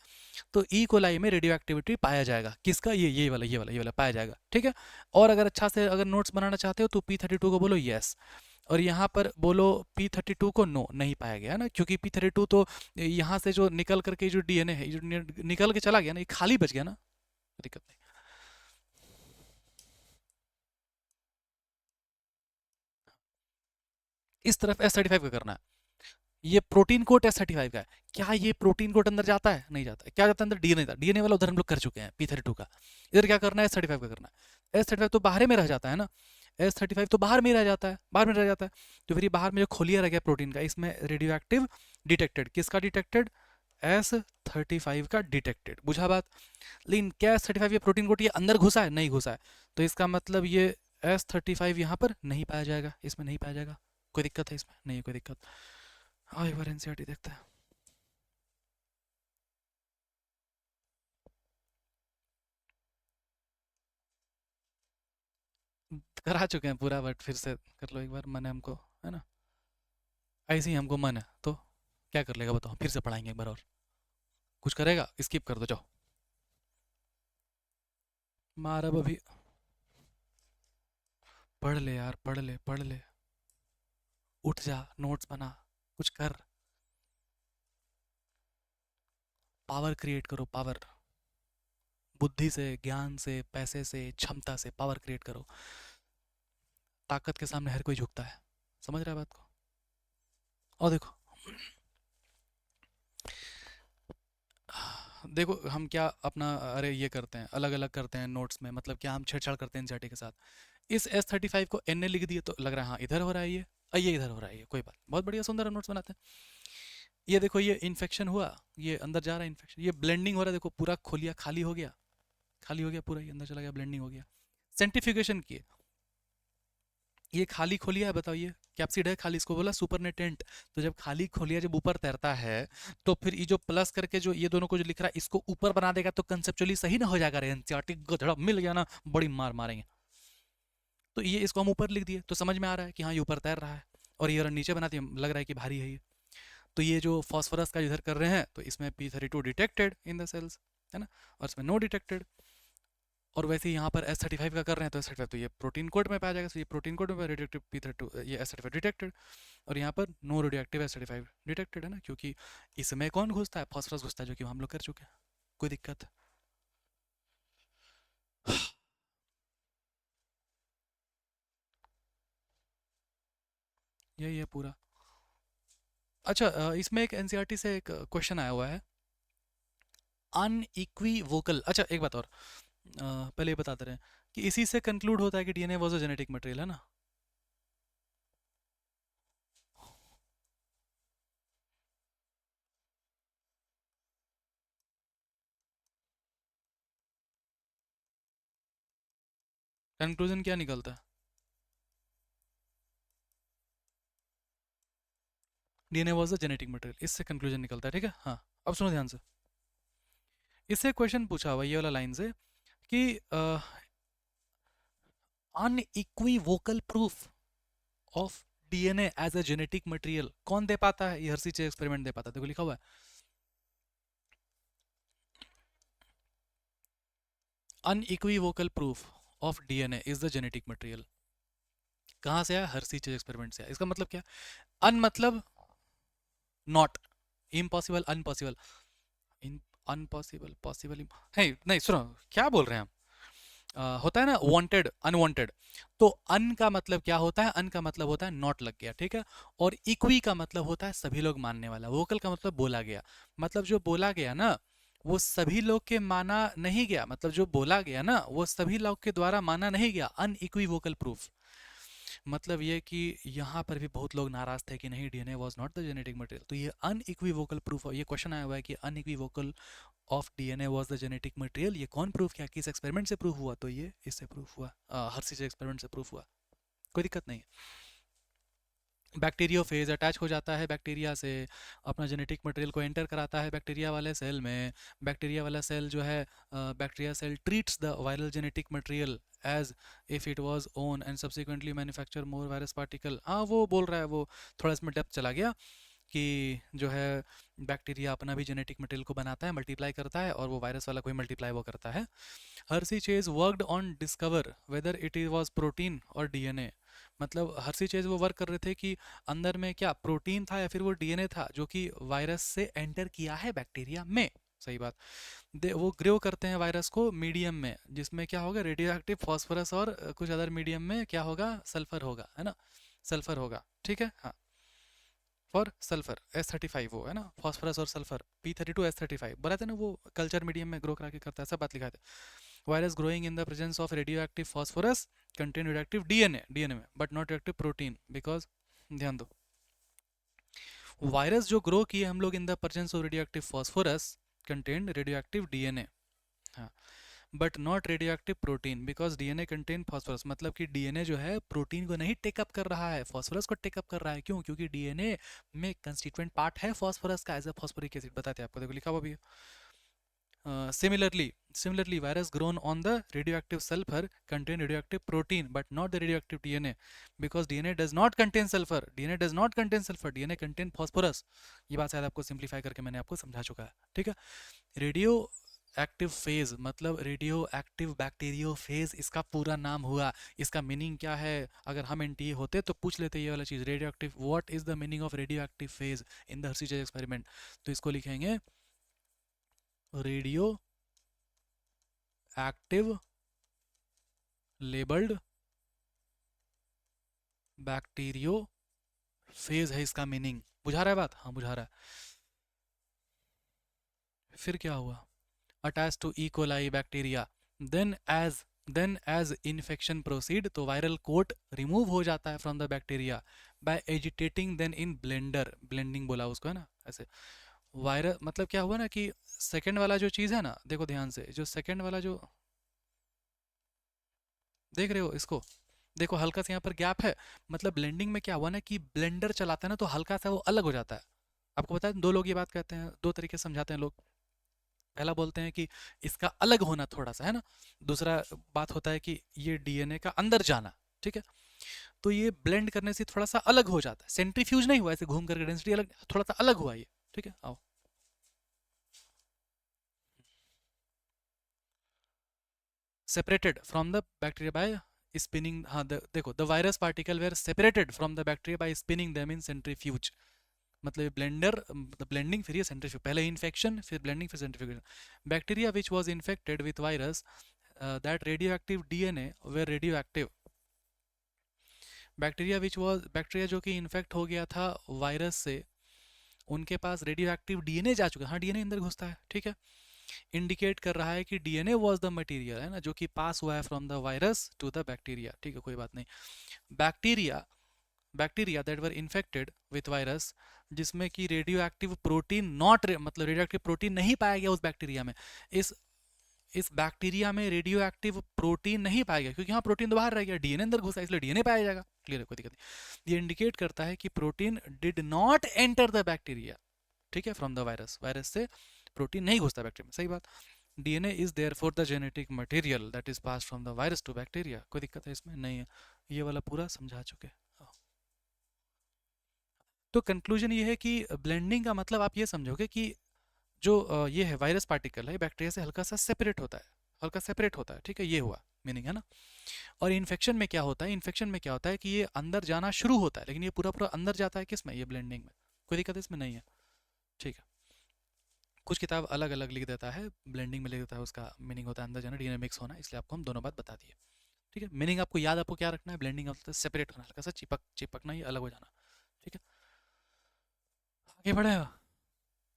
A: तो ई कोलाई में रेडियो एक्टिविटी पाया जाएगा, किसका, ये वाला पाया जाएगा, ठीक है। और अगर अच्छा से अगर नोट्स बनाना चाहते हो तो P32 को बोलो यस, और यहाँ पर बोलो P32 को नो, नहीं पाया गया ना, क्योंकि P32 तो यहाँ से जो निकल करके जो डीएनए है, जो निकल के चला गया ना, ये खाली बच गया ना, दिक्कत नहीं। इस तरफ S35 का करना है, ये प्रोटीन कोट S35 का है, क्या ये प्रोटीन कोट अंदर जाता है, नहीं जाता है, क्या जाता है अंदर, डीएनए था, डीएनए वाला उधर हम लोग कर चुके हैं P32 का, इधर क्या करना है, S35 का करना है। S35 तो बाहर में रह जाता है ना, S35 तो बाहर में रह जाता है, बाहर में रह जाता है, तो फिर ये बाहर में जो खोलिया रह गया प्रोटीन का, इसमें रेडियो एक्टिव डिटेक्टेड, किसका डिटेक्टेड, S35 का डिटेक्टेड, बुझा बात। लेकिन क्या S35 ये प्रोटीन कोट ये अंदर घुसा है, नहीं घुसा है, तो इसका मतलब ये S35 यहाँ पर नहीं पाया जाएगा, इसमें नहीं पाया जाएगा, कोई दिक्कत है इसमें, नहीं है कोई दिक्कत। हाँ, एक बार एनसीईआरटी देखते हैं। करा चुके हैं पूरा, बट फिर से कर लो एक बार, मन है हमको, है ना, ऐसे ही हमको मन है, तो क्या कर लेगा बताओ, फिर से पढ़ाएंगे एक बार और, कुछ करेगा, स्किप कर दो जाओ। मार अब अभी, पढ़ ले यार, पढ़ ले पढ़ ले, उठ जा, नोट्स बना, कुछ कर, पावर क्रिएट करो, पावर, बुद्धि से, ज्ञान से, पैसे से, क्षमता से पावर क्रिएट करो। ताकत के सामने हर कोई झुकता है, समझ रहा है बात को। और देखो, देखो हम क्या अपना, अरे ये करते हैं, अलग अलग करते हैं नोट्स में, मतलब क्या हम छेड़छाड़ करते हैं एनसीईआरटी के साथ। इस S35 को एन ने लिख दिए तो लग रहा है हाँ इधर हो रहा है, ये इधर हो रहा है, ये कोई बात, बहुत बढ़िया सुंदर हम नोट्स बनाते हैं। ये देखो, ये इन्फेक्शन हुआ, ये अंदर जा रहा है इन्फेक्शन, ये ब्लेंडिंग हो रहा है, देखो पूरा खोलिया खाली हो गया, खाली हो गया पूरा, ये अंदर चला गया, ब्लेंडिंग हो गया, सेंट्रीफ्यूगेशन किए, ये खाली खोलिया है, बताओ ये कैप्सिड है खाली, इसको बोला सुपरनेटेंट। तो जब खाली खोलिया जब ऊपर तैरता है, तो फिर ये जो प्लस करके जो ये दोनों को जो लिख रहा है, इसको ऊपर बना देगा, तो कंसेप्चुअली सही ना हो जाएगा, रे एनसीईआरटी गधड़ा मिल गया ना, बड़ी मार मारेंगे। तो ये इसको हम ऊपर लिख दिए, तो समझ में आ रहा है कि हाँ ये ऊपर तैर रहा है, और ये नीचे बना दिया, लग रहा है कि भारी है ये। तो ये जो फॉस्फोरस का इधर कर रहे हैं, तो इसमें P32 detected in the sales, है ना, और इसमें नो डिटेक्टेड। और वैसे ही यहाँ पर S35 का कर रहे हैं, तो S35 तो ये प्रोटीन कोड में पाया जाएगा, तो ये प्रोटीन कोड में रेडियो एक्टिव P32, ये S35 डिटेक्टेड, और यहाँ पर no radio active S35 detected, है ना, क्योंकि इसमें कौन घुसता है, फॉस्फोरस घुसता है, जो कि हम लोग कर चुके हैं, कोई दिक्कत। यही है पूरा। अच्छा, इसमें एक एनसीईआरटी से एक क्वेश्चन आया हुआ है, अनइक्वीवोकल, अच्छा एक बात और, पहले ये बताते रहे कि इसी से कंक्लूड होता है कि DNA was a genetic material, है ना। कंक्लूजन क्या निकलता है, DNA was a genetic material, इससे कंक्लूजन निकलता है, ठीक है। हाँ, अब सुनो ध्यान से, इससे क्वेश्चन पूछा हुआ ये वाला लाइन से कि unequivocal proof of DNA as a genetic material कौन दे पाता है, ये हर्सी चे एक्सपेरिमेंट दे पाता है, देखो लिखा हुआ है, unequivocal proof of DNA is the genetic material. कहाँ से आया, हर्सी चेज एक्सपेरिमेंट से आया। इसका मतलब क्या, अन मतलब not, impossible, impossible, impossible, possible है, नहीं सुनो क्या बोल रहे हैं हम, होता है ना वांटेड अनवांटेड, तो अन का मतलब क्या होता है, अन का मतलब होता है नॉट लग गया, ठीक है। और इक्वी का मतलब होता है सभी लोग मानने वाला, वोकल का मतलब बोला गया, मतलब जो बोला गया ना वो सभी लोग के माना नहीं गया, मतलब जो बोला गया ना वो सभी लोग के द्वारा माना नहीं गया, अनइक्वी वोकल प्रूफ। मतलब ये कि यहाँ पर भी बहुत लोग नाराज थे कि नहीं, DNA was not the genetic material. तो ये अनइक्विवोकल प्रूफ, ये क्वेश्चन आया हुआ है कि unequivocal of DNA was the genetic material, ये कौन प्रूफ किया, किस एक्सपेरिमेंट से प्रूफ हुआ? तो ये इससे प्रूफ हुआ, हर्सी से एक्सपेरिमेंट से प्रूफ हुआ, कोई दिक्कत नहीं है। बैक्टीरियोफेज अटैच हो जाता है बैक्टीरिया से, अपना जेनेटिक मटेरियल को एंटर कराता है बैक्टीरिया वाले सेल में। बैक्टीरिया वाला सेल जो है, bacteria cell treats the viral genetic material as if it was own and subsequently manufacture more virus particle. हाँ वो बोल रहा है, वो थोड़ा इसमें डेप्थ चला गया कि जो है बैक्टीरिया अपना भी जेनेटिक मटेरियल को बनाता है, मल्टीप्लाई करता है, और वो वायरस वाला कोई मल्टीप्लाई वो करता है। Hershey chase worked on discover whether it was protein और डीएनए। मतलब हर्सी चेज वो वर्क कर रहे थे कि अंदर में क्या प्रोटीन था या फिर वो डीएनए था जो कि वायरस से एंटर किया है बैक्टीरिया में। सही बात। वो ग्रो करते हैं वायरस को मीडियम में, जिसमें क्या होगा, रेडियो एक्टिव फॉस्फोरस, और कुछ अदर मीडियम में क्या होगा, सल्फर होगा, है ना, सल्फर होगा, ठीक है। हाँ, फॉर सल्फर S35 वो है ना, फॉस्फोरस और सल्फर P32S35 बोला था ना, वो कल्चर मीडियम में ग्रो करा के करता है, सब बात लिखा है। Virus growing in the presence of radioactive phosphorus contain radioactive DNA में but not radioactive protein because, ध्यान दो, वायरस जो ग्रो किए हम लोग in the presence of radioactive phosphorus contain radioactive DNA, हाँ, but not radioactive protein because DNA contain phosphorus. मतलब कि डीएनए जो है प्रोटीन को नहीं टेकअप कर रहा है, फॉस्फोरस को टेकअप कर रहा है। क्यों? क्योंकि डीएनए में कंस्टिट्यूएंट पार्ट है फॉस्फोरस का, एज अ फॉस्फोरिक एसिड, बताते हैं आपको, देखो लिखा हुआ भी है। Similarly, virus grown on the radioactive sulfur contain radioactive protein but not the radioactive DNA because DNA does not contain sulfur. DNA does not contain sulfur. DNA contain phosphorus. ये बात शायद आपको सिंप्लीफाई करके मैंने आपको समझा चुका है, ठीक है। रेडियो एक्टिव फेज मतलब रेडियो एक्टिव बैक्टीरियो फेज, इसका पूरा नाम हुआ। इसका मीनिंग क्या है? अगर हम एनटीए होते तो पूछ लेते ये वाला चीज, radio active, what is the meaning of radio active phase in the Hershey chase experiment. तो इसको लिखेंगे radio active labelled bacterio phase है इसका मीनिंग। बुझा रहा है बात? हाँ बुझा रहा है। फिर क्या हुआ? Attach to E coli bacteria, then as infection proceed, तो वायरल कोट रिमूव हो जाता है from the bacteria by agitating them in blender, blending बोला उसको, है ना, ऐसे। वायरल मतलब क्या हुआ ना कि सेकंड वाला जो चीज़ है ना, देखो ध्यान से, जो सेकंड वाला जो देख रहे हो इसको, देखो हल्का सा यहाँ पर गैप है। मतलब ब्लेंडिंग में क्या हुआ ना कि ब्लेंडर चलाता है ना तो हल्का सा वो अलग हो जाता है। आपको पता है, दो लोग ये बात कहते हैं, दो तरीके से समझाते हैं लोग। पहला बोलते हैं कि इसका अलग होना थोड़ा सा, है ना। दूसरा बात होता है कि ये डीएनए का अंदर जाना, ठीक है। तो ये ब्लेंड करने से थोड़ा सा अलग हो जाता है, सेंट्रीफ्यूज नहीं हुआ ऐसे घूम करके, डेंसिटी अलग, थोड़ा सा अलग हुआ ये, ठीक है। आओ, separated from the bacteria by spinning, हाँ देखो, the virus particle were separated from the bacteria by spinning them in centrifuge. मतलब ये ब्लेंडर, ब्लेंडिंग फिर ये सेंट्रीफ्यूज, पहले इन्फेक्शन फिर ब्लेंडिंग फिर centrifugation. Bacteria which was infected with virus that radioactive DNA were radioactive. Bacteria जो कि infect हो गया था वायरस से, उनके पास रेडियो एक्टिव डीएनए जा चुका है। हाँ, डीएनए अंदर घुसता है, ठीक है। इंडिकेट कर रहा है कि डीएनए वाज द मटेरियल, है ना, जो कि पास हुआ है from the virus to the bacteria, ठीक है, कोई बात नहीं। Bacteria that were infected with virus, जिसमें कि रेडियो एक्टिव प्रोटीन मतलब रेडियो एक्टिव प्रोटीन नहीं पाया गया उस बैक्टीरिया में। इस इस बैक्टीरिया में रेडियो एक्टिव प्रोटीन नहीं पाया गया, क्योंकि यहाँ प्रोटीन तो बाहर रह गया, डीएनए अंदर घुसा, इसलिए डीएनए पाया जाएगा। क्लियर है, कोई दिक्कत नहीं। ये इंडिकेट करता है कि protein did not enter the bacteria, ठीक है, फ्रॉम द वायरस। वायरस से प्रोटीन नहीं घुसता बैक्टीरिया में, सही बात। DNA is there for the genetic material that is pass from the virus to bacteria. कोई दिक्कत है इसमें? नहीं है। ये वाला पूरा समझा चुके। तो कंक्लूजन ये है कि ब्लेंडिंग का मतलब आप ये समझोगे कि जो ये है वायरस पार्टिकल है, बैक्टीरिया से हल्का सा सेपरेट होता है, हल्का सेपरेट होता है, ठीक है, ये हुआ मीनिंग, है ना। और इन्फेक्शन में क्या होता है? इन्फेक्शन में क्या होता है कि ये अंदर जाना शुरू होता है, लेकिन ये पूरा पूरा अंदर जाता है किस में? ये ब्लेंडिंग में। कोई दिक्कत इसमें नहीं है, ठीक है। कुछ किताब अलग अलग लिख देता है, ब्लेंडिंग में लिख देता है उसका मीनिंग होता है अंदर जाना, डीएनए मिक्स होना, इसलिए आपको हम दोनों बात बता दिए, ठीक है। मीनिंग आपको याद, आपको क्या रखना है? ब्लेंडिंग मतलब सेपरेट होना, हल्का सा चिपकना, ये अलग हो जाना, ठीक है। आगे बढ़े,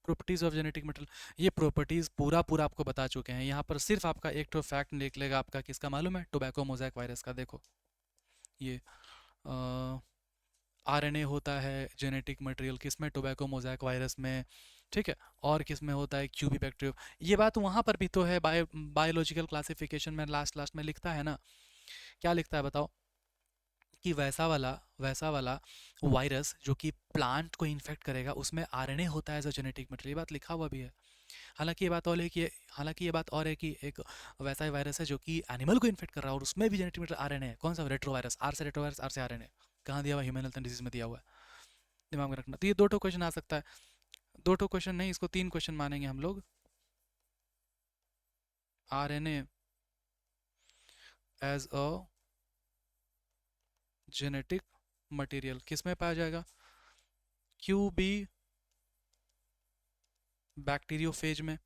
A: प्रॉपर्टीज ऑफ जेनेटिक मटेरियल, ये प्रॉपर्टीज पूरा पूरा आपको बता चुके हैं। यहाँ पर सिर्फ आपका एक तो फैक्ट निकलेगा आपका, किसका मालूम है? टोबैको मोज़ैक वायरस का। देखो ये आरएनए होता है जेनेटिक मटेरियल, किस में, टोबैको मोज़ैक वायरस में, ठीक है। और किस में होता है, क्यूबी बैक्टीरियो। ये बात वहाँ पर भी तो है, बायोलॉजिकल क्लासिफिकेशन में लास्ट लास्ट में लिखता है ना, क्या लिखता है बताओ, कि वैसा वाला वायरस जो कि प्लांट को इन्फेक्ट करेगा उसमें आरएनए होता है एज अ जेनेटिक मटेरियल, ये बात लिखा हुआ भी है। हालांकि ये बात और है कि एक वैसा ही वायरस है जो कि एनिमल को इन्फेक्ट कर रहा है और उसमें भी जेनेटिक मटेरियल आरएनए है। कौन सा, रेट्रोवायरस, रेट्रोवायरस, आर से आरएनए। कहाँ दिया हुआ, ह्यूमन हेल्थ एंड डिजीज में दिया हुआ है, दिमाग में रखना। तो ये दो टो क्वेश्चन आ सकता है, दो टो क्वेश्चन नहीं, इसको तीन क्वेश्चन मानेंगे हम लोग। RNA as a genetic material किस में पाया जाएगा, क्यूबी बैक्टीरियोफेज में,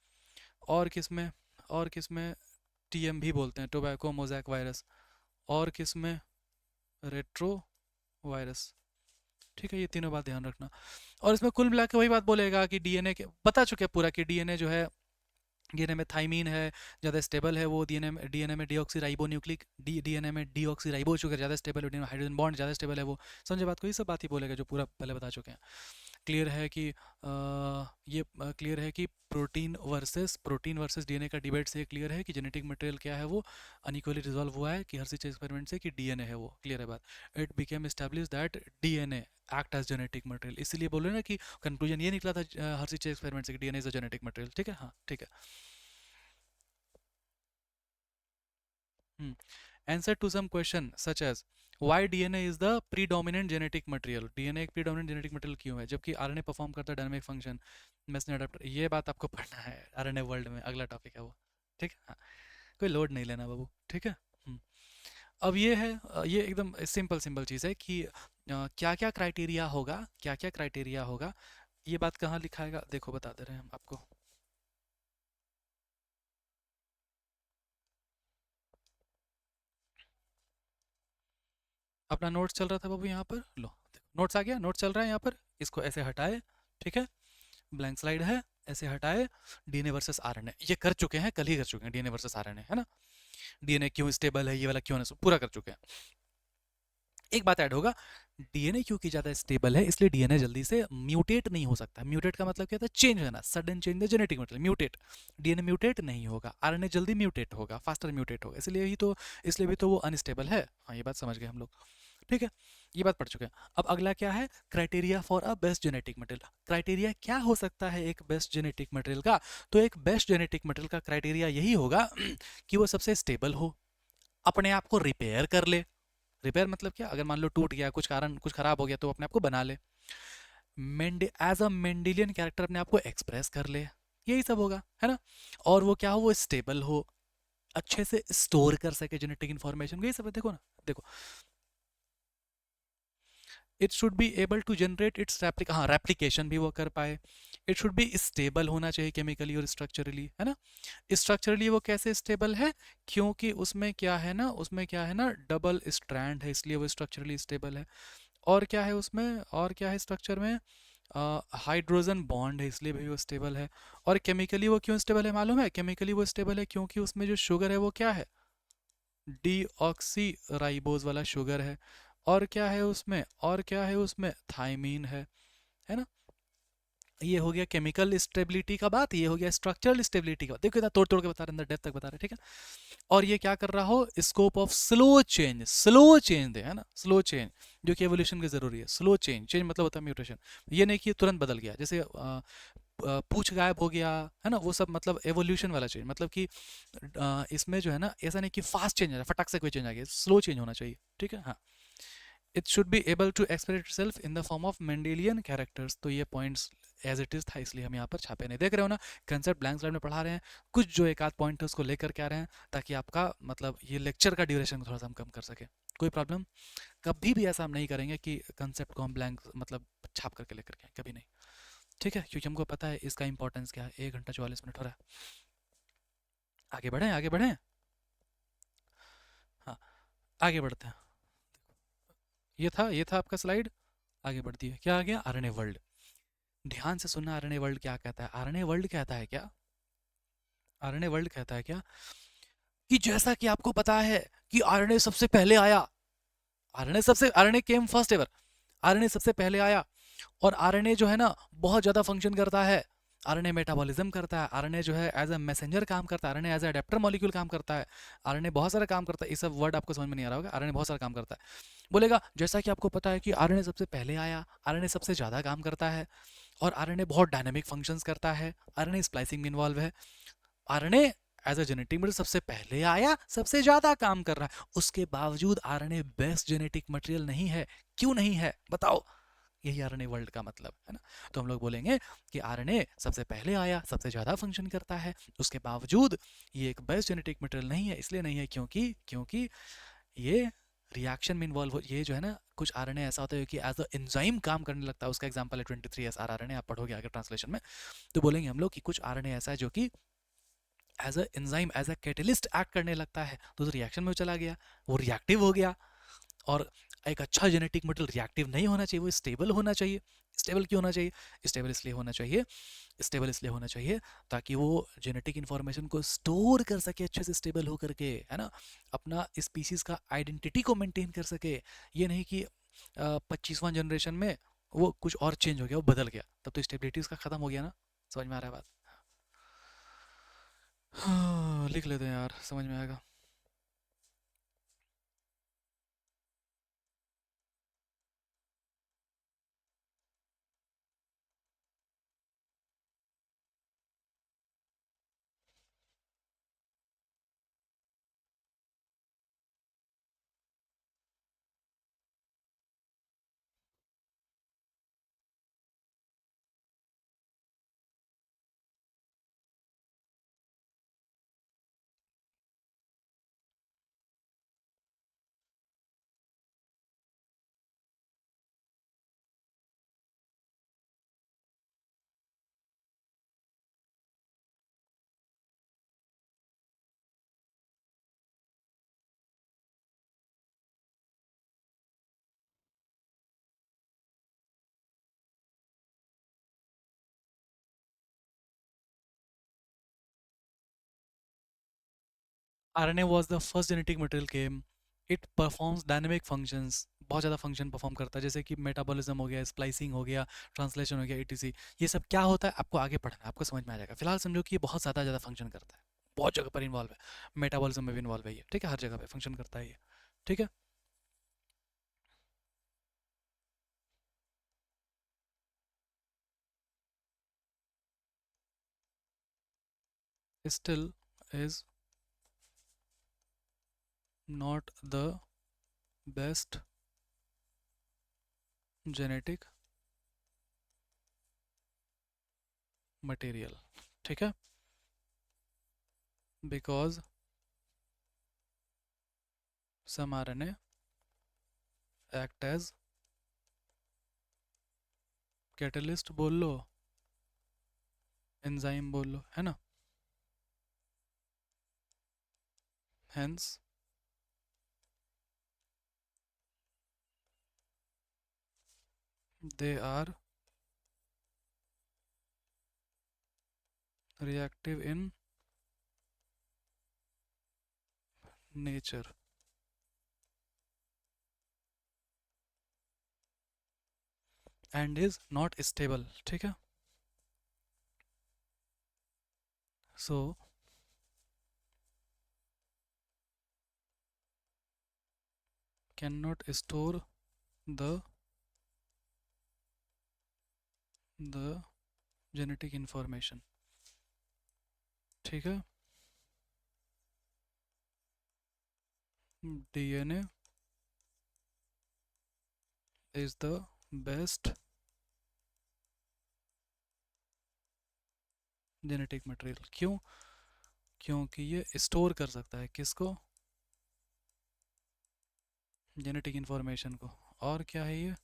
A: और किस में, और किस में, टीएम भी बोलते हैं, टोबैको मोज़ैक वायरस, और किस में, रेट्रो वायरस। ठीक है, ये तीनों बात ध्यान रखना। और इसमें कुल मिला के वही बात बोलेगा कि डीएनए के बता चुके हैं पूरा, कि डीएनए जो है, डीएनए में थाइमीन है, ज़्यादा स्टेबल है वो, डीएनए में डीऑक्सी राइबो न्यूक्लिक डीएनए में डीऑक्सी राइबो शुगर ज़्यादा स्टेबल है, हाइड्रोजन बॉन्ड ज़्यादा स्टेबल है वो। समझे बात को, ये सब बात ही बोलेगा जो पूरा पहले बता चुके हैं। क्लियर है कि ये क्लियर है कि प्रोटीन वर्सेस डीएनए का डिबेट से क्लियर है कि जेनेटिक मटेरियल क्या है, वो अनइक्वली रिजॉल्व हुआ है कि हर्षिच एक्सपेरिमेंट से, कि डीएनए है वो। क्लियर है बात। It became establish that DNA act as genetic material, इसीलिए बोल रहे हैं ना कि कंक्लूजन ये निकला था हर्षिच एक्सपेरिमेंट से कि DNA is a genetic material. ठीक है, हाँ ठीक है। Answer to some question such as why DNA is the predominant genetic material, DNA एक predominant genetic material क्यों है जबकि RNA परफॉर्म करता है डायनामिक फंक्शन, मेसेंजर अडाप्टर। ये बात आपको पढ़ना है RNA वर्ल्ड में, अगला टॉपिक है वो। ठीक है, हाँ, कोई लोड नहीं लेना बाबू, ठीक है। अब ये है ये एकदम सिंपल सिंपल चीज़ है कि क्या क्या क्राइटेरिया होगा, क्या क्या क्राइटेरिया होगा, ये बात कहाँ लिखाएगा, देखो बता दे रहे हैं हम आपको। अपना नोट्स चल रहा था बाबू यहाँ पर, लो नोट्स आ गया, नोट्स चल रहा है यहाँ पर, इसको ऐसे हटाए, ठीक है, ब्लैंक स्लाइड है, ऐसे हटाए। डीएनए वर्सेस आरएनए ये कर चुके हैं, कल ही कर चुके हैं, डीएनए वर्सेस आरएनए, है ना। डीएनए क्यों स्टेबल है, ये वाला क्यों, पूरा कर चुके हैं। एक बात ऐड होगा, डीएनए क्योंकि ज़्यादा स्टेबल है इसलिए डीएनए जल्दी से म्यूटेट नहीं हो सकता। म्यूटेट का मतलब क्या होता है, चेंज होना, sudden change the genetic material, mutate. DNA mutate नहीं होगा, आरएनए जल्दी म्यूटेट होगा, फास्टर म्यूटेट होगा, इसलिए भी तो वो अनस्टेबल है। हाँ, ये बात समझ गए हम लोग, ठीक है, ये बात पढ़ चुके हैं। अब अगला क्या है, criteria for a best genetic material. Criteria क्या हो सकता है एक बेस्ट जेनेटिक मटेरियल का, तो एक बेस्ट जेनेटिक मटेरियल का क्राइटेरिया यही होगा कि वो सबसे स्टेबल हो, अपने आप को रिपेयर कर ले। रिपेयर मतलब क्या, अगर मान लो टूट गया, कुछ कारण कुछ खराब हो गया तो अपने आप को बना ले, एज अ मेंडेलियन कैरेक्टर अपने आप को एक्सप्रेस कर ले, यही सब होगा, है ना। और वो क्या हो, वो स्टेबल हो, अच्छे से स्टोर कर सके जेनेटिक इन्फॉर्मेशन, यही सब है। देखो ना, देखो, it should be able to generate its हाँ रेप्लिकेशन भी वो कर पाए। इट शुड बी स्टेबल होना चाहिए केमिकली और स्ट्रक्चरली, है ना। स्ट्रक्चरली वो कैसे स्टेबल है, क्योंकि उसमें क्या है ना, डबल स्ट्रैंड है, इसलिए वो स्ट्रक्चरली स्टेबल है। और क्या है उसमें, और क्या है स्ट्रक्चर में, हाइड्रोजन बॉन्ड है, इसलिए भी वो स्टेबल है। और केमिकली वो क्यों स्टेबल है मालूम है, केमिकली वो स्टेबल है क्योंकि उसमें जो शुगर है वो क्या है, डीऑक्सी राइबोज वाला शुगर है। और क्या है उसमें, और क्या है उसमें, थायमीन है ना। ये हो गया केमिकल स्टेबिलिटी का बात, ये हो गया स्ट्रक्चरल स्टेबिलिटी का बात। देखो इतना तोड़ तोड़ के बता रहे हैं, अंदर डेप्थ तक बता रहे हैं, ठीक है। और ये क्या कर रहा हो, स्कोप ऑफ स्लो चेंज दे, है ना, स्लो चेंज, जो कि एवोल्यूशन की जरूरी है। स्लो चेंज, चेंज मतलब होता है म्यूटेशन, ये नहीं कि तुरंत बदल गया, जैसे पूछ गायब हो गया, है ना, वो सब मतलब एवोल्यूशन वाला चेंज, मतलब कि इसमें जो है ना, ऐसा नहीं कि फास्ट चेंज आ जाए, फटाक से कोई चेंज आ गया, स्लो चेंज होना चाहिए, ठीक है, हाँ। It should be able to express itself in the form of Mendelian characters, तो ये पॉइंट्स एज इट इज था, इसलिए हम यहाँ पर छापे नहीं, देख रहे हो ना, कंसेप्ट ब्लैंक स्लाइड में पढ़ा रहे हैं, कुछ जो एक आध पॉइंट है उसको लेकर के आ रहे हैं, ताकि आपका मतलब ये लेक्चर का ड्यूरेशन थोड़ा सा हम कम कर सके। कोई प्रॉब्लम, कभी भी ऐसा हम नहीं करेंगे कि कंसेप्ट को हम ब्लैंक मतलब छाप करके लेकर के आए, कभी नहीं, ठीक है, क्योंकि हमको पता है इसका इंपॉर्टेंस क्या है। 1 घंटा 44 मिनट हो रहा है, आगे बढ़ें, आगे बढ़ें, हाँ, आगे बढ़ते हैं। ये था आपका स्लाइड, आगे बढ़ती है, क्या आ गया, आरएनए वर्ल्ड। ध्यान से सुनना, आरएनए वर्ल्ड क्या कहता है, आरएनए वर्ल्ड कहता है क्या, आरएनए वर्ल्ड कहता है क्या, कि जैसा कि आपको पता है कि आरएनए सबसे पहले आया, RNA came first ever. RNA सबसे पहले आया, और आरएनए जो है ना बहुत ज़्यादा फंक्शन करता है। आरएनए मेटाबॉलिज्म करता है, आरएनए जो है एज अ मैसेंजर काम करता है, RNA as a adapter molecule काम करता है, आरएनए बहुत सारा काम करता है। ये सब वर्ड आपको समझ में नहीं आ रहा होगा, आरएनए बहुत सारा काम करता है। बोलेगा जैसा कि आपको पता है कि आरएनए सबसे पहले आया, आरएनए सबसे ज़्यादा काम करता है, और आरएनए बहुत डायनेमिक फंक्शंस करता है, आरएनए स्प्लाइसिंग में इन्वॉल्व है। RNA as a genetic material सबसे पहले आया, सबसे ज्यादा काम कर रहा है, उसके बावजूद आरएनए बेस्ट जेनेटिक मटेरियल नहीं है। क्यों नहीं है बताओ? यही आरएनए वर्ल्ड का मतलब है ना। तो हम लोग बोलेंगे कि आरएनए सबसे पहले आया, सबसे ज्यादा फंक्शन करता है, उसके बावजूद ये एक बेस्ट जेनेटिक मटेरियल नहीं है। इसलिए नहीं है क्योंकि क्योंकि ये रिएक्शन में इन्वॉल्व हो, ये जो है ना कुछ आरएनए ऐसा होता है कि एज अ एंजाइम काम करने लगता है। उसका एग्जांपल है 23SR आरएनए, आप पढ़ोगे आगे ट्रांसलेशन में। तो बोलेंगे हम लोग कि कुछ आरएनए ऐसा है जो कि as a enzyme, as a catalyst act करने लगता है, तो उस रिएक्शन में चला गया, वो रिएक्टिव हो गया। और एक अच्छा जेनेटिक मटेरियल रिएक्टिव नहीं होना चाहिए, वो स्टेबल होना चाहिए। स्टेबल क्यों होना चाहिए? स्टेबल इसलिए होना चाहिए, स्टेबल इसलिए होना चाहिए ताकि वो जेनेटिक इन्फॉर्मेशन को स्टोर कर सके अच्छे से, स्टेबल हो करके, है ना, अपना स्पीसीज का आइडेंटिटी को मेंटेन कर सके। ये नहीं कि 25वां जनरेशन में वो कुछ और चेंज हो गया, वो बदल गया, तब तो स्टेबिलिटी उसका खत्म हो गया ना। समझ में आ रहा है बात? हाँ, लिख लेते हैं यार, समझ में आएगा। RNA was the first genetic material came. It performs dynamic functions, बहुत ज़्यादा फंक्शन परफॉर्म करता है, जैसे कि मेटाबॉलिज्म हो गया, स्प्लाइसिंग हो गया, ट्रांसलेशन हो गया, etc। ये सब क्या होता है आपको आगे पढ़ना है, आपको समझ में आ जाएगा। फिलहाल समझो कि ये बहुत ज़्यादा ज़्यादा फंक्शन करता है, बहुत जगह पर इन्वॉल्व है, मेटाबॉलिज्म में भी इन्वॉल्व है ये, ठीक है, हर जगह पे फंक्शन करता है ये, ठीक है। Still is not the best genetic material, ठीक है, because some RNA act as catalyst बोल लो, एंजाइम बोल लो, है ना, hence they are reactive in nature and is not stable, ठीक है। So cannot store the genetic information, ठीक है। DNA is the best genetic material. क्यों? क्योंकि ये स्टोर कर सकता है किसको? जेनेटिक इंफॉर्मेशन को। और क्या है ये?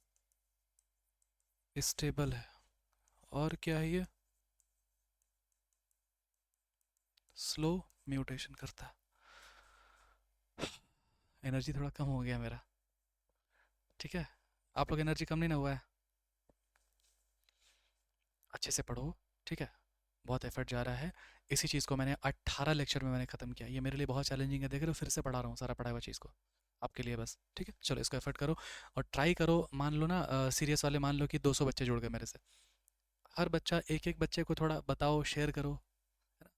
A: स्टेबल है। और क्या है ये? स्लो म्यूटेशन करता है। एनर्जी थोड़ा कम हो गया मेरा, ठीक है। आप लोग एनर्जी कम नहीं ना हुआ है? अच्छे से पढ़ो, ठीक है, बहुत एफर्ट जा रहा है। इसी चीज़ को मैंने 18 लेक्चर में मैंने ख़त्म किया, ये मेरे लिए बहुत चैलेंजिंग है। देख रहे हो, फिर से पढ़ा रहा हूँ सारा पढ़ा हुआ चीज़ को। आपके लिए बस, ठीक है। चलो इसको एफर्ट करो और ट्राई करो। मान लो ना सीरियस वाले, मान लो कि 200 बच्चे जुड़ गए मेरे से, हर बच्चा एक एक बच्चे को थोड़ा बताओ, शेयर करो, है ना,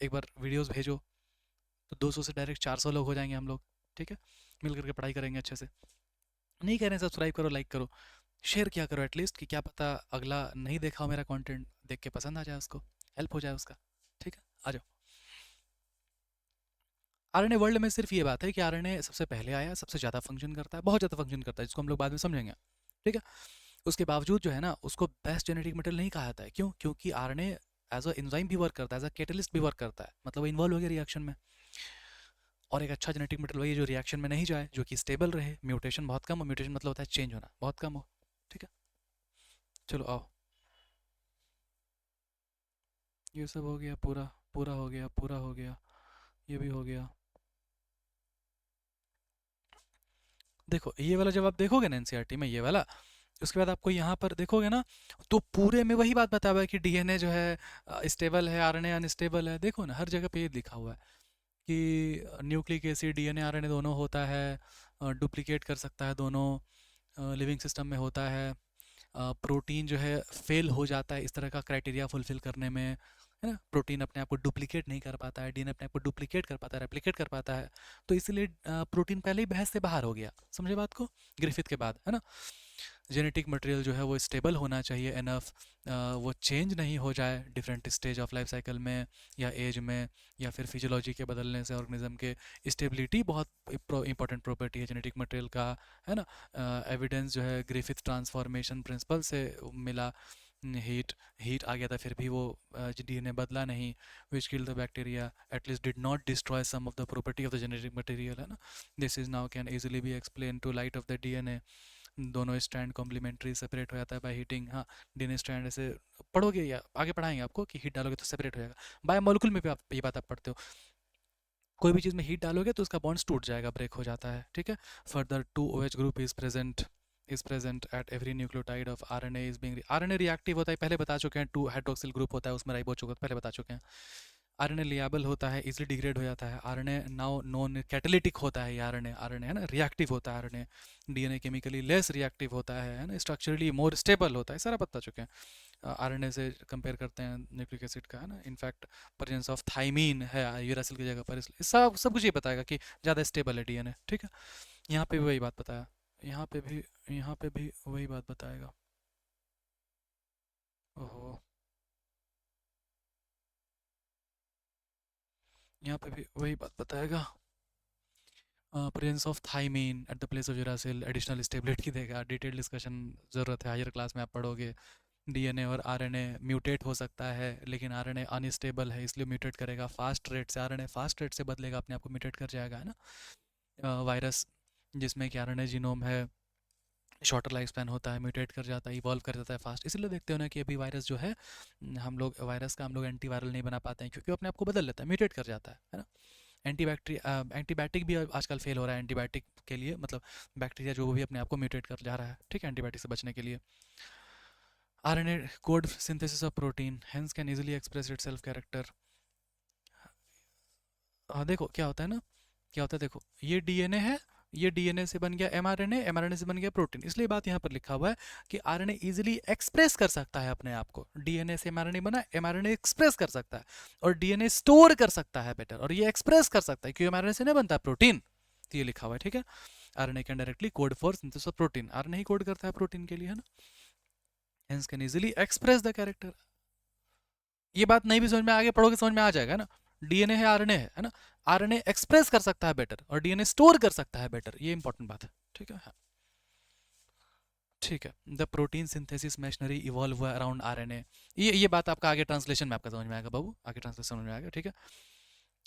A: एक बार वीडियोस भेजो, तो 200 से डायरेक्ट 400 लोग हो जाएंगे हम लोग, ठीक है। मिल करके पढ़ाई करेंगे अच्छे से। नहीं कह रहे हैं सब्सक्राइब करो, लाइक करो, शेयर किया करो एटलीस्ट, कि क्या पता अगला नहीं देखा हो मेरा कंटेंट, देख के पसंद आ जाए उसको, हेल्प हो जाए उसका, ठीक है। आ जाओ। आरएनए वर्ल्ड में सिर्फ ये बात है कि आरएनए सबसे पहले आया, सबसे ज़्यादा फंक्शन करता है, बहुत ज़्यादा फंक्शन करता है, जिसको हम लोग बाद में समझेंगे, ठीक है। उसके बावजूद जो है ना, उसको बेस्ट जेनेटिक मटेरियल नहीं कहा जाता है। क्यों? क्योंकि आरएनए एज अ एंजाइम भी वर्क करता है, एज अ कैटलिस्ट भी वर्क करता है, मतलब वो इन्वॉल्व हो गया रिएक्शन में। और एक अच्छा जेनेटिक मटेरियल वही है जो रिएक्शन में नहीं जाए, जो कि स्टेबल रहे, म्यूटेशन बहुत कम हो, म्यूटेशन मतलब होता है चेंज होना, बहुत कम हो, ठीक है। चलो आओ, ये सब हो गया पूरा, पूरा हो गया, पूरा हो गया, ये भी हो गया। देखो ये वाला जब आप देखोगे ना एनसीईआरटी में, ये वाला, उसके बाद आपको यहाँ पर देखोगे ना, तो पूरे में वही बात बता हुआ है कि डीएनए जो है स्टेबल है, आरएनए अनस्टेबल है। देखो ना हर जगह पे ये लिखा हुआ है कि न्यूक्लिक एसिड डीएनए आरएनए दोनों होता है, डुप्लीकेट कर सकता है दोनों, लिविंग सिस्टम में होता है, प्रोटीन जो है फेल हो जाता है इस तरह का क्राइटेरिया फुलफिल करने में, है ना, प्रोटीन अपने आप को डुप्लीकेट नहीं कर पाता है, डीएनए अपने आप को डुप्लीकेट कर पाता है, रेप्लिकेट कर पाता है। तो इसलिए प्रोटीन पहले ही बहस से बाहर हो गया, समझे बात को, ग्रिफिथ के बाद, है ना। जेनेटिक मटेरियल जो है वो स्टेबल होना चाहिए इनफ, वो चेंज नहीं हो जाए different stage of life cycle में या एज में, या फिर फिजियोलॉजी के बदलने से ऑर्गेनिज्म के। स्टेबिलिटी बहुत इंपॉर्टेंट प्रॉपर्टी है जेनेटिक मटेरियल का, है ना। एविडेंस जो है ग्रिफिथ ट्रांसफॉर्मेशन प्रिंसिपल से मिला, हीट हीट आ गया था फिर भी वो डीएनए बदला नहीं, which kill the bacteria at least did not destroy some of the property of the genetic material, है ना। This is now can easily be explain to light of the DNA. दोनों स्ट्रैंड कॉम्प्लीमेंट्री सेपरेट हो जाता है by heating. हाँ, DNA strand ऐसे पढ़ोगे या आगे पढ़ाएंगे आपको कि हीट डालोगे तो सेपरेट हो जाएगा। बायोमोलिकुल में भी आप ये बात आप पढ़ते हो, कोई भी चीज़ में हीट डालोगे तो उसका बॉन्ड्स टूट जाएगा, ब्रेक हो जाता है, ठीक है। Further 2 OH group is present at every nucleotide of RNA is being. RNA reactive होता है, पहले बता चुके हैं, 2 हाइड्रोक्सिल ग्रुप होता है उसमें, राइबो चुका पहले बता चुके हैं। आरएनए लिएबल होता है, इजीली डिग्रेड हो जाता है। आरएनए नाउ नॉन कैटालिटिक होता है, ये आरएनए आरएनए है ना, रिएक्टिव होता है RNA. DNA chemically less reactive होता है ना, स्ट्रक्चरली मोर स्टेबल होता है, सारा बता चुके हैं। आरएनए से कंपेयर करते हैं न्यूक्लिक एसिड का, है ना। इनफैक्ट प्रेजेंस ऑफ थाइमीन है यूरासिल की जगह पर, इसलिए सब सब कुछ ये बताएगा कि ज़्यादा स्टेबल है डीएनए, ठीक है। यहाँ पे भी वही बात बताया, यहाँ पे भी, यहाँ पे भी वही बात बताएगा। ओहो, यहाँ पे भी वही बात बताएगा। Presence of thymine at the place of uracil additional stability देगा। डिटेल डिस्कशन ज़रूरत है, हायर क्लास में आप पढ़ोगे। डीएनए और आरएनए म्यूटेट हो सकता है, लेकिन आरएनए अनस्टेबल है इसलिए म्यूटेट करेगा फास्ट रेट से, आरएनए फास्ट रेट से बदलेगा, अपने आप को म्यूटेट कर जाएगा, है ना। वायरस जिसमें कि आरएनए जीनोम है, शॉर्टर लाइफ स्पैन होता है, म्यूटेट कर जाता है, इवॉल्व कर जाता है फास्ट। इसीलिए देखते हो ना कि अभी वायरस जो है, हम लोग वायरस का हम लोग एंटीवायरल नहीं बना पाते हैं, क्योंकि वो अपने आप को बदल लेता है, म्यूटेट कर जाता है ना। एंटीबायोटिक भी आजकल फेल हो रहा है एंटीबायोटिक के लिए, मतलब बैक्टीरिया जो वो भी अपने आप को म्यूटेट कर जा रहा है, ठीक है, एंटीबायोटिक से बचने के लिए। RNA code synthesis of protein hence can easily express it self character. हाँ देखो क्या होता है ना, क्या होता है देखो, ये डीएनए है, ये डीएनए से बन गया एमआरएनए, एमआरएनए से बन गया प्रोटीन, इसलिए बात यहाँ पर लिखा हुआ है कि आरएनए इजीली एक्सप्रेस कर सकता है अपने आप को। डीएनए से एमआरएनए बना, एमआरएनए एक्सप्रेस कर सकता है, और डीएनए स्टोर कर सकता है बेटर, और ये एक्सप्रेस कर सकता है क्योंकि एमआरएनए से नहीं बनता प्रोटीन, तो ये लिखा हुआ है, ठीक है। RNA can directly code for synthesis of protein, RNA he code करता है प्रोटीन के लिए, है ना। Hence can easily express the character. ये बात नहीं भी समझ में, आगे पढ़ोगे समझ में आ जाएगा ना। डीएनए है, आरएनए है ना, आरएनए एक्सप्रेस कर सकता है बेटर और डीएनए स्टोर कर सकता है बेटर, ये इंपॉर्टेंट बात है, ठीक है। हाँ, ठीक है। The protein synthesis machinery evolve हुआ अराउंड आरएनए। ये बात आपका आगे ट्रांसलेशन में आपका समझ में आएगा बाबू, आगे ट्रांसलेशन समझ में आएगा, ठीक है।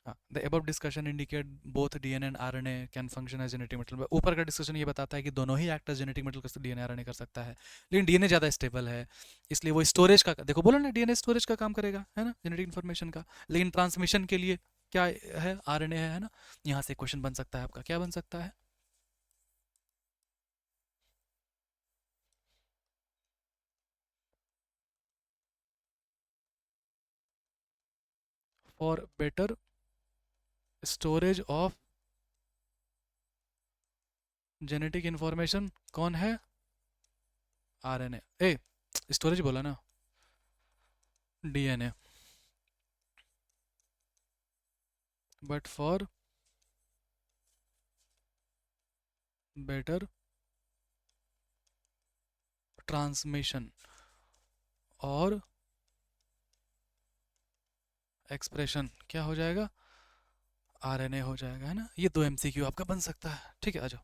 A: हाँ, the above discussion indicate both DNA and RNA can function as genetic material. ऊपर का डिस्कशन ये बताता है कि दोनों ही एक्ट एज जेनेटिक मटेरियल कर, डीएनए आरएनए कर सकता है, लेकिन डीएनए ज़्यादा स्टेबल है, इसलिए वो स्टोरेज का, देखो बोलो ना, डीएनए स्टोरेज का काम करेगा, है ना, जेनेटिक इन्फॉर्मेशन का, लेकिन ट्रांसमिशन के लिए क्या है, आरएनए है ना। यहाँ से क्वेश्चन बन सकता है आपका, क्या बन सकता है, for better storage of genetic information कौन है? आरएनए। ए, स्टोरेज बोला ना, DNA. But for better transmission और एक्सप्रेशन क्या हो जाएगा? आरएनए हो जाएगा, है ना। ये दो एमसीक्यू आपका बन सकता है, ठीक है। आ जाओ।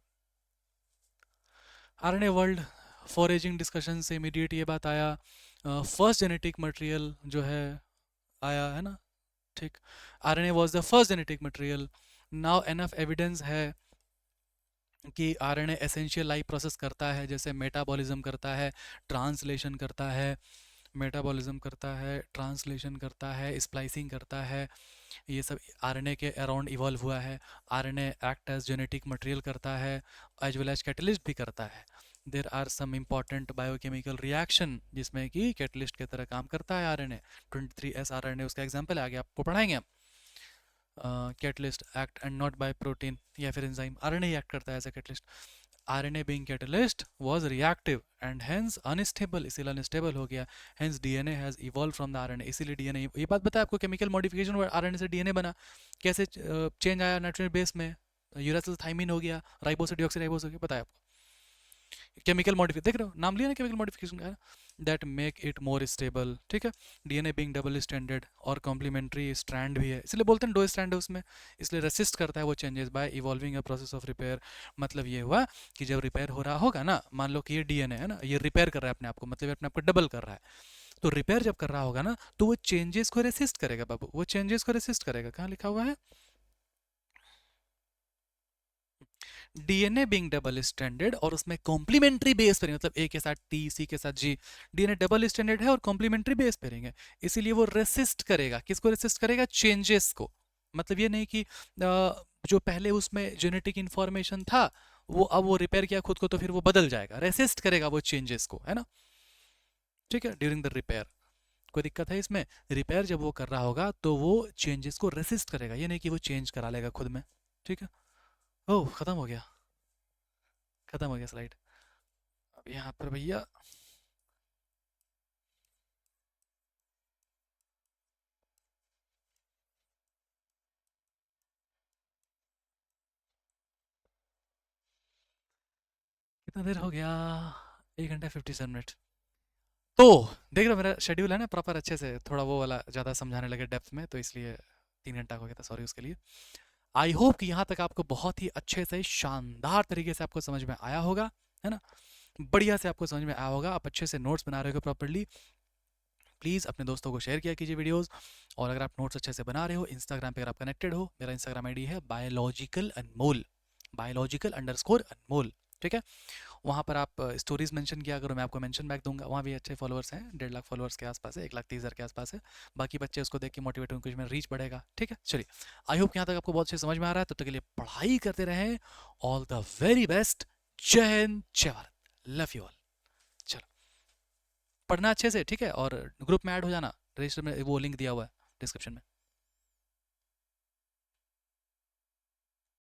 A: आरएनए वर्ल्ड फॉरेजिंग डिस्कशन से इमीडिएट ये बात आया, फर्स्ट जेनेटिक मटेरियल जो है आया, है ना, ठीक। RNA was the first genetic material. Now enough evidence है कि आरएनए एसेंशियल लाइफ प्रोसेस करता है, जैसे मेटाबॉलिज्म करता है, ट्रांसलेशन करता है, मेटाबॉलिज्म करता है, ट्रांसलेशन करता है, स्प्लाइसिंग करता है, ये सब आरएनए के अराउंड इवॉल्व हुआ है। RNA act as genetic material करता है, एज वेल एज कैटलिस्ट भी करता है। There are some important biochemical reaction जिसमें कि कैटलिस्ट की तरह काम करता है आरएनए। 23S आरएनए उसका एग्जाम्पल है, आगे आपको पढ़ाएंगे हम। Catalyst act and not by protein या फिर एंजाइम, आरएनए ही एक्ट करता है as a catalyst. RNA being catalyst was reactive and hence unstable, इसीलिए अनस्टेबल हो गया। hence DNA has evolved from the RNA, इसीलिए DNA, ये बात बताया आपको, केमिकल मॉडिफिकेशन RNA से DNA बना। कैसे चेंज आया नाइट्रोजन बेस में, यूरासिल थाइमिन हो गया, राइबोस से डीऑक्सीराइबोस हो गया, बताया आपको। केमिकल मॉडिफिकेशन देख रहे हो, नाम लिया ना केमिकल मॉडिफिकेशन का, that make it more stable, ठीक है। डीएनए बीइंग डबल स्टैंडर्ड और कॉम्प्लीमेंट्री स्ट्रैंड भी है, इसलिए बोलते हैं दो स्ट्रैंड है उसमें, इसलिए रेसिस्ट करता है वो changes by evolving a process of repair. मतलब ये हुआ कि जब रिपेयर हो रहा होगा ना, मान लो कि ये डीएनए है ना, ये रिपेयर कर रहा है अपने आप को, मतलब ये अपने आप को डबल कर रहा है, तो रिपेयर जब कर रहा होगा ना, तो वो चेंजेस को रेसिस्ट करेगा बाबू, वो चेंजेस को रेसिस्ट करेगा। कहाँ लिखा हुआ है? डीएनए बिंग डबल स्टैंडर्ड और उसमें कॉम्प्लीमेंट्री बेस पेयरिंग, मतलब ए के साथ टी, सी के साथ जी, डीएनए डबल स्टैंडर्ड है और कॉम्प्लीमेंट्री बेस पेयरिंग है, इसीलिए वो रेसिस्ट करेगा। किसको रेसिस्ट करेगा? चेंजेस को। मतलब ये नहीं कि जो पहले उसमें जेनेटिक इंफॉर्मेशन था वो अब वो रिपेयर किया खुद को तो फिर वो बदल जाएगा, रेसिस्ट करेगा वो चेंजेस को, है ना, ठीक है। ड्यूरिंग द रिपेयर कोई दिक्कत है इसमें? रिपेयर जब वो कर रहा होगा तो वो चेंजेस को रेसिस्ट करेगा, ये नहीं कि वो चेंज करा लेगा खुद में, ठीक है। ओह, खत्म हो गया, खत्म हो गया स्लाइड। अब यहाँ पर भैया कितना देर हो गया? 1 घंटा 57 मिनट। तो देख रहे हो मेरा शेड्यूल है ना प्रॉपर, अच्छे से थोड़ा वो वाला ज़्यादा समझाने लगे डेप्थ में, तो इसलिए 3 घंटा हो गया था, सॉरी उसके लिए। आई होप कि यहाँ तक आपको बहुत ही अच्छे से शानदार तरीके से आपको समझ में आया होगा, है ना, बढ़िया से आपको समझ में आया होगा, आप अच्छे से नोट्स बना रहे हो प्रॉपरली। प्लीज़ अपने दोस्तों को शेयर किया कीजिए वीडियोस, और अगर आप नोट्स अच्छे से बना रहे हो, इंस्टाग्राम पे अगर आप कनेक्टेड हो, मेरा इंस्टाग्राम आईडी है बायोलॉजिकल अनमोल, बायोलॉजिकल_अनमोल, ठीक है। वहाँ पर आप स्टोरीज मेंशन किया करो, मैं आपको मेंशन बैक दूंगा। वहाँ भी अच्छे फॉलोअर्स हैं, 1.5 लाख फॉलोअर्स के आसपास है, 1,30,000 के आसपास है। बाकी बच्चे उसको देख के मोटिवेट होंगे, कुछ में रीच बढ़ेगा, ठीक है। चलिए, आई होप यहाँ तक आपको बहुत अच्छे समझ में आ रहा है, तब तक के लिए पढ़ाई करते रहें। All the very best. जय हिंद, जय भारत, लव यू ऑल। चलो, पढ़ना अच्छे से, ठीक है, और ग्रुप में ऐड हो जाना, रजिस्टर में वो लिंक दिया हुआ है डिस्क्रिप्शन में।